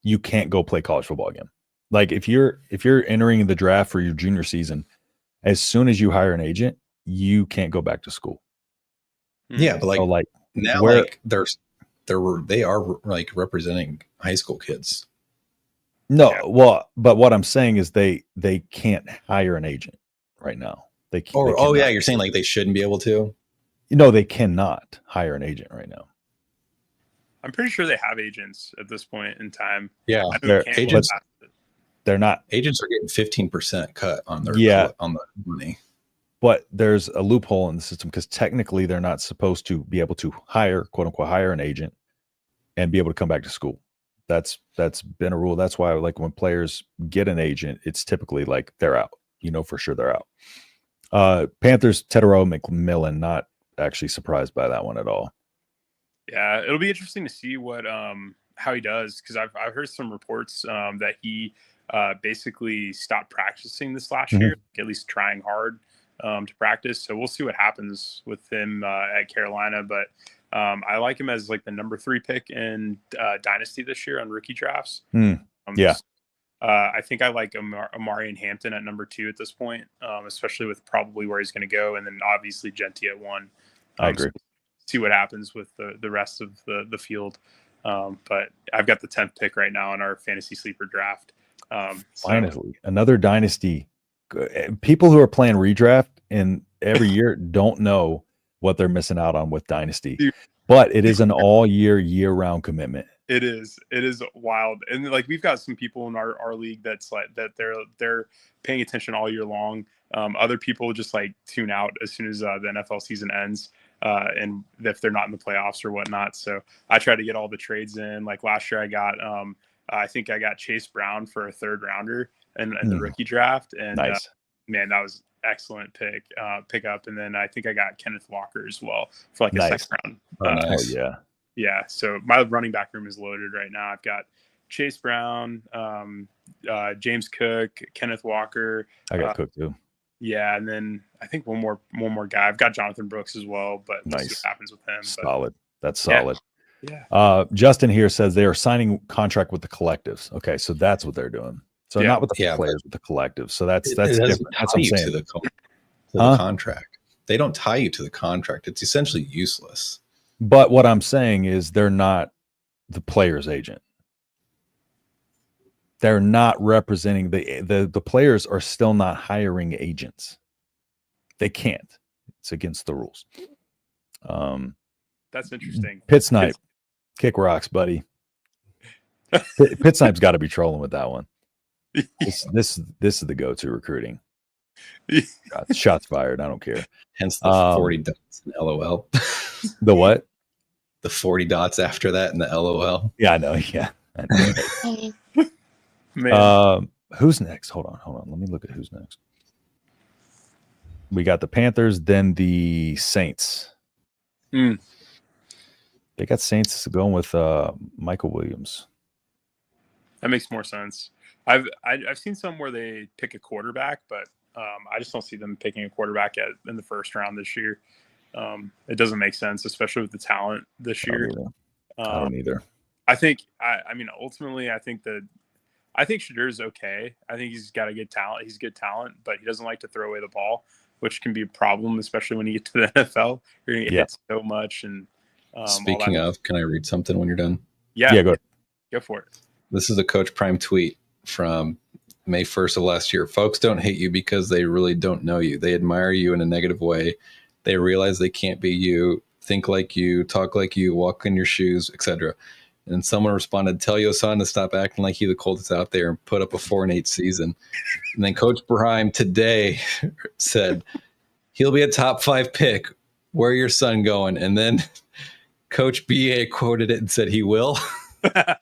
you can't go play college football again. Like if you're entering the draft for your junior season, as soon as you hire an agent, you can't go back to school. Yeah, but like now, like they are like representing high school kids. No, well, but what I'm saying is they can't hire an agent right now. They can't. Oh yeah, you're saying like they shouldn't be able to? No, they cannot hire an agent right now. I'm pretty sure they have agents at this point in time. Yeah, agents. They're not. Agents are getting 15% cut on their on the money. But there's a loophole in the system because technically they're not supposed to be able to hire, quote unquote, hire an agent and be able to come back to school. That's been a rule. That's why like when players get an agent, it's typically like they're out. You know for sure they're out. Panthers, Shedeur McMillan, not actually surprised by that one at all. Yeah, it'll be interesting to see what how he does because I've heard some reports that he basically stopped practicing this last year, at least trying hard to practice. So we'll see what happens with him at Carolina. But I like him as like the number 3 pick in Dynasty this year on rookie drafts. I think I like Amari and Hampton at number 2 at this point, especially with probably where he's going to go, and then obviously Genty at 1. I agree. So see what happens with the rest of the field. But I've got the 10th pick right now in our fantasy sleeper draft. Finally, another dynasty. People who are playing redraft and every year don't know what they're missing out on with dynasty, but it is an all year-round commitment. It is wild. And like, we've got some people in our league that's like that they're paying attention all year long. Other people just like tune out as soon as the NFL season ends. And if they're not in the playoffs or whatnot. So I try to get all the trades in. Like last year I got, I think I got Chase Brown for a 3rd rounder in the rookie draft. And nice. Man, that was excellent pickup. And then I think I got Kenneth Walker as well for like a 2nd round. Nice. Yeah. So my running back room is loaded right now. I've got Chase Brown, James Cook, Kenneth Walker. I got Cook too. Yeah, and then I think one more guy. I've got Jonathan Brooks as well, but nice. We'll see what happens with him. Solid. That's solid. Yeah. Justin here says they are signing contract with the collectives. Okay, so that's what they're doing. So not with the players, with the collectives. So that's different. That's what I'm saying. to the contract. They don't tie you to the contract. It's essentially useless. But what I'm saying is they're not the player's agent. They're not representing the players are still not hiring agents. They can't. It's against the rules. That's interesting. Pit Snipe, kick rocks, buddy. Pit Snipe's got to be trolling with that one. This is the go-to recruiting. Shots fired. I don't care. Hence the 40 dots in LOL. The what? The 40 dots after that in the LOL. Yeah, I know. Yeah. I know. Man. Who's next? Hold on. Let me look at who's next. We got the Panthers, then the Saints. They got Saints going with Michael Williams. That makes more sense. I've seen some where they pick a quarterback, but I just don't see them picking a quarterback in the first round this year. It doesn't make sense, especially with the talent this year. I don't either. I think ultimately, I think Shedeur is okay. I think he's got a good talent. He's good talent, but he doesn't like to throw away the ball, which can be a problem, especially when you get to the NFL. You're going to get hit so much. And speaking of, can I read something when you're done? Yeah, go for it. This is a Coach Prime tweet from May 1st of last year. Folks don't hate you because they really don't know you. They admire you in a negative way. They realize they can't be you, think like you, talk like you, walk in your shoes, etc. And someone responded, tell your son to stop acting like he the coldest out there and put up a 4-8 season. And then Coach Prime today said, he'll be a top 5 pick. Where your son going? And then Coach BA quoted it and said he will. I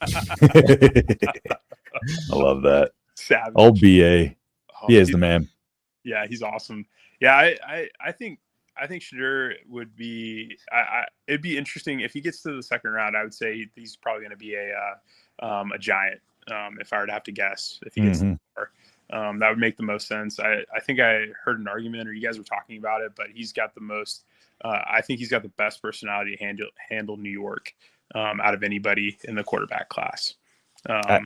love that. Savage. Old BA. He is the man. Yeah, he's awesome. Yeah, I think Shedeur would be. It'd be interesting if he gets to the second round. I would say he's probably going to be a giant. If I were to have to guess, if he gets there, that would make the most sense. I think I heard an argument, or you guys were talking about it, but he's got the most. I think he's got the best personality to handle New York out of anybody in the quarterback class. I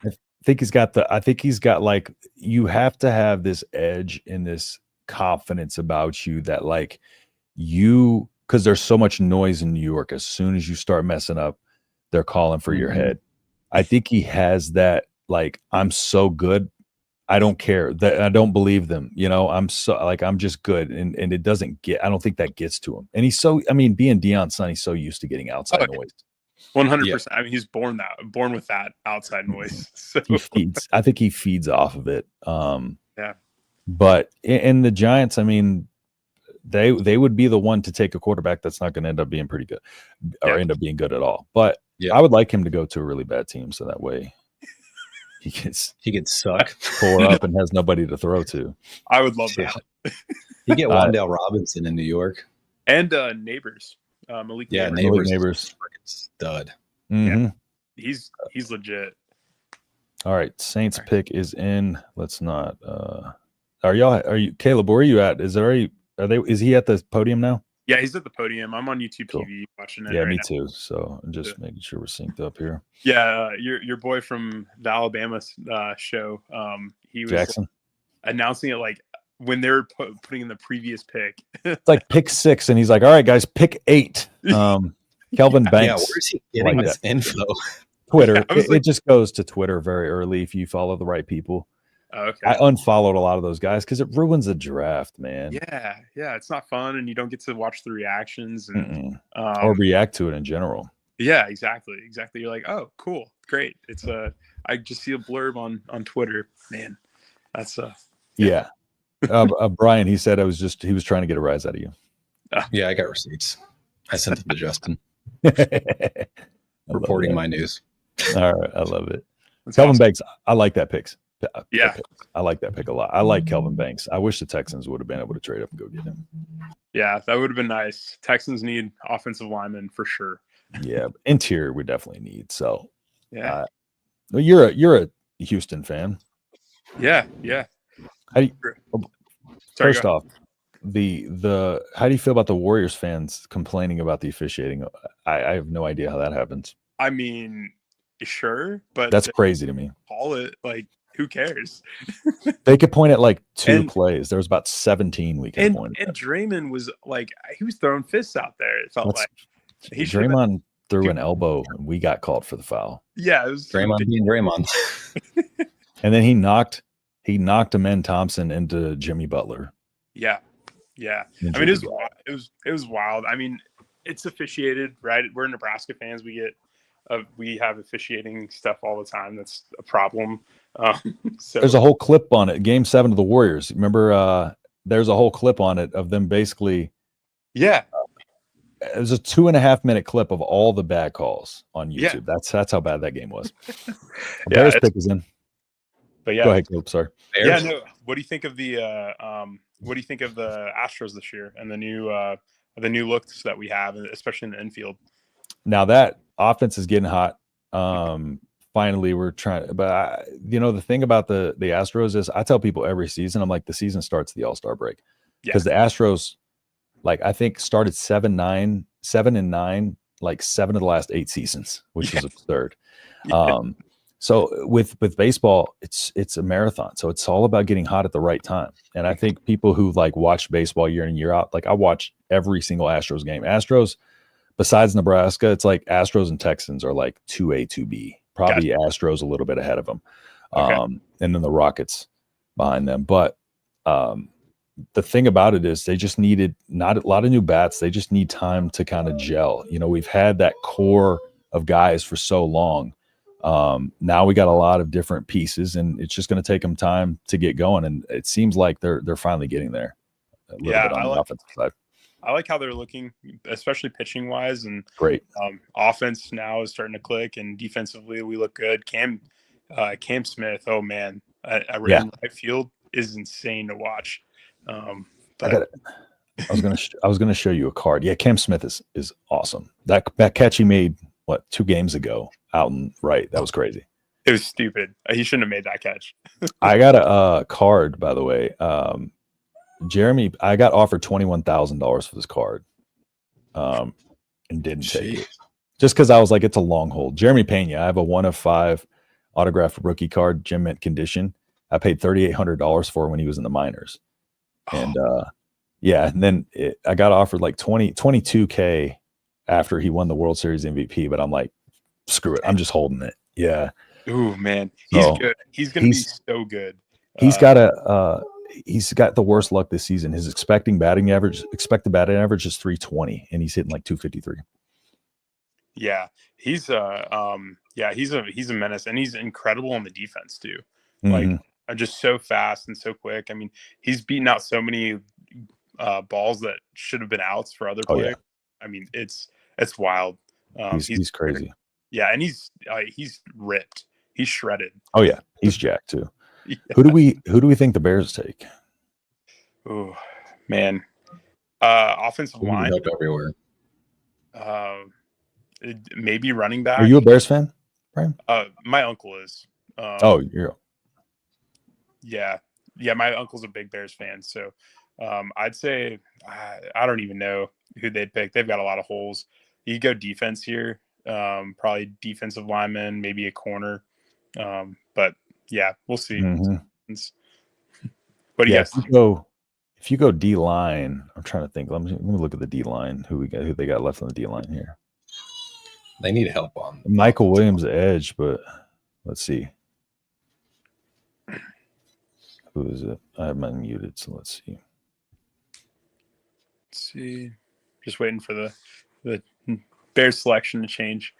think he's got like, you have to have this edge and this confidence about you that like because there's so much noise in New York. As soon as you start messing up, they're calling for your head. I think he has that, like, I'm so good, I don't care, that I don't believe them. I'm just good. And it doesn't I don't think that gets to him. And he's being Deion's son, he's so used to getting outside noise. 100%. I mean, he's born with that outside noise. So. I think he feeds off of it. Yeah. But in the Giants, I mean, they would be the one to take a quarterback that's not going to end up being pretty good or end up being good at all. But I would like him to go to a really bad team, so that way he gets suck, tore up, and has nobody to throw to. I would love that. You get Wan'Dale Robinson in New York and Neighbors. Malik Neighbors, stud. Mm-hmm. Yeah, he's legit. All right, Saints pick is in. Let's not. Are you Caleb? Where are you at? Is he at the podium now? Yeah, he's at the podium. I'm on YouTube TV watching it. Yeah, me now. too. So I'm just making sure we're synced up here. Yeah, your boy from the Alabama show. He was Jackson announcing it like when they were putting in the previous pick. It's like pick 6, and he's like, "All right, guys, pick 8." Kelvin Banks. Yeah, where's he getting this info? Twitter. Yeah, it just goes to Twitter very early if you follow the right people. Okay. I unfollowed a lot of those guys because it ruins the draft, man. Yeah, it's not fun, and you don't get to watch the reactions and or react to it in general. Yeah, exactly. You're like, oh, cool, great. It's I just see a blurb on Twitter, man. That's yeah. Brian, he said he was trying to get a rise out of you. Yeah, I got receipts. I sent them to Justin. Reporting my news. All right, I love it. That's Kelvin awesome. Banks, I like that pick. Yeah, I like that pick a lot. I like Kelvin Banks. I wish the Texans would have been able to trade up and go get him. Yeah, that would have been nice. Texans need offensive linemen for sure. Yeah, interior we definitely need. So yeah, you're a Houston fan. Yeah. How do you, Sorry, first off, the how do you feel about the Warriors fans complaining about the officiating? I have no idea how that happens. I mean, sure, but that's crazy to me. Call it like who cares? They could point at like two plays. There was about 17 we could point at. And Draymond was like, he was throwing fists out there. It felt like Draymond threw an elbow and we got called for the foul. Yeah, it was Draymond being Draymond. And then he knocked Amen Thompson into Jimmy Butler. Yeah. I mean, it was wild. I mean, it's officiated, right? We're Nebraska fans. We have officiating stuff all the time. That's a problem. So there's a whole clip on it. Game 7 of the Warriors. Remember, there's a whole clip on it of them basically. Yeah. There's a 2.5 minute clip of all the bad calls on YouTube. Yeah. That's how bad that game was. Bears pick is in. But yeah, go ahead, Coop. Sorry. Bears. Yeah, no. What do you think of the Astros this year and the new looks that we have, especially in the infield? Now that offense is getting hot. Finally, we're trying. But the thing about the Astros is, I tell people every season, I'm like, the season starts the All-Star break because the Astros, like, I think started 7-9, like 7 of the last 8 seasons, which is absurd. So with baseball, it's a marathon. So it's all about getting hot at the right time. And I think people who like watch baseball year in and year out, like I watch every single Astros game. Astros, besides Nebraska, it's like Astros and Texans are like 2A, 2B. Probably Astros a little bit ahead of them. And then the Rockets behind them. But the thing about it is they just needed not a lot of new bats. They just need time to kind of gel. We've had that core of guys for so long. Now we got a lot of different pieces, and it's just going to take them time to get going. And it seems like they're finally getting there. A little bit on the offensive side. I like how they're looking, especially pitching wise, and great. Offense now is starting to click, and defensively we look good. Cam Smith, oh man, in right field is insane to watch. I was gonna show you a card. Yeah, Cam Smith is awesome. That catch he made 2 games ago out in right. That was crazy. It was stupid. He shouldn't have made that catch. I got a card, by the way. Jeremy, I got offered $21,000 for this card, and didn't take it just because I was like, it's a long hold. Jeremy Pena, I have a 1 of 5 autographed rookie card, gym mint condition. I paid $3,800 for when he was in the minors, and and then I got offered like 22K after he won the World Series MVP. But I'm like, screw it, I'm just holding it. Yeah. Ooh man, he's good. He's gonna be so good. He's got the worst luck this season. His expected batting average is 320, and he's hitting like 253. Yeah, he's a menace, and he's incredible on the defense too. Like just so fast and so quick. I mean, he's beaten out so many balls that should have been outs for other players. I mean, it's wild. He's crazy. Yeah, and he's ripped. He's shredded. Oh yeah, he's jacked too. Yeah. Who do we think the Bears take? Oh man, offensive line everywhere. Maybe running back. Are you a Bears fan, Brian? My uncle is. You're. Yeah. My uncle's a big Bears fan, so I'd say I don't even know who they'd pick. They've got a lot of holes. You go defense here, probably defensive lineman, maybe a corner, but. Yeah, we'll see. But yes, if you go D line, I'm trying to think. Let me look at the D line. Who they got left on the D line here? They need help on Michael Williams edge, but let's see. Who is it? I have mine muted, so let's see. Just waiting for the Bears selection to change.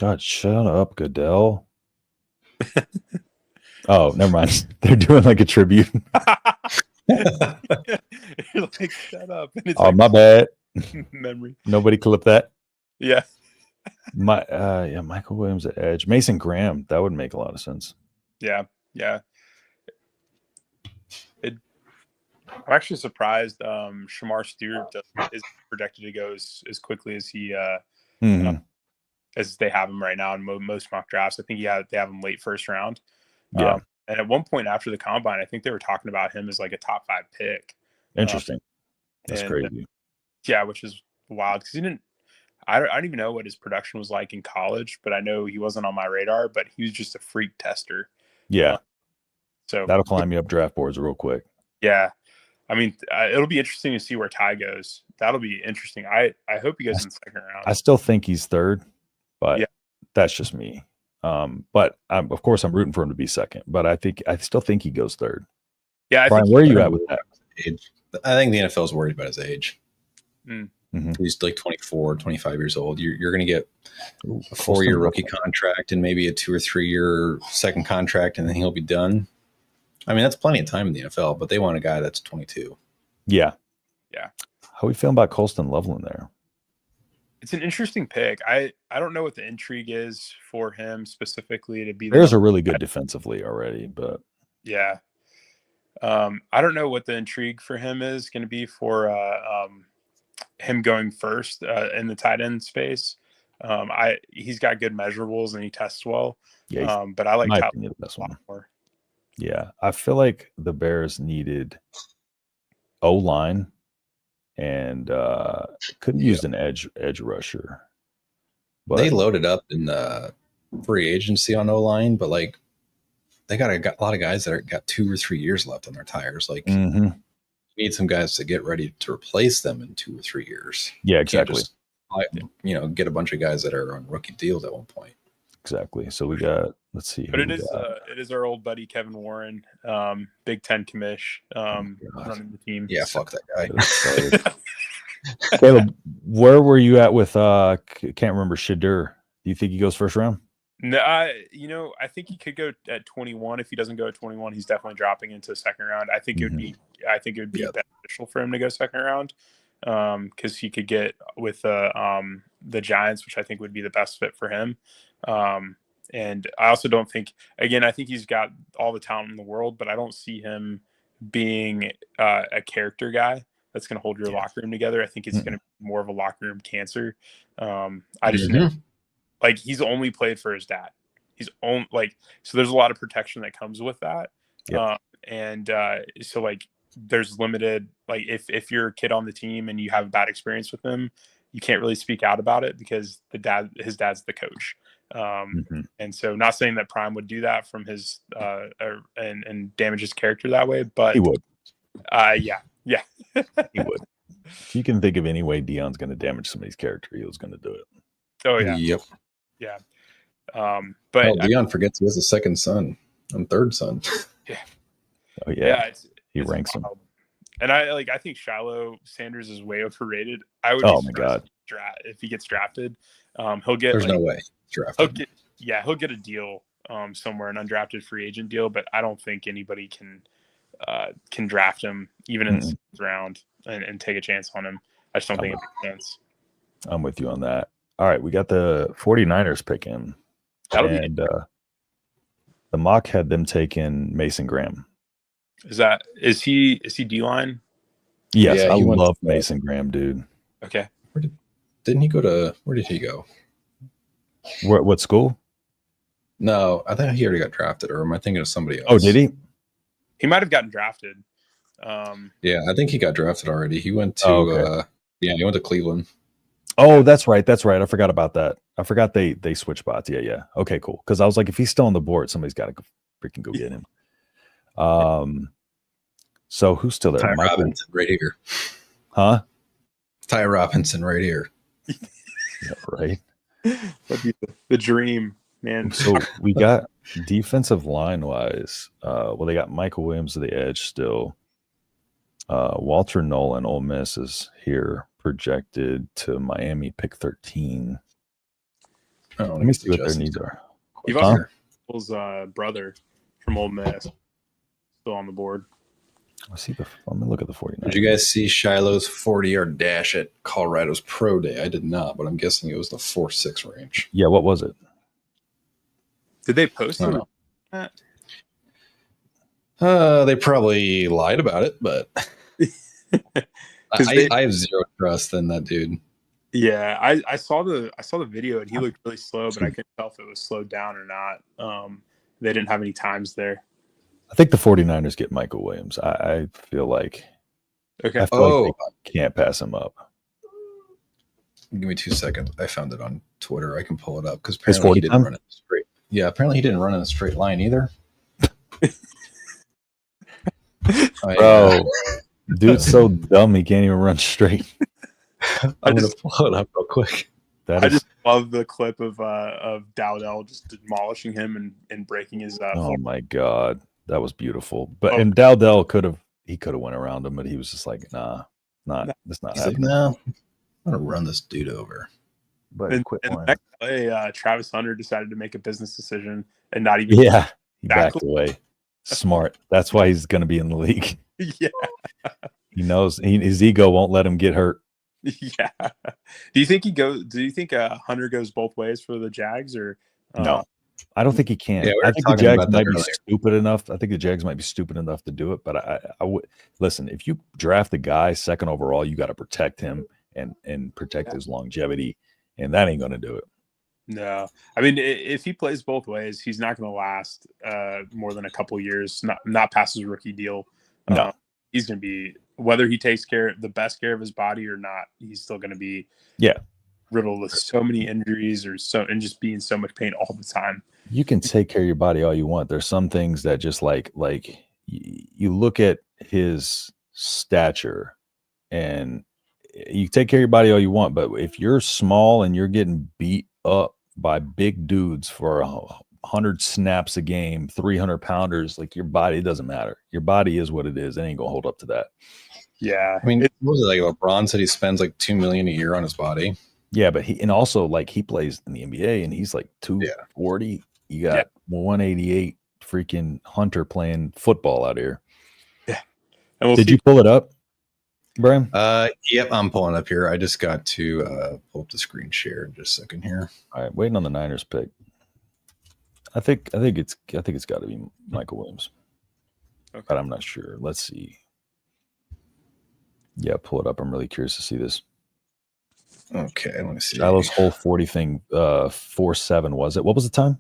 God, shut up, Goodell. Oh, never mind. They're doing like a tribute. You're like, shut up. And it's my bad. Memory. Nobody clip that. Yeah. Michael Williams at edge. Mason Graham. That would make a lot of sense. Yeah. I'm actually surprised Shamar Stewart is projected to go as quickly as he as they have him right now in most mock drafts. I think they have him late first round. Yeah. And at one point after the combine, I think they were talking about him as like a top 5 pick. Interesting. That's crazy. Yeah, which is wild because I don't even know what his production was like in college, but I know he wasn't on my radar. But he was just a freak tester. Yeah, so that'll climb you up draft boards real quick. Yeah, I mean, it'll be interesting to see where Ty goes. That'll be interesting. I hope he goes in the second round. I still think he's third, but Yeah. that's just me. But of course, I'm rooting for him to be second. But I still think he goes third. Yeah, Brian, where are you at with that? Age. I think the NFL is worried about his age. Mm-hmm. He's like 24, 25 years old. You're going to get a 4-year rookie contract and maybe a 2 or 3 year second contract, and then he'll be done. I mean, that's plenty of time in the NFL, but they want a guy that's 22. Yeah. Yeah. How are we feeling about Colston Loveland there? It's an interesting pick. I don't know what the intrigue is for him specifically to be. There's a really good defensively already, but yeah. I don't know what the intrigue for him is going to be for him going first in the tight end space. He's got good measurables and he tests well. Yeah, but I like my opinion, the best one more. Yeah, I feel like the Bears needed O-line and couldn't use an edge rusher. But they loaded up in the free agency on O-line, but like they got a lot of guys that got 2 or 3 years left on their tires. Like you need some guys to get ready to replace them in 2 or 3 years. Yeah, exactly. Get a bunch of guys that are on rookie deals at one point. Exactly. So we got, let's see. But it is our old buddy Kevin Warren, Big Ten commish, running the team. Yeah, fuck that guy. Caleb, where were you at with can't remember Shedeur? Do you think he goes first round? No, I think he could go at 21. If he doesn't go at 21, he's definitely dropping into the second round. I think it would be beneficial for him to go second round. Because he could get with the Giants, which I think would be the best fit for him. And I also don't think, again, I think he's got all the talent in the world, but I don't see him being a character guy that's going to hold your locker room together. I think it's going to be more of a locker room cancer. I just know, like, he's only played for his dad. So there's a lot of protection that comes with that. So like, there's limited, like if you're a kid on the team and you have a bad experience with him, you can't really speak out about it because his dad's the coach. And so not saying that Prime would do that from his and damage his character that way, but he would. Yeah. He would. If you can think of any way Deion's going to damage somebody's character, he was going to do it. Oh yeah. Yep. Yeah. But Deion forgets he has a second son and third son. Yeah. Oh yeah. He ranks him. And I think Shedeur Sanders is way overrated. I would. Oh my god! If he gets drafted, he'll get. There's no way drafted. He'll get a deal somewhere, an undrafted free agent deal. But I don't think anybody can draft him even in the 6th round and take a chance on him. I just don't think it makes sense. I'm with you on that. All right, we got the 49ers picking. The mock had them taking Mason Graham. Is he D-line? Yes, I love Mason Graham, dude. Okay. Where did he go? What school? No, I thought he already got drafted, or am I thinking of somebody else? Oh, did he? He might have gotten drafted. Yeah, I think he got drafted already. He went to he went to Cleveland. Oh, that's right. I forgot about that. I forgot they switch spots. Yeah. Okay, cool. Because I was like, if he's still on the board, somebody's got to freaking go get him. So who's still there? Ty Robinson right here. Huh? Ty Robinson right here. Yeah, right. That'd be the dream, man. So we got defensive line wise. They got Michael Williams to the edge still. Walter Nolan, Ole Miss, is here, projected to Miami, pick 13. Let me see what their needs are. You've also got brother from Ole Miss still on the board. Let me look at the 49ers. Did you guys see Shiloh's 40-yard dash at Colorado's Pro Day? I did not, but I'm guessing it was the 4.6 range. Yeah, what was it? Did they post it? They probably lied about it, but I have zero trust in that dude. Yeah, I saw the video and he looked really slow, but I couldn't tell if it was slowed down or not. They didn't have any times there. I think the 49ers get Michael Williams. I feel like like they can't pass him up. Give me 2 seconds. I found it on Twitter. I can pull it up because It's apparently 40 he didn't time? run it straight. Yeah, apparently he didn't run in a straight line either. Bro, dude's so dumb he can't even run straight. I'm gonna pull it up real quick. I just love the clip of Dowdell just demolishing him and breaking his. Oh my god, that was beautiful. But and Dowdell could have went around him, but he was just like, nah, that's not He's happening. like, no, I'm gonna run this dude over. But and quit the next play, Travis Hunter decided to make a business decision and not even. Yeah, he backed away. Smart. That's why he's going to be in the league. Yeah, he knows his ego won't let him get hurt. Yeah. Do you think Hunter goes both ways for the Jags or no? I don't think he can. Yeah, I think the Jags might be stupid enough. I think the Jags might be stupid enough to do it. But I would listen. If you draft a guy second overall, you got to protect him and protect his longevity, and that ain't going to do it. No, I mean, if he plays both ways, he's not going to last more than a couple years. Not past his rookie deal. No, he's going to be, whether he takes the best care of his body or not, he's still going to be riddled with so many injuries and just be in so much pain all the time. You can take care of your body all you want. There's some things that just like you look at his stature and you take care of your body all you want, but if you're small and you're getting beat up by big dudes for 100 snaps a game, 300 pounders, like your body doesn't matter. Your body is what it is. It ain't gonna hold up to that. Yeah, I mean, what was it like? LeBron said he spends like $2 million a year on his body. Yeah, but he plays in the NBA and he's like 240. You got 188 freaking Hunter playing football out here. Yeah. Did you pull it up, Brian? Yep, I'm pulling up here. I just got to pull up the screen share in just a second here. All right, waiting on the Niners pick. I think it's got to be Michael Williams, but I'm not sure. Let's see. Yeah, pull it up. I'm really curious to see this. Okay, let me see. Shiloh's whole 40 thing, 4.7 was it? What was the time?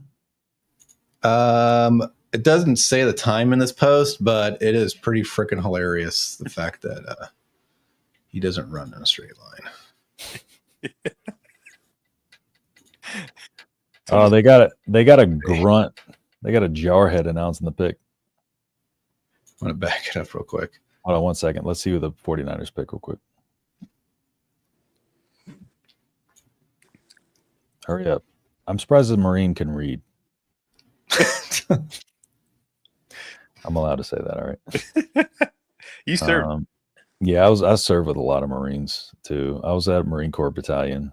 It doesn't say the time in this post, but it is pretty freaking hilarious the fact that he doesn't run in a straight line. Oh, they got a grunt. They got a jarhead announcing the pick. I'm gonna back it up real quick. Hold on 1 second. Let's see who the 49ers pick real quick. Hurry up. I'm surprised the Marine can read. I'm allowed to say that, all right? You served. Yeah, I served with a lot of Marines too. I was at a Marine Corps battalion.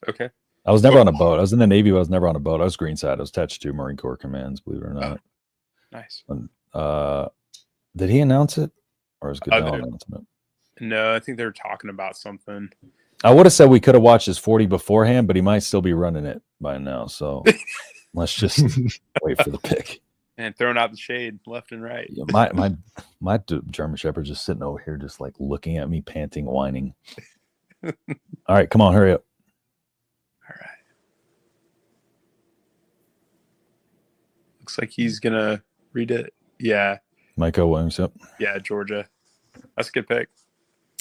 Okay. I was never on a boat. I was in the Navy, but I was never on a boat. I was Greenside. I was attached to Marine Corps commands, believe it or not. Nice. And, did he announce it? Or is Goodell announcing it? No, I think they were talking about something. I would have said we could have watched his 40 beforehand, but he might still be running it by now. So let's just wait for the pick. And throwing out the shade left and right. Yeah, my German Shepherd just sitting over here, just like looking at me, panting, whining. All right, come on, hurry up. All right. Looks like he's gonna read it. Yeah. Michael Williams. Yep. Yeah, Georgia. That's a good pick.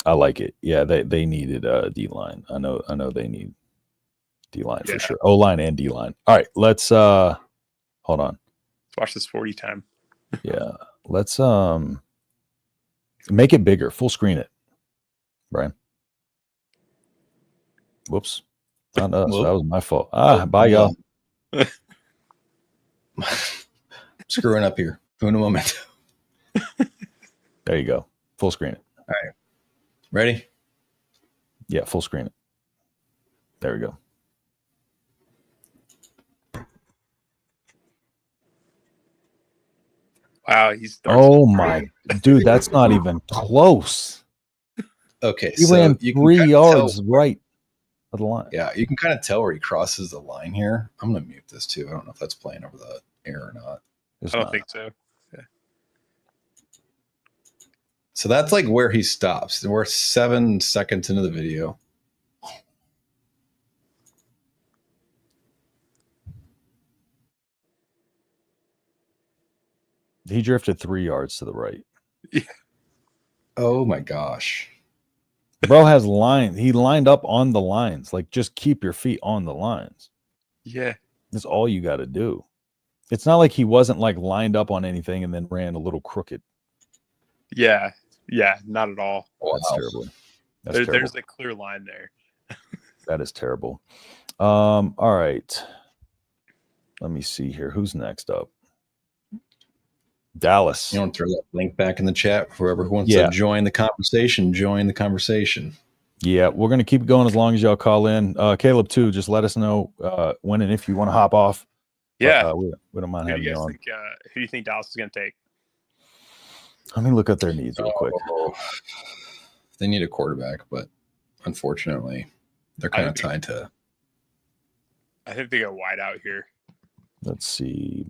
I like it. Yeah, they needed D-line. I know they need D-line for sure. O-line and D-line. All right, let's hold on. Let's watch this 40 time. Yeah. Let's make it bigger. Full screen it. Brian. Whoops. Not us. That was my fault. Bye y'all. Screwing up here. Uno momento. There you go. Full screen it. All right. Ready? Yeah, full screen it. There we go. Wow, he's my dude, that's not even close. Okay, he ran 3 yards right of the line. Yeah, you can kind of tell where he crosses the line here. I'm gonna mute this too. I don't know if that's playing over the air or not. I don't think so. Yeah. So that's like where he stops. We're 7 seconds into the video. He drifted 3 yards to the right. Yeah. Oh my gosh. Bro has he lined up on the lines. Like, just keep your feet on the lines. Yeah. That's all you got to do. It's not like he wasn't like lined up on anything and then ran a little crooked. Yeah. Yeah. Not at all. That's terrible. That's terrible. There's a clear line there. That is terrible. All right. Let me see here. Who's next up? Dallas. You want to throw that link back in the chat for whoever wants to join the conversation? Join the conversation. Yeah, we're going to keep going as long as y'all call in. Caleb, too, just let us know when and if you want to hop off. Yeah. But, we don't mind having you on. Who do you think Dallas is going to take? Let me look at their needs real quick. They need a quarterback, but unfortunately, they're kind of tied to. I think they go wide out here. Let's see.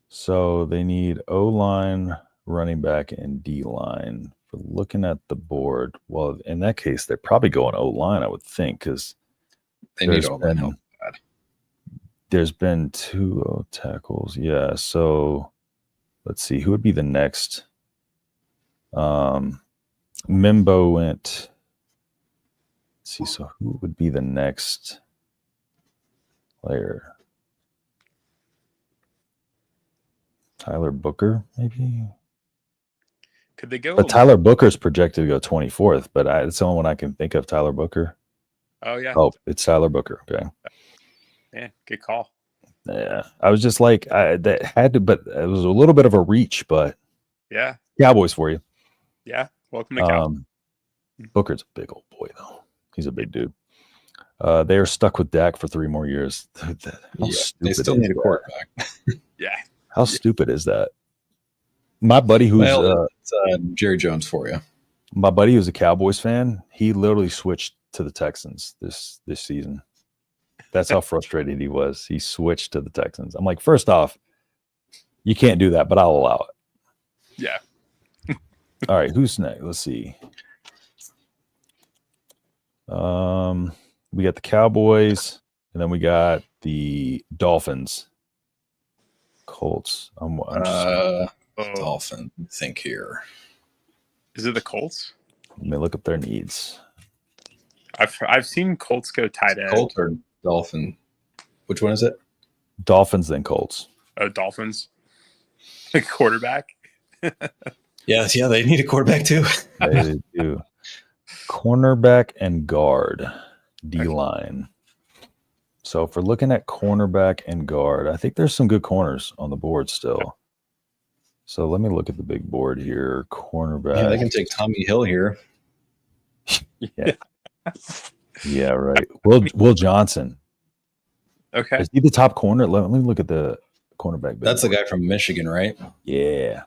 So they need O-line, running back, and D-line. For looking at the board, well, in that case, they're probably going O-line, I would think, because they need O-line help. There's been 2 O tackles. Yeah, so let's see. Who would be the next? Mimbo went. Let's see, so who would be the next player? Tyler Booker, maybe? Could they go? But Tyler Booker's projected to go 24th, but it's the only one I can think of, Tyler Booker. Oh, yeah. Oh, it's Tyler Booker. Okay. Yeah, good call. Yeah. I was just like, that had to, but it was a little bit of a reach, but yeah. Cowboys for you. Yeah. Welcome to Cowboys. Booker's a big old boy, though. He's a big dude. They are stuck with Dak for 3 more years. They still need a quarterback. Yeah. How stupid is that? My buddy who's Jerry Jones for you. My buddy who's a Cowboys fan, he literally switched to the Texans this season. That's how frustrated he was. He switched to the Texans. I'm like, first off, you can't do that, but I'll allow it. Yeah. All right, who's next? Let's see. We got the Cowboys, and then we got the Dolphins. Colts. Dolphin. Think here. Is it the Colts? Let me look up their needs. I've seen Colts go tight end. Colts or Dolphin? Which one is it? Dolphins, then Colts. Oh, Dolphins. Quarterback. Yeah, they need a quarterback too. They do. Cornerback and guard, D-line. So if we're looking at cornerback and guard, I think there's some good corners on the board still. So let me look at the big board here. Cornerback. Yeah, they can take Tommy Hill here. Yeah. Yeah, right. Will Johnson. Okay. Is he the top corner? Let me look at the cornerback. That's the guy from Michigan, right? Yeah.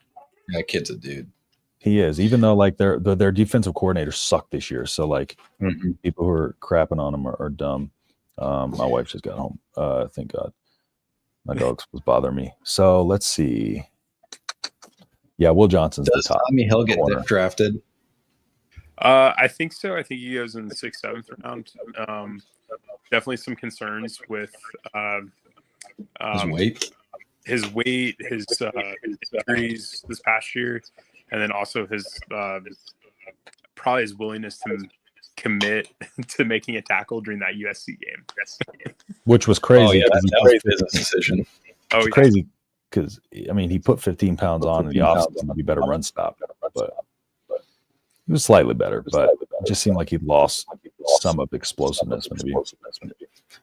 That kid's a dude. He is, even though like their defensive coordinators suck this year. So like people who are crapping on him are dumb. My wife just got home. Thank God. My dog was bothering me. So let's see. Yeah, Will Johnson's Does the top. Tommy Hill get drafted? I think so. I think he goes in the 6th, 7th round. Definitely some concerns with his weight, his injuries this past year, and then also his probably his willingness to commit to making a tackle during that USC game, which was crazy. Oh, yeah, that was a business decision. Oh, it's crazy because I mean he put 15 pounds on in the offseason to be better run stop, but he was slightly better, but it just seemed like he lost some of explosiveness. Maybe.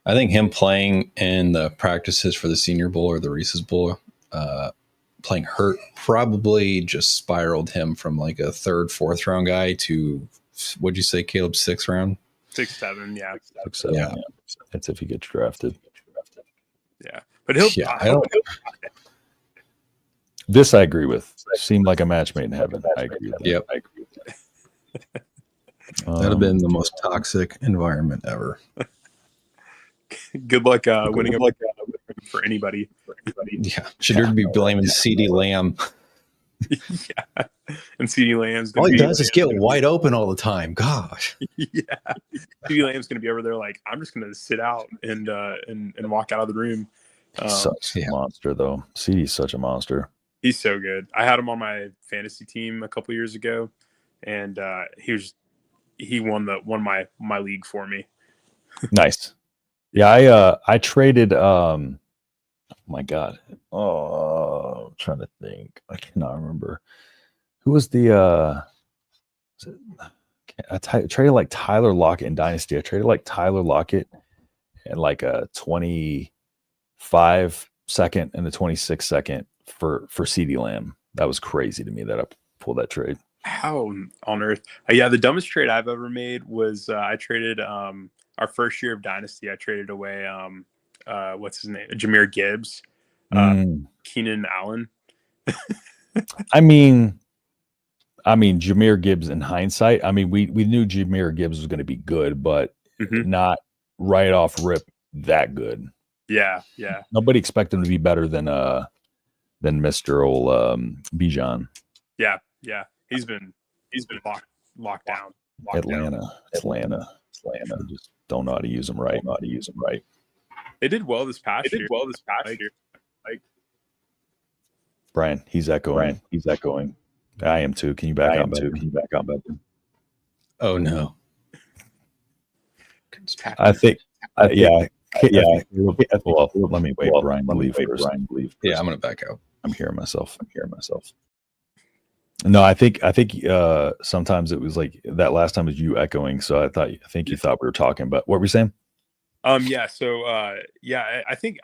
I think him playing in the practices for the Senior Bowl or the Reese's Bowl, playing hurt, probably just spiraled him from like a 3rd, 4th round guy to, what'd you say, Caleb, 6th round? 6, 7, yeah. 6, 7, yeah. That's if he gets drafted. Yeah, but he'll. Yeah, I don't. This I agree with. Seemed like a match made in heaven. I agree with that. Yep. I agree with that. That'd have been the most toxic environment ever. Good luck winning for anybody. Yeah, Shedeur to be blaming CeeDee Lamb. Yeah, and CeeDee Lamb's. All he does is get wide open all the time. Gosh. Yeah, CeeDee Lamb's going to be over there like, I'm just going to sit out and walk out of the room. Such a monster, though. CeeDee's such a monster. He's so good. I had him on my fantasy team a couple years ago, and he won my league for me. Nice. Yeah, I traded. Oh my God. Oh, I'm trying to think. I cannot remember who was the. I traded like Tyler Lockett in Dynasty. I traded like Tyler Lockett and like a 25 second and a 26 second for CeeDee Lamb. That was crazy to me that I pulled that trade. How on earth? Yeah, the dumbest trade I've ever made was I traded our first year of Dynasty. I traded away what's his name, Jahmyr Gibbs, Keenan Allen. I mean, Jahmyr Gibbs in hindsight, I mean, we knew Jahmyr Gibbs was going to be good, but not right off rip that good. Yeah. Nobody expected him to be better than Mr. Old Bijan. Yeah. He's been locked down. Atlanta. Just don't know how to use him right. They did well this past year. Like Brian, he's echoing. I am too. Can you back up? Oh no. I think. Yeah. Well, let me wait. Brian, leave first. Yeah, I'm gonna back out. I'm hearing myself. No, I think sometimes it was like that last time was you echoing. So I think you thought we were talking, but what were we saying? Yeah. So I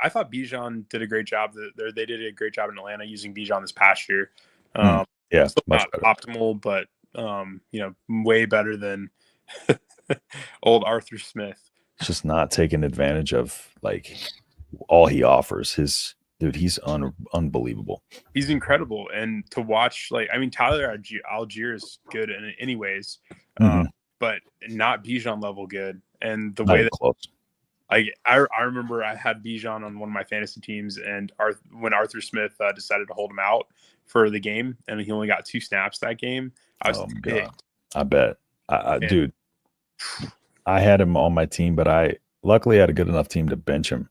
thought Bijan did a great job. They did a great job in Atlanta using Bijan this past year. Yeah, still not better. Optimal, but way better than old Arthur Smith. Just not taking advantage of like all he offers. He's unbelievable. He's incredible, and to watch, like, I mean, Tyler Algier is good in anyways, but not Bijan level good. And the way that close. Like I remember I had Bijan on one of my fantasy teams, and when Arthur Smith decided to hold him out for the game, and he only got 2 snaps that game, I was ticked. I bet, dude. I had him on my team, but I luckily had a good enough team to bench him.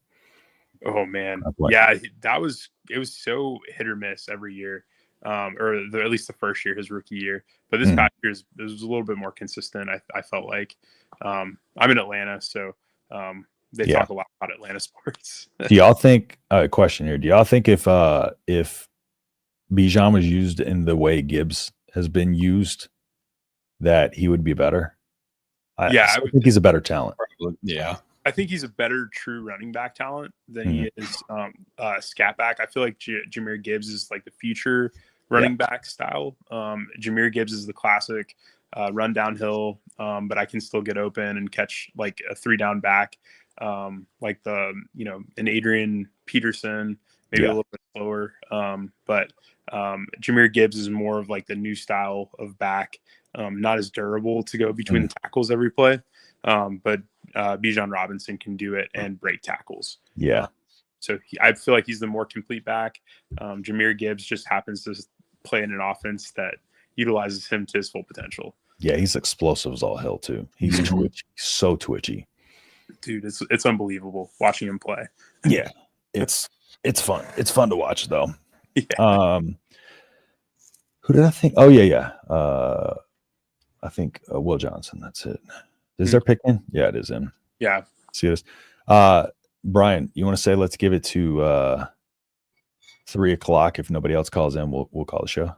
Oh man, yeah, it was so hit or miss every year, at least the first year, his rookie year. But this past year, it was a little bit more consistent. I felt like I'm in Atlanta, so they talk a lot about Atlanta sports. Do y'all think? Question here: do y'all think if Bijan was used in the way Gibbs has been used, that he would be better? I think he's a better talent. Yeah. I think he's a better true running back talent than he is scat back. I feel like Jahmyr Gibbs is like the future running back style. Jahmyr Gibbs is the classic run downhill, but I can still get open and catch like a 3-down back, like an Adrian Peterson, maybe a little bit slower. But Jahmyr Gibbs is more of like the new style of back, not as durable to go between the tackles every play. But Bijan Robinson can do it and break tackles. Yeah. So I feel like he's the more complete back. Jahmyr Gibbs just happens to play in an offense that utilizes him to his full potential. Yeah, he's explosive as all hell too. He's twitchy, so twitchy. Dude, it's unbelievable watching him play. Yeah, it's fun. It's fun to watch though. Yeah. Who did I think? Oh yeah. I think Will Johnson. That's it. Is there pick in? Yeah, it is in. Yeah. See this. Brian, you want to say let's give it to 3 o'clock. If nobody else calls in, we'll call the show.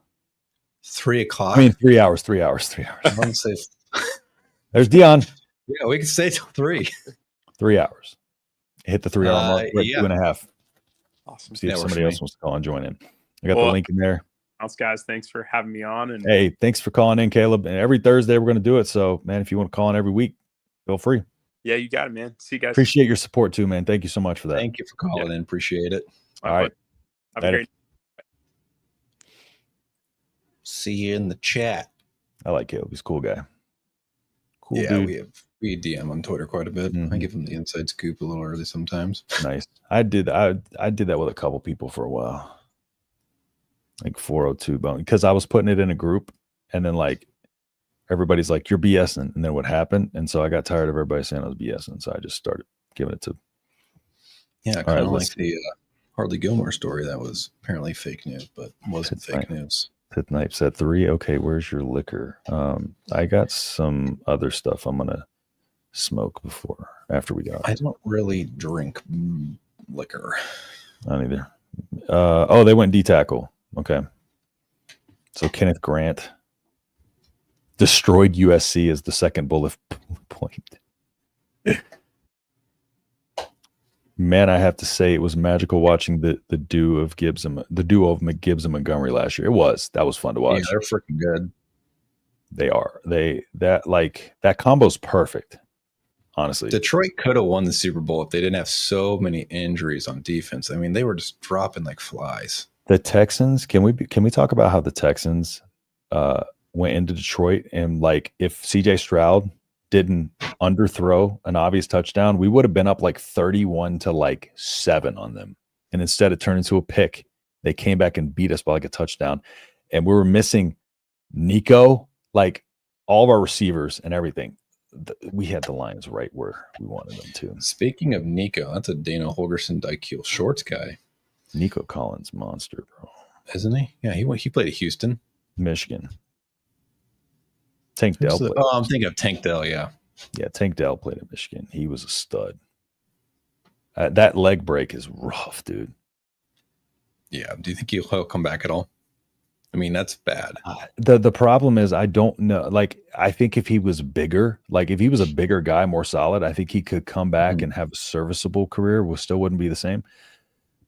3 o'clock. I mean 3 hours. 3 hours. I want to say there's Dion. Yeah, we can stay till 3. 3 hours. Hit the 3 hour mark. We're at 2.5. Awesome. See if somebody else wants to call and join in. I got the link in there. Guys, thanks for having me on. And hey, thanks for calling in, Caleb. And every Thursday we're going to do it. So, man, if you want to call in every week, feel free. Yeah, you got it, man. See you guys. Appreciate your support too, man. Thank you so much for that. Thank you for calling in. Appreciate it. All right. Have a great night. See you in the chat. I like Caleb. He's a cool guy. Cool dude. We DM on Twitter quite a bit. I give him the inside scoop a little early sometimes. Nice. I did that with a couple people for a while. Like 402 bone, because I was putting it in a group, and then like everybody's like, you're BSing, and then what happened? And so I got tired of everybody saying I was BSing, so I just started giving it to. Yeah, kind of like the Harley Gilmore story that was apparently fake news, but wasn't fake news. Pit Knife's at 3. Okay, where's your liquor? I got some other stuff I'm gonna smoke after we get off. I don't really drink liquor. I don't either. Oh, they went D tackle. Okay. So Kenneth Grant destroyed USC as the second bullet point. Man, I have to say it was magical watching the duo of Gibbs and McGibbs and Montgomery last year. That was fun to watch. Yeah, they're freaking good. They are. That combo's perfect. Honestly, Detroit could have won the Super Bowl if they didn't have so many injuries on defense. I mean, they were just dropping like flies. The Texans, can we talk about how the Texans went into Detroit and like if CJ Stroud didn't underthrow an obvious touchdown, we would have been up like 31-7 on them. And instead it turned into a pick. They came back and beat us by like a touchdown. And we were missing Nico, like all of our receivers and everything. We had the Lions right where we wanted them to. Speaking of Nico, that's a Dana Holgerson Dykeel Shorts guy. Nico Collins, monster, bro. Isn't he? Yeah, he played at Houston. Michigan. Tank Dell. I'm thinking of Tank Dell, yeah. Yeah, Tank Dell played at Michigan. He was a stud. That leg break is rough, dude. Yeah. Do you think he'll come back at all? I mean, that's bad. The problem is I don't know. Like, I think if he was bigger, like if he was a bigger guy, more solid, I think he could come back and have a serviceable career. Still wouldn't be the same.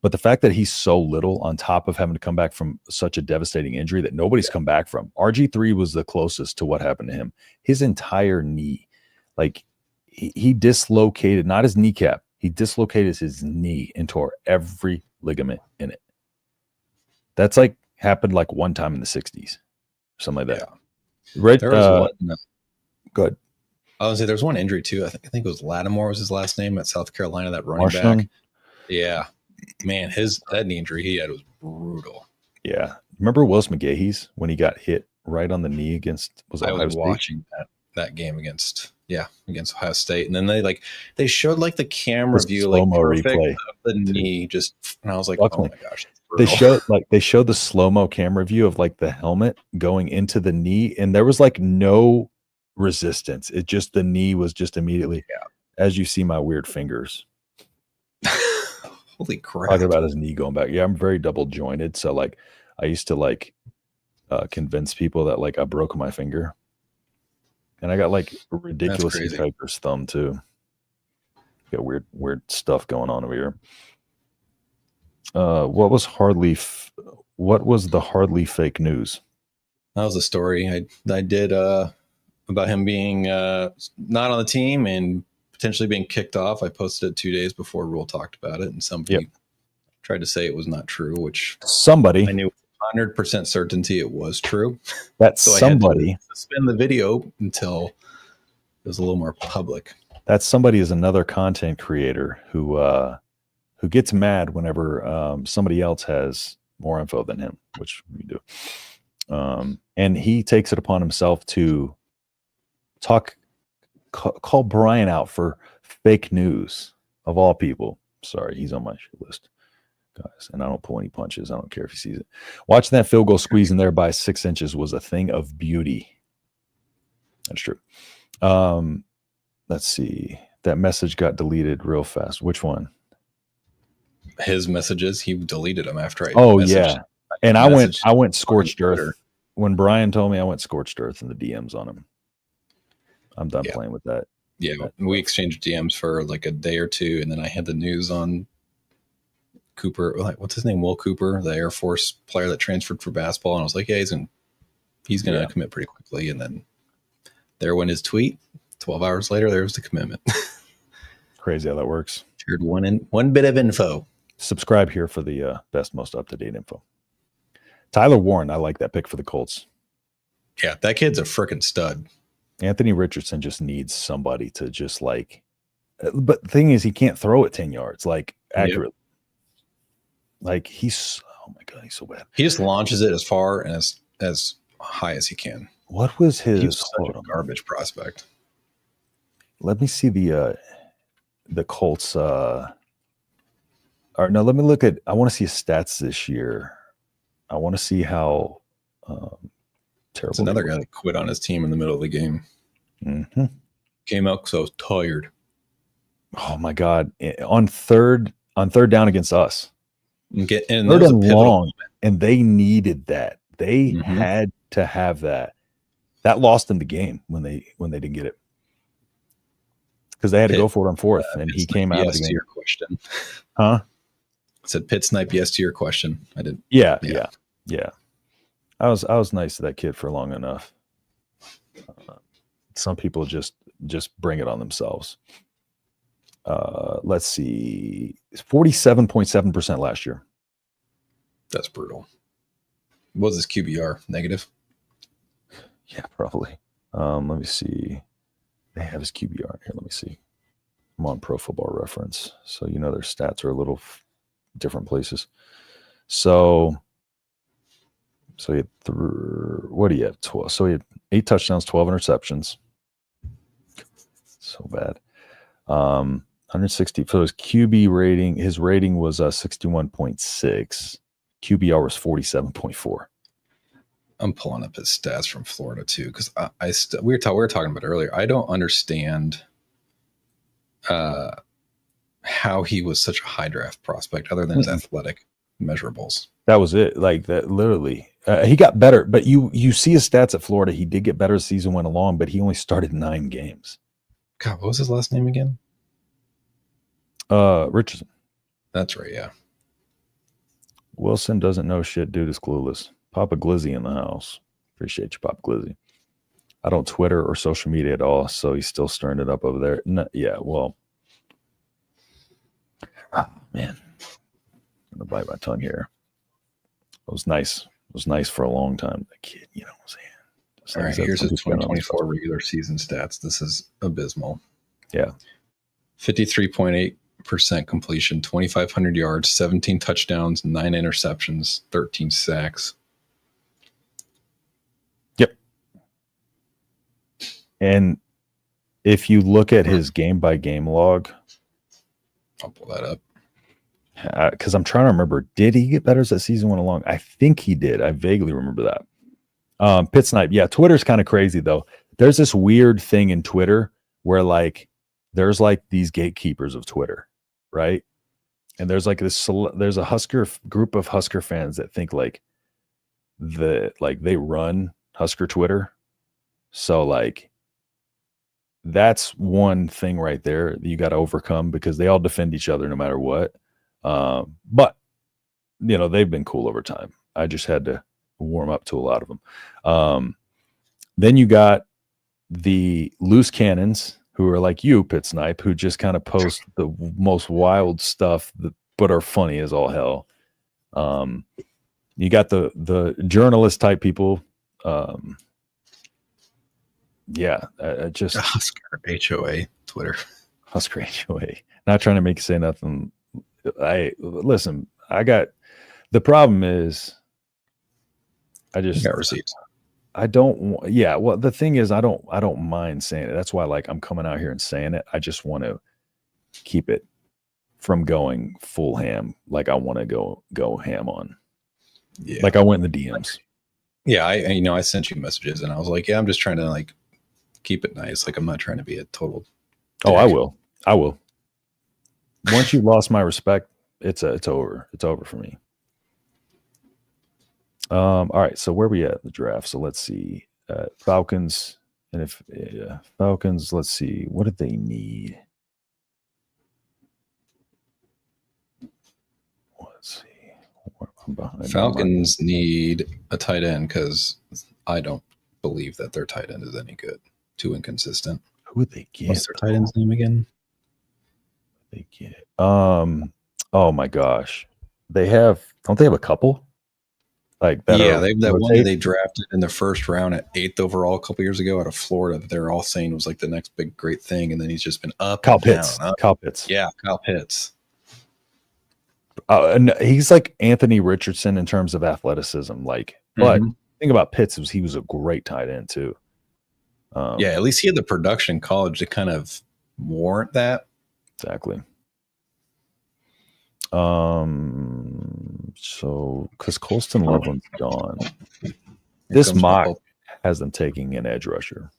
But the fact that he's so little on top of having to come back from such a devastating injury that nobody's come back from. RG3 was the closest to what happened to him. His entire knee, like he dislocated, not his kneecap, he dislocated his knee and tore every ligament in it. That's like happened like one time in the 60s, something like that. Yeah. Right. There was one. Good. I was say there's one injury too. I think it was Lattimore was his last name at South Carolina. That running Marshall. back. Yeah, man, that knee injury he had was brutal. Yeah, remember Willis McGahee's when he got hit right on the knee against? I was watching that game against Ohio State, and then they showed like the camera view like perfect replay of the knee, just and I was like, Watch oh me. my gosh. They showed the slow-mo camera view of like the helmet going into the knee, and there was like no resistance. It just the knee was just immediately as you see my weird fingers. Holy crap. Talking about his knee going back. Yeah, I'm very double jointed. So like I used to like convince people that like I broke my finger. And I got like ridiculously Kuiper's thumb too. Got weird stuff going on over here. What was the hardly fake news? That was a story I did about him being not on the team and potentially being kicked off. I posted it 2 days before Rule talked about it, and somebody tried to say it was not true, which somebody I knew 100% certainty it was true. That so somebody I had to suspend the video until it was a little more public. That somebody is another content creator who gets mad whenever somebody else has more info than him, which we do. And he takes it upon himself to call Brian out for fake news of all people. Sorry, he's on my list, guys. And I don't pull any punches. I don't care if he sees it. Watching that field goal squeeze in there by 6 inches was a thing of beauty. That's true. Let's see. That message got deleted real fast. Which one? His messages. He deleted them after I. Oh yeah. And I went scorched earth. When Brian told me, I went scorched earth in the DMs on him. I'm done playing with that. Yeah, we exchanged DMs for like a day or two, and then I had the news on Cooper. Like, what's his name? Will Cooper, the Air Force player that transferred for basketball, and I was like, yeah, he's gonna commit pretty quickly. And then there went his tweet. 12 hours later, there was the commitment. Crazy how that works. Shared one bit of info. Subscribe here for the best, most up-to-date info. Tyler Warren, I like that pick for the Colts. Yeah, that kid's a freaking stud. Anthony Richardson just needs somebody to just like, but the thing is, he can't throw it 10 yards, like accurately. Like oh my God, he's so bad. He just launches it as far and as high as he can. What was his he was such a garbage prospect? Let me see the Colts. Or no, let me look at. I want to see his stats this year. I want to see how Terrible. It's another guy that quit on his team in the middle of the game. Mm-hmm. Came out because I was tired. Oh my God! On third down against us, And third and long, and they needed that. They had to have that. That lost them the game when they didn't get it, because they had to go for it on fourth, and he came out of the game. To your question, huh? I said pit snipe. Yes to your question. I didn't. Yeah. I was nice to that kid for long enough. Some people just bring it on themselves. Let's see, 47.7% last year. That's brutal. What was his QBR? Negative? Yeah, probably. Let me see. They have his QBR here. Let me see. I'm on Pro Football Reference, so their stats are a little different places. So he had what do you have? 12. So he had 8 touchdowns, 12 interceptions. So bad. 160. So his QB rating, his rating was 61.6. QBR was 47.4. I'm pulling up his stats from Florida too, because we were talking about earlier. I don't understand how he was such a high draft prospect, other than his athletic measurables. That was it. Like that, literally. He got better, but you see his stats at Florida. He did get better as the season went along, but he only started 9 games. God, what was his last name again? Richardson. That's right. Yeah. Wilson doesn't know shit. Dude is clueless. Papa Glizzy in the house. Appreciate you, Papa Glizzy. I don't Twitter or social media at all, so he's still stirring it up over there. No, yeah, well, man, I'm gonna bite my tongue here. It was nice. It was nice for a long time. The kid, what I'm saying. All right, here's his 2024 regular season stats. This is abysmal. Yeah. 53.8% completion, 2,500 yards, 17 touchdowns, 9 interceptions, 13 sacks. Yep. And if you look at his game-by-game log, I'll pull that up. Because I'm trying to remember, did he get better as that season went along? I think he did. I vaguely remember that. Pit snipe. Yeah, Twitter's kind of crazy, though. There's this weird thing in Twitter where, there's these gatekeepers of Twitter, right? And there's there's a Husker group of Husker fans that think they run Husker Twitter. So that's one thing right there that you got to overcome, because they all defend each other no matter what. But they've been cool over time. I just had to warm up to a lot of them. Then you got the loose cannons, who are like you, Pit Snipe, who just kind of post the most wild stuff but are funny as all hell. You got the journalist type people. Just Husker HOA Twitter. Husker HOA. Not trying to make you say nothing. Listen. The problem is, I just got receipts. I don't. Yeah. Well, the thing is, I don't mind saying it. That's why, I'm coming out here and saying it. I just want to keep it from going full ham. I want to go ham on. Yeah. I went in the DMs. Yeah. I sent you messages and I was like, yeah, I'm just trying to keep it nice. I'm not trying to be a total dick. Oh, I will. Once you've lost my respect, it's over. It's over for me. All right, so where are we at in the draft? So let's see. Falcons, and Falcons, let's see. What did they need? Let's see. Falcons need a tight end, because I don't believe that their tight end is any good. Too inconsistent. Who would they get? What's their tight end's name again? They get. Oh my gosh. Don't they have a couple? They have that one that they drafted in the first round at 8th overall a couple years ago out of Florida that they're all saying was the next big great thing, and then he's just been up. Kyle Pitts. Down, up. Kyle Pitts. Yeah, Kyle Pitts. And he's like Anthony Richardson in terms of athleticism. But the thing about Pitts was he was a great tight end too. At least he had the production in college to kind of warrant that. Exactly. So because Colston Loveland's gone, This mock has them taking an edge rusher,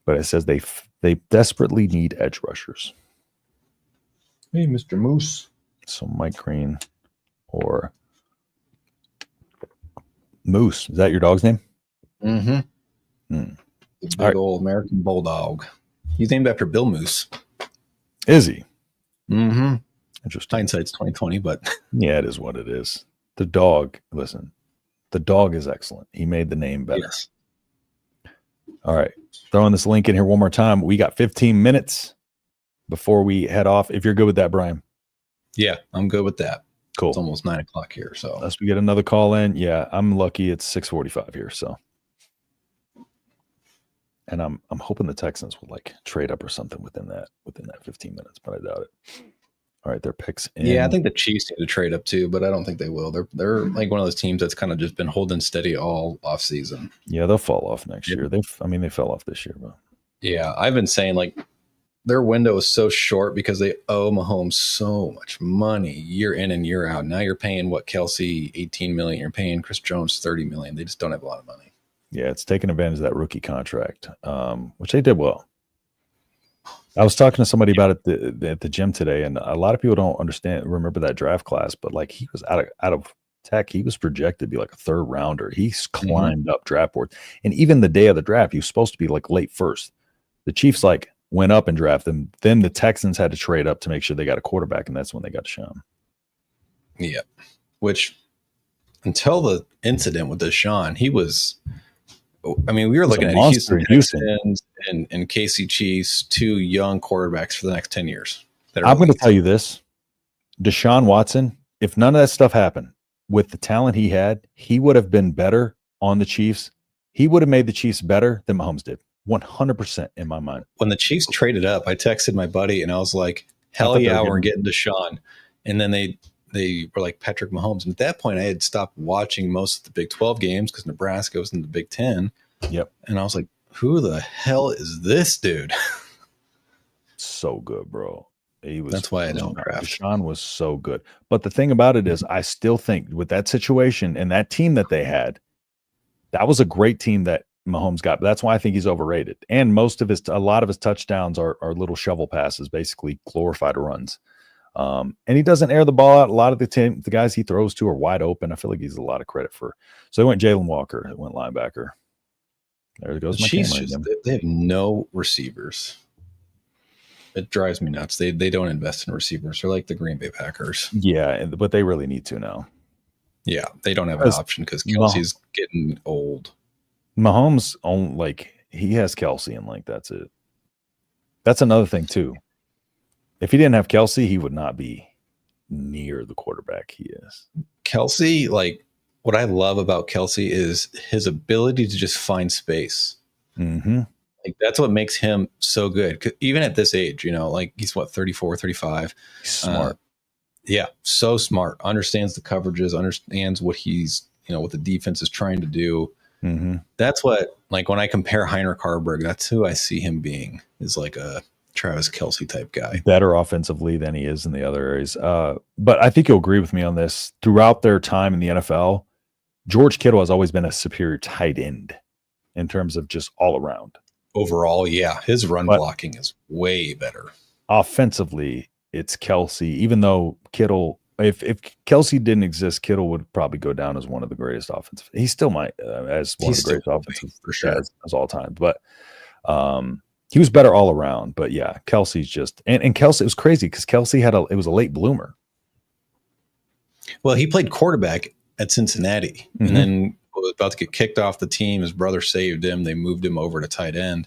but it says they desperately need edge rushers. Hey, Mr. Moose. So Mike Green or Moose. Is that your dog's name? Mm-hmm. The big old American Bulldog. He's named after Bill Moose. Is he? Mm-hmm. Interesting. Hindsight's 2020, but yeah, it is what it is. The dog, listen, the dog is excellent. He made the name better. Yes. All right. Throwing this link in here one more time. We got 15 minutes before we head off. If you're good with that, Brian. Yeah, I'm good with that. Cool. It's almost 9 o'clock here. So unless we get another call in. Yeah, I'm lucky it's 6:45 here. So and I'm hoping the Texans will like trade up or something within that 15 minutes, but I doubt it. All right, their picks in. Yeah, I think the Chiefs need to trade up too, but I don't think they will. They're like one of those teams that's kind of just been holding steady all off season. Yeah, they'll fall off next year. They fell off this year, but yeah, I've been saying like their window is so short because they owe Mahomes so much money year in and year out. Now you're paying Kelsey $18 million, you're paying Chris Jones $30 million. They just don't have a lot of money. Yeah, it's taking advantage of that rookie contract, which they did well. I was talking to somebody about it at the gym today, and a lot of people don't remember that draft class, but like he was out of Tech, he was projected to be like a third rounder. He's climbed up draft boards, and even the day of the draft, he was supposed to be like late first. The Chiefs like went up and drafted him. Then the Texans had to trade up to make sure they got a quarterback, and that's when they got Deshaun. Yeah, which until the incident with Deshaun, he was. I mean, we were looking at Houston Texans and KC Chiefs, 2 young quarterbacks for the next 10 years. I'm going to tell you this. Deshaun Watson, if none of that stuff happened, with the talent he had, he would have been better on the Chiefs. He would have made the Chiefs better than Mahomes did. 100% in my mind. When the Chiefs traded up, I texted my buddy and I was like, hell yeah, we're getting Deshaun. And then they were like Patrick Mahomes. And at that point, I had stopped watching most of the Big 12 games because Nebraska was in the Big 10. Yep. And I was like, who the hell is this dude? So good, bro. That's why I don't draft. Deshaun was so good. But the thing about it is, I still think with that situation and that team that they had, that was a great team that Mahomes got. But that's why I think he's overrated. And a lot of his touchdowns are little shovel passes, basically glorified runs. And he doesn't air the ball out. A lot of the guys he throws to are wide open. I feel like he's a lot of credit for. So he went Jalen Walker. It went linebacker. There goes my camera. They have no receivers. It drives me nuts. They don't invest in receivers. They're like the Green Bay Packers. Yeah, but they really need to now. Yeah, they don't have an option because Kelsey's getting old. Mahomes, he has Kelsey, and that's it. That's another thing too. If he didn't have Kelsey, he would not be near the quarterback he is. Kelsey, what I love about Kelsey is his ability to just find space. Mm-hmm. That's what makes him so good. Even at this age, he's 34, 35. He's smart. Yeah, so smart. Understands the coverages, understands what he's, what the defense is trying to do. Mm-hmm. That's what, when I compare Heinrich Harburg, that's who I see him being, is like a Travis Kelce type guy. Better offensively than he is in the other areas. But I think you'll agree with me on this. Throughout their time in the NFL, George Kittle has always been a superior tight end in terms of just all around. Overall, yeah. His run blocking is way better. Offensively, it's Kelce. Even though Kittle, if Kelce didn't exist, Kittle would probably go down as one of the greatest offensive. He still might as one of the greatest offensive for sure as all time. But he was better all around. But yeah, Kelsey's just and Kelce, it was crazy because Kelce it was a late bloomer. Well, he played quarterback at Cincinnati, and then was about to get kicked off the team. His brother saved him. They moved him over to tight end.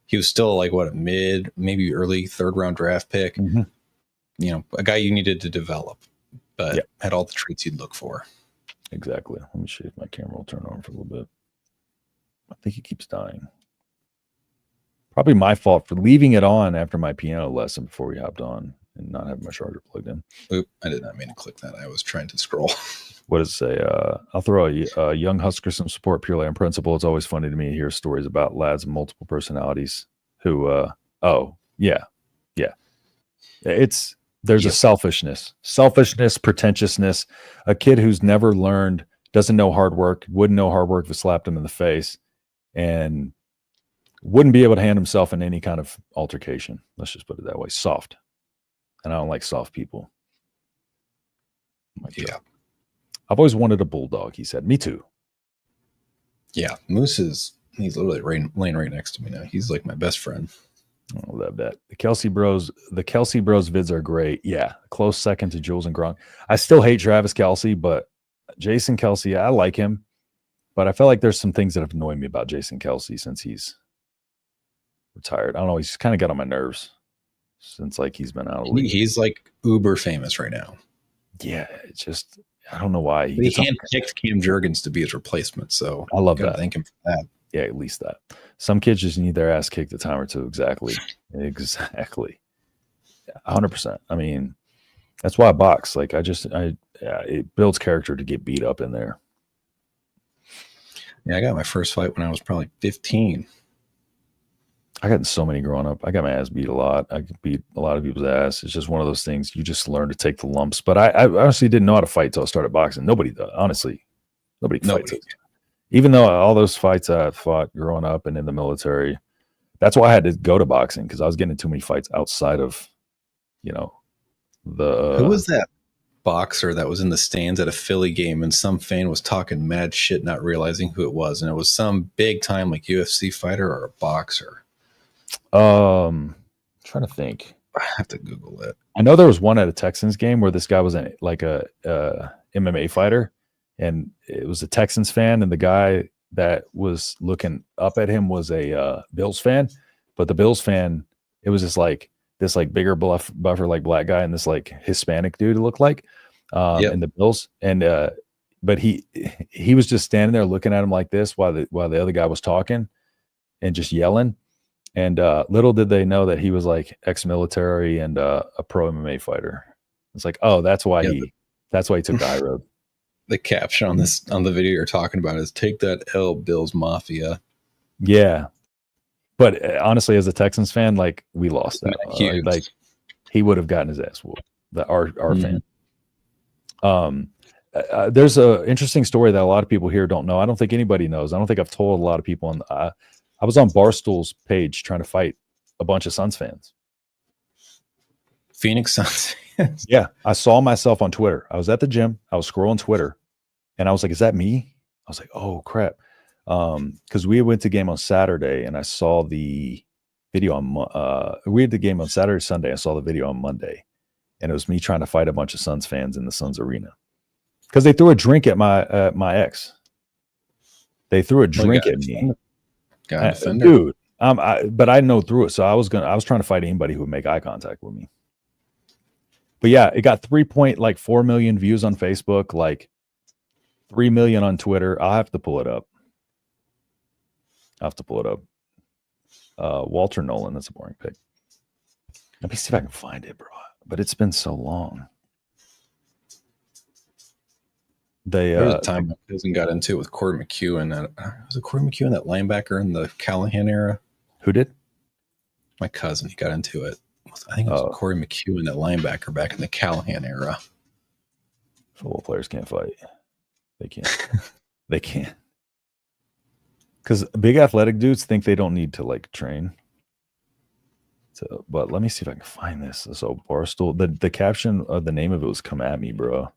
He was still a mid, maybe early 3rd round draft pick. Mm-hmm. A guy you needed to develop, but had all the traits you'd look for. Exactly. Let me see if my camera will turn on for a little bit. I think he keeps dying. Probably my fault for leaving it on after my piano lesson before we hopped on and not having my charger plugged in. Oop, I did not mean to click that. I was trying to scroll. What does it say? I'll throw a young Husker some support purely on principle. It's always funny to me to hear stories about lads with multiple personalities who, there's a selfishness, pretentiousness, a kid who's never learned doesn't know hard work, wouldn't know hard work if it slapped him in the face, and wouldn't be able to hand himself in any kind of altercation. Let's just put it that way. Soft. And I don't like soft people. Yeah. I've always wanted a bulldog, he said. Me too. Yeah. Moose he's literally laying right next to me now. He's like my best friend. I love that. The Kelsey Bros vids are great. Yeah. Close second to Jules and Gronk. I still hate Travis Kelsey, but Jason Kelsey, I like him. But I feel like there's some things that have annoyed me about Jason Kelsey since he's retired. I don't know. He's kind of got on my nerves since like he's been out of the league. He's like uber famous right now. Yeah. It's just, I don't know why. He handpicked Cam Jurgens to be his replacement. So I love that. Thank him for that. Yeah, at least that. Some kids just need their ass kicked a time or two. Exactly. Exactly. 100%. I mean, that's why I box. Like it builds character to get beat up in there. Yeah, I got my first fight when I was probably 15. I got in so many growing up. I got my ass beat a lot. I beat a lot of people's ass. It's just one of those things you just learn to take the lumps. But I honestly didn't know how to fight until I started boxing. Nobody does. Honestly, nobody fights. Even though all those fights I fought growing up and in the military, that's why I had to go to boxing, because I was getting in too many fights outside of, the. Who was that boxer that was in the stands at a Philly game and some fan was talking mad shit, not realizing who it was, and it was some big time like UFC fighter or a boxer? Trying to think. I have to Google it. I know there was one at a Texans game where this guy was like a MMA fighter, and it was a Texans fan, and the guy that was looking up at him was a Bills fan. But the Bills fan, it was just like this like bigger buffer like black guy and this like Hispanic dude it looked like in the Bills, and but he was just standing there looking at him like this while the other guy was talking and just yelling. And little did they know that he was like ex-military and a pro MMA fighter. It's like, oh, that's why he took the high road. The caption on the video you're talking about is "Take that L, Bills Mafia." Yeah, but honestly, as a Texans fan, like we lost that. Like he would have gotten his ass whooped. Our fan. There's a interesting story that a lot of people here don't know. I don't think anybody knows. I don't think I've told a lot of people. I was on Barstool's page trying to fight a bunch of Suns fans. Phoenix Suns. Yeah, I saw myself on Twitter. I was at the gym. I was scrolling Twitter, and I was like, "Is that me?" I was like, "Oh crap!" Because we went to game on Saturday, and I saw the video on. We had the game on Saturday, Sunday. I saw the video on Monday, and it was me trying to fight a bunch of Suns fans in the Suns arena because they threw a drink at my ex. They threw a drink at me, dude. But I know through it, so I was trying to fight anybody who would make eye contact with me. But yeah, it got 3.4 million views on Facebook, like 3 million on Twitter. I'll have to pull it up. Walter Nolan, that's a boring pick. Let me see if I can find it, bro. But it's been so long. There was a time my cousin got into it with Corey McEwen. Was it Corey McEwen, that linebacker in the Callahan era? Who did? My cousin. He got into it. I think it was Corey McEwen, that linebacker back in the Callahan era. Football players can't fight. They can't. They can't. Because big athletic dudes think they don't need to like train. So, but let me see if I can find this. So Barstool, the caption of the name of it was "Come at me, bro."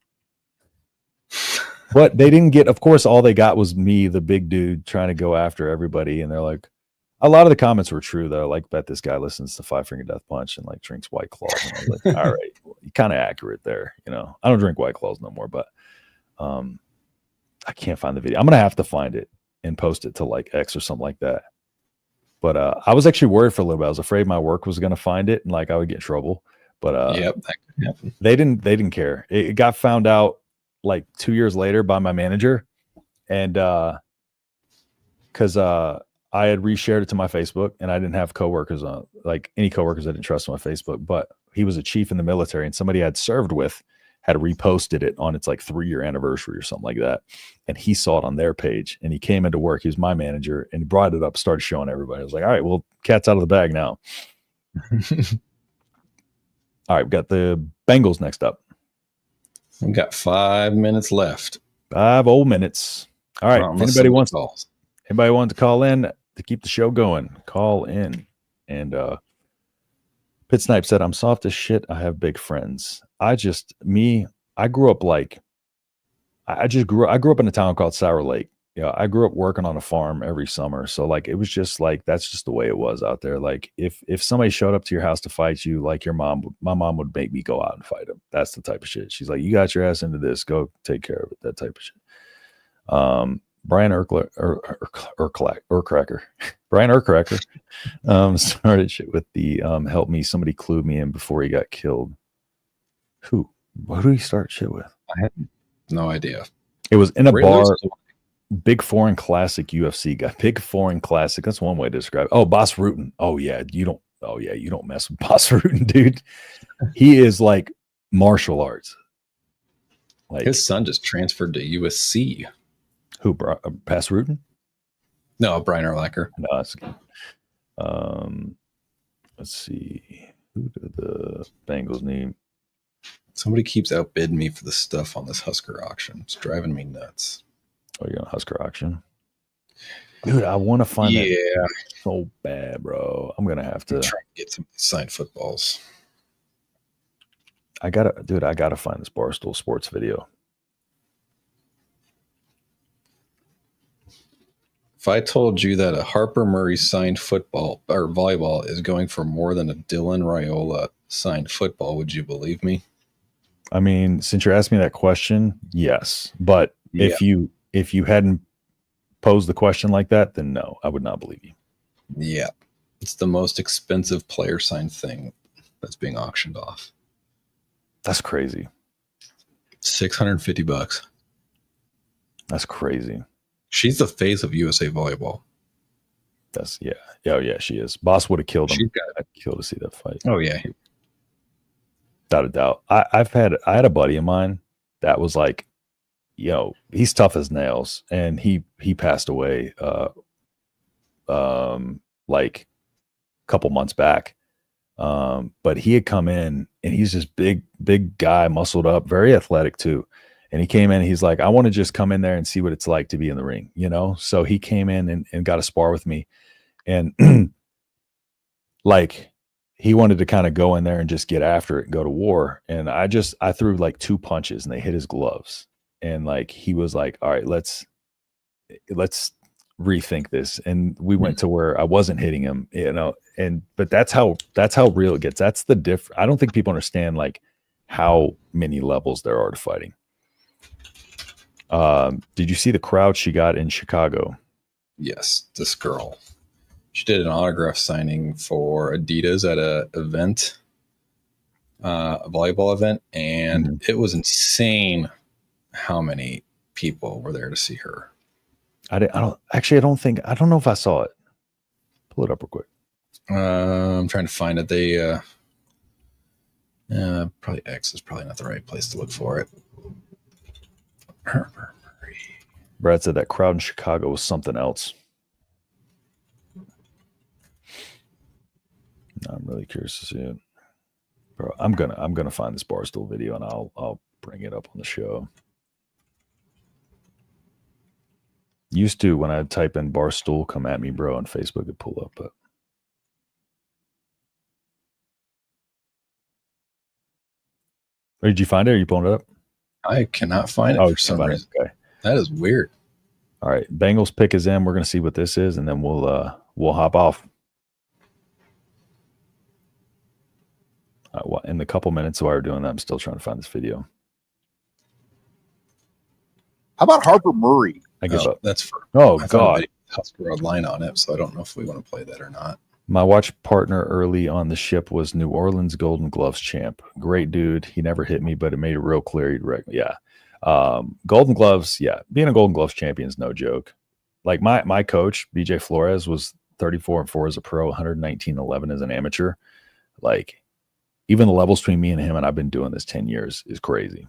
But they didn't get. Of course, all they got was me, the big dude, trying to go after everybody. And they're like, a lot of the comments were true though. Like, bet this guy listens to Five Finger Death Punch and like drinks White Claws. And I was like, all right, well, you're kind of accurate there. I don't drink White Claws no more, but I can't find the video. I'm gonna have to find it and post it to like X or something like that. But I was actually worried for a little bit. I was afraid my work was gonna find it and like I would get in trouble. But yep, that could happen. They didn't care. It got found out like 2 years later by my manager, and because I had reshared it to my Facebook, and I didn't have coworkers on, like any coworkers I didn't trust on my Facebook, but he was a chief in the military, and somebody I had served with had reposted it on its like 3-year anniversary or something like that. And he saw it on their page, and he came into work. He was my manager, and he brought it up, started showing everybody. I was like, all right, well, cat's out of the bag now. All right, we've got the Bengals next up. We've got 5 minutes left. 5 whole minutes. All right. If anybody wants to call in to keep the show going, call in. And Pit Snipe said, I'm soft as shit. I have big friends. I grew up I grew up in a town called Sour Lake. Yeah, I grew up working on a farm every summer. So like it was just like that's just the way it was out there. Like if somebody showed up to your house to fight you, like my mom would make me go out and fight them. That's the type of shit. She's like, you got your ass into this, go take care of it. That type of shit. Brian Urcracker. Brian Urcracker started shit with the help me, somebody clued me in before he got killed. Who did he start shit with? I had no idea. It was in a bar. Big foreign classic UFC guy. Big foreign classic. That's one way to describe it. Oh, Boss Rutan. Oh yeah, you don't mess with Boss Rutan, dude. He is like martial arts. Like his son just transferred to USC. Who? Pass Rutan? No, Brian Urlacher. No, that's good. Let's see. Who did the Bengals need? Somebody keeps outbidding me for the stuff on this Husker auction. It's driving me nuts. Oh, you're on Husker auction? Dude, I want to find that so bad, bro. I'm going to have to try to get some signed footballs. I got to find this Barstool Sports video. If I told you that a Harper Murray signed football or volleyball is going for more than a Dylan Raiola signed football, would you believe me? I mean, since you're asking me that question, yes. But if you hadn't posed the question like that, then no, I would not believe you. Yeah. It's the most expensive player signed thing that's being auctioned off. That's crazy. $650. That's crazy. She's the face of USA Volleyball. That's yeah, she is. Boss would have killed him. I'd kill to see that fight. Oh yeah. Without a doubt. I had a buddy of mine that was like, he's tough as nails, and he passed away like a couple months back. But he had come in, and he's this big guy, muscled up, very athletic too. And he came in, he's like, I want to just come in there and see what it's like to be in the ring, So he came in and got a spar with me. And like he wanted to kind of go in there and just get after it and go to war. And I threw like 2 punches and they hit his gloves. And like he was like, all right, let's rethink this. And we went to where I wasn't hitting him, but that's how real it gets. That's the difference. I don't think people understand like how many levels there are to fighting. Did you see the crowd she got in Chicago? Yes, this girl. She did an autograph signing for Adidas at a event, a volleyball event, and it was insane how many people were there to see her. I don't know if I saw it. Pull it up real quick. I'm trying to find it. They probably X is probably not the right place to look for it. Brad said that crowd in Chicago was something else. I'm really curious to see it, bro. I'm gonna find this Barstool video and I'll bring it up on the show. Used to, when I type in Barstool, come at me, bro, on Facebook, it'd pull up, but did you find it? Or are you pulling it up? I cannot find it for some reason. Okay. That is weird. All right, Bengals pick is in. We're gonna see what this is, and then we'll hop off. Well, in the couple minutes while we're doing that, I'm still trying to find this video. How about Harper Murray? I give up. That's for God. Husker line on it, so I don't know if we want to play that or not. My watch partner early on the ship was New Orleans Golden Gloves champ. Great dude. He never hit me, but it made it real clear. Golden Gloves. Yeah, being a Golden Gloves champion is no joke. Like my coach BJ Flores was 34-4 as a pro, 119-11 as an amateur. Like, even the levels between me and him, and I've been doing this 10 years, is crazy.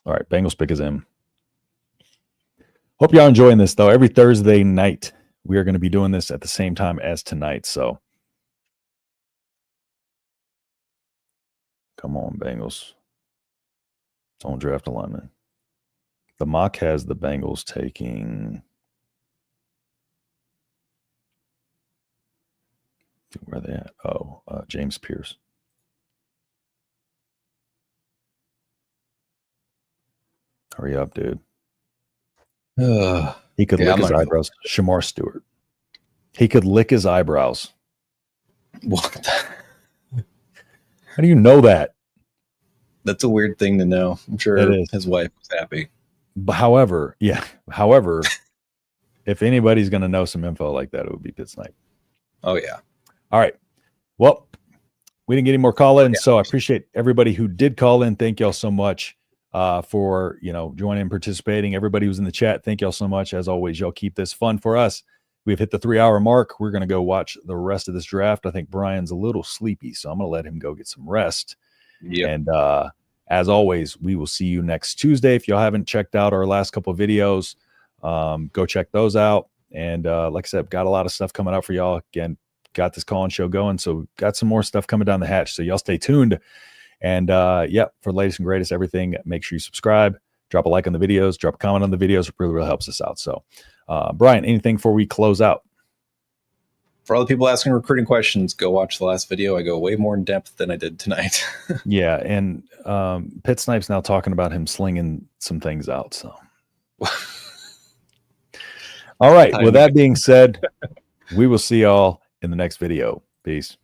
All right, Bengals pick is in. Hope y'all enjoying this, though. Every Thursday night, we are going to be doing this at the same time as tonight. So, come on, Bengals. Don't draft a lineman. The mock has the Bengals taking. Where are they at? Oh, James Pierce. Hurry up, dude. He could lick his eyebrows. Shamar Stewart. He could lick his eyebrows. What? How do you know that? That's a weird thing to know. I'm sure his wife was happy. But however, if anybody's going to know some info like that, it would be Pitt Snipe. Oh, yeah. All right. Well, we didn't get any more call-ins, so I appreciate everybody who did call in. Thank y'all so much for, joining and participating. Everybody who's in the chat, thank y'all so much. As always, y'all keep this fun for us. We've hit the 3-hour mark. We're going to go watch the rest of this draft. I think Brian's a little sleepy, so I'm going to let him go get some rest. Yep. And as always, we will see you next Tuesday. If y'all haven't checked out our last couple of videos, go check those out. And like I said, got a lot of stuff coming out for y'all. Again, got this call-in show going, so got some more stuff coming down the hatch. So y'all stay tuned. And for the latest and greatest everything, make sure you subscribe, drop a like on the videos, drop a comment on the videos. It really, really helps us out. So, Brian, anything before we close out? For all the people asking recruiting questions, go watch the last video. I go way more in depth than I did tonight. Yeah, and Pitt Snipe's now talking about him slinging some things out. So, all right. With that being said, we will see y'all in the next video. Peace.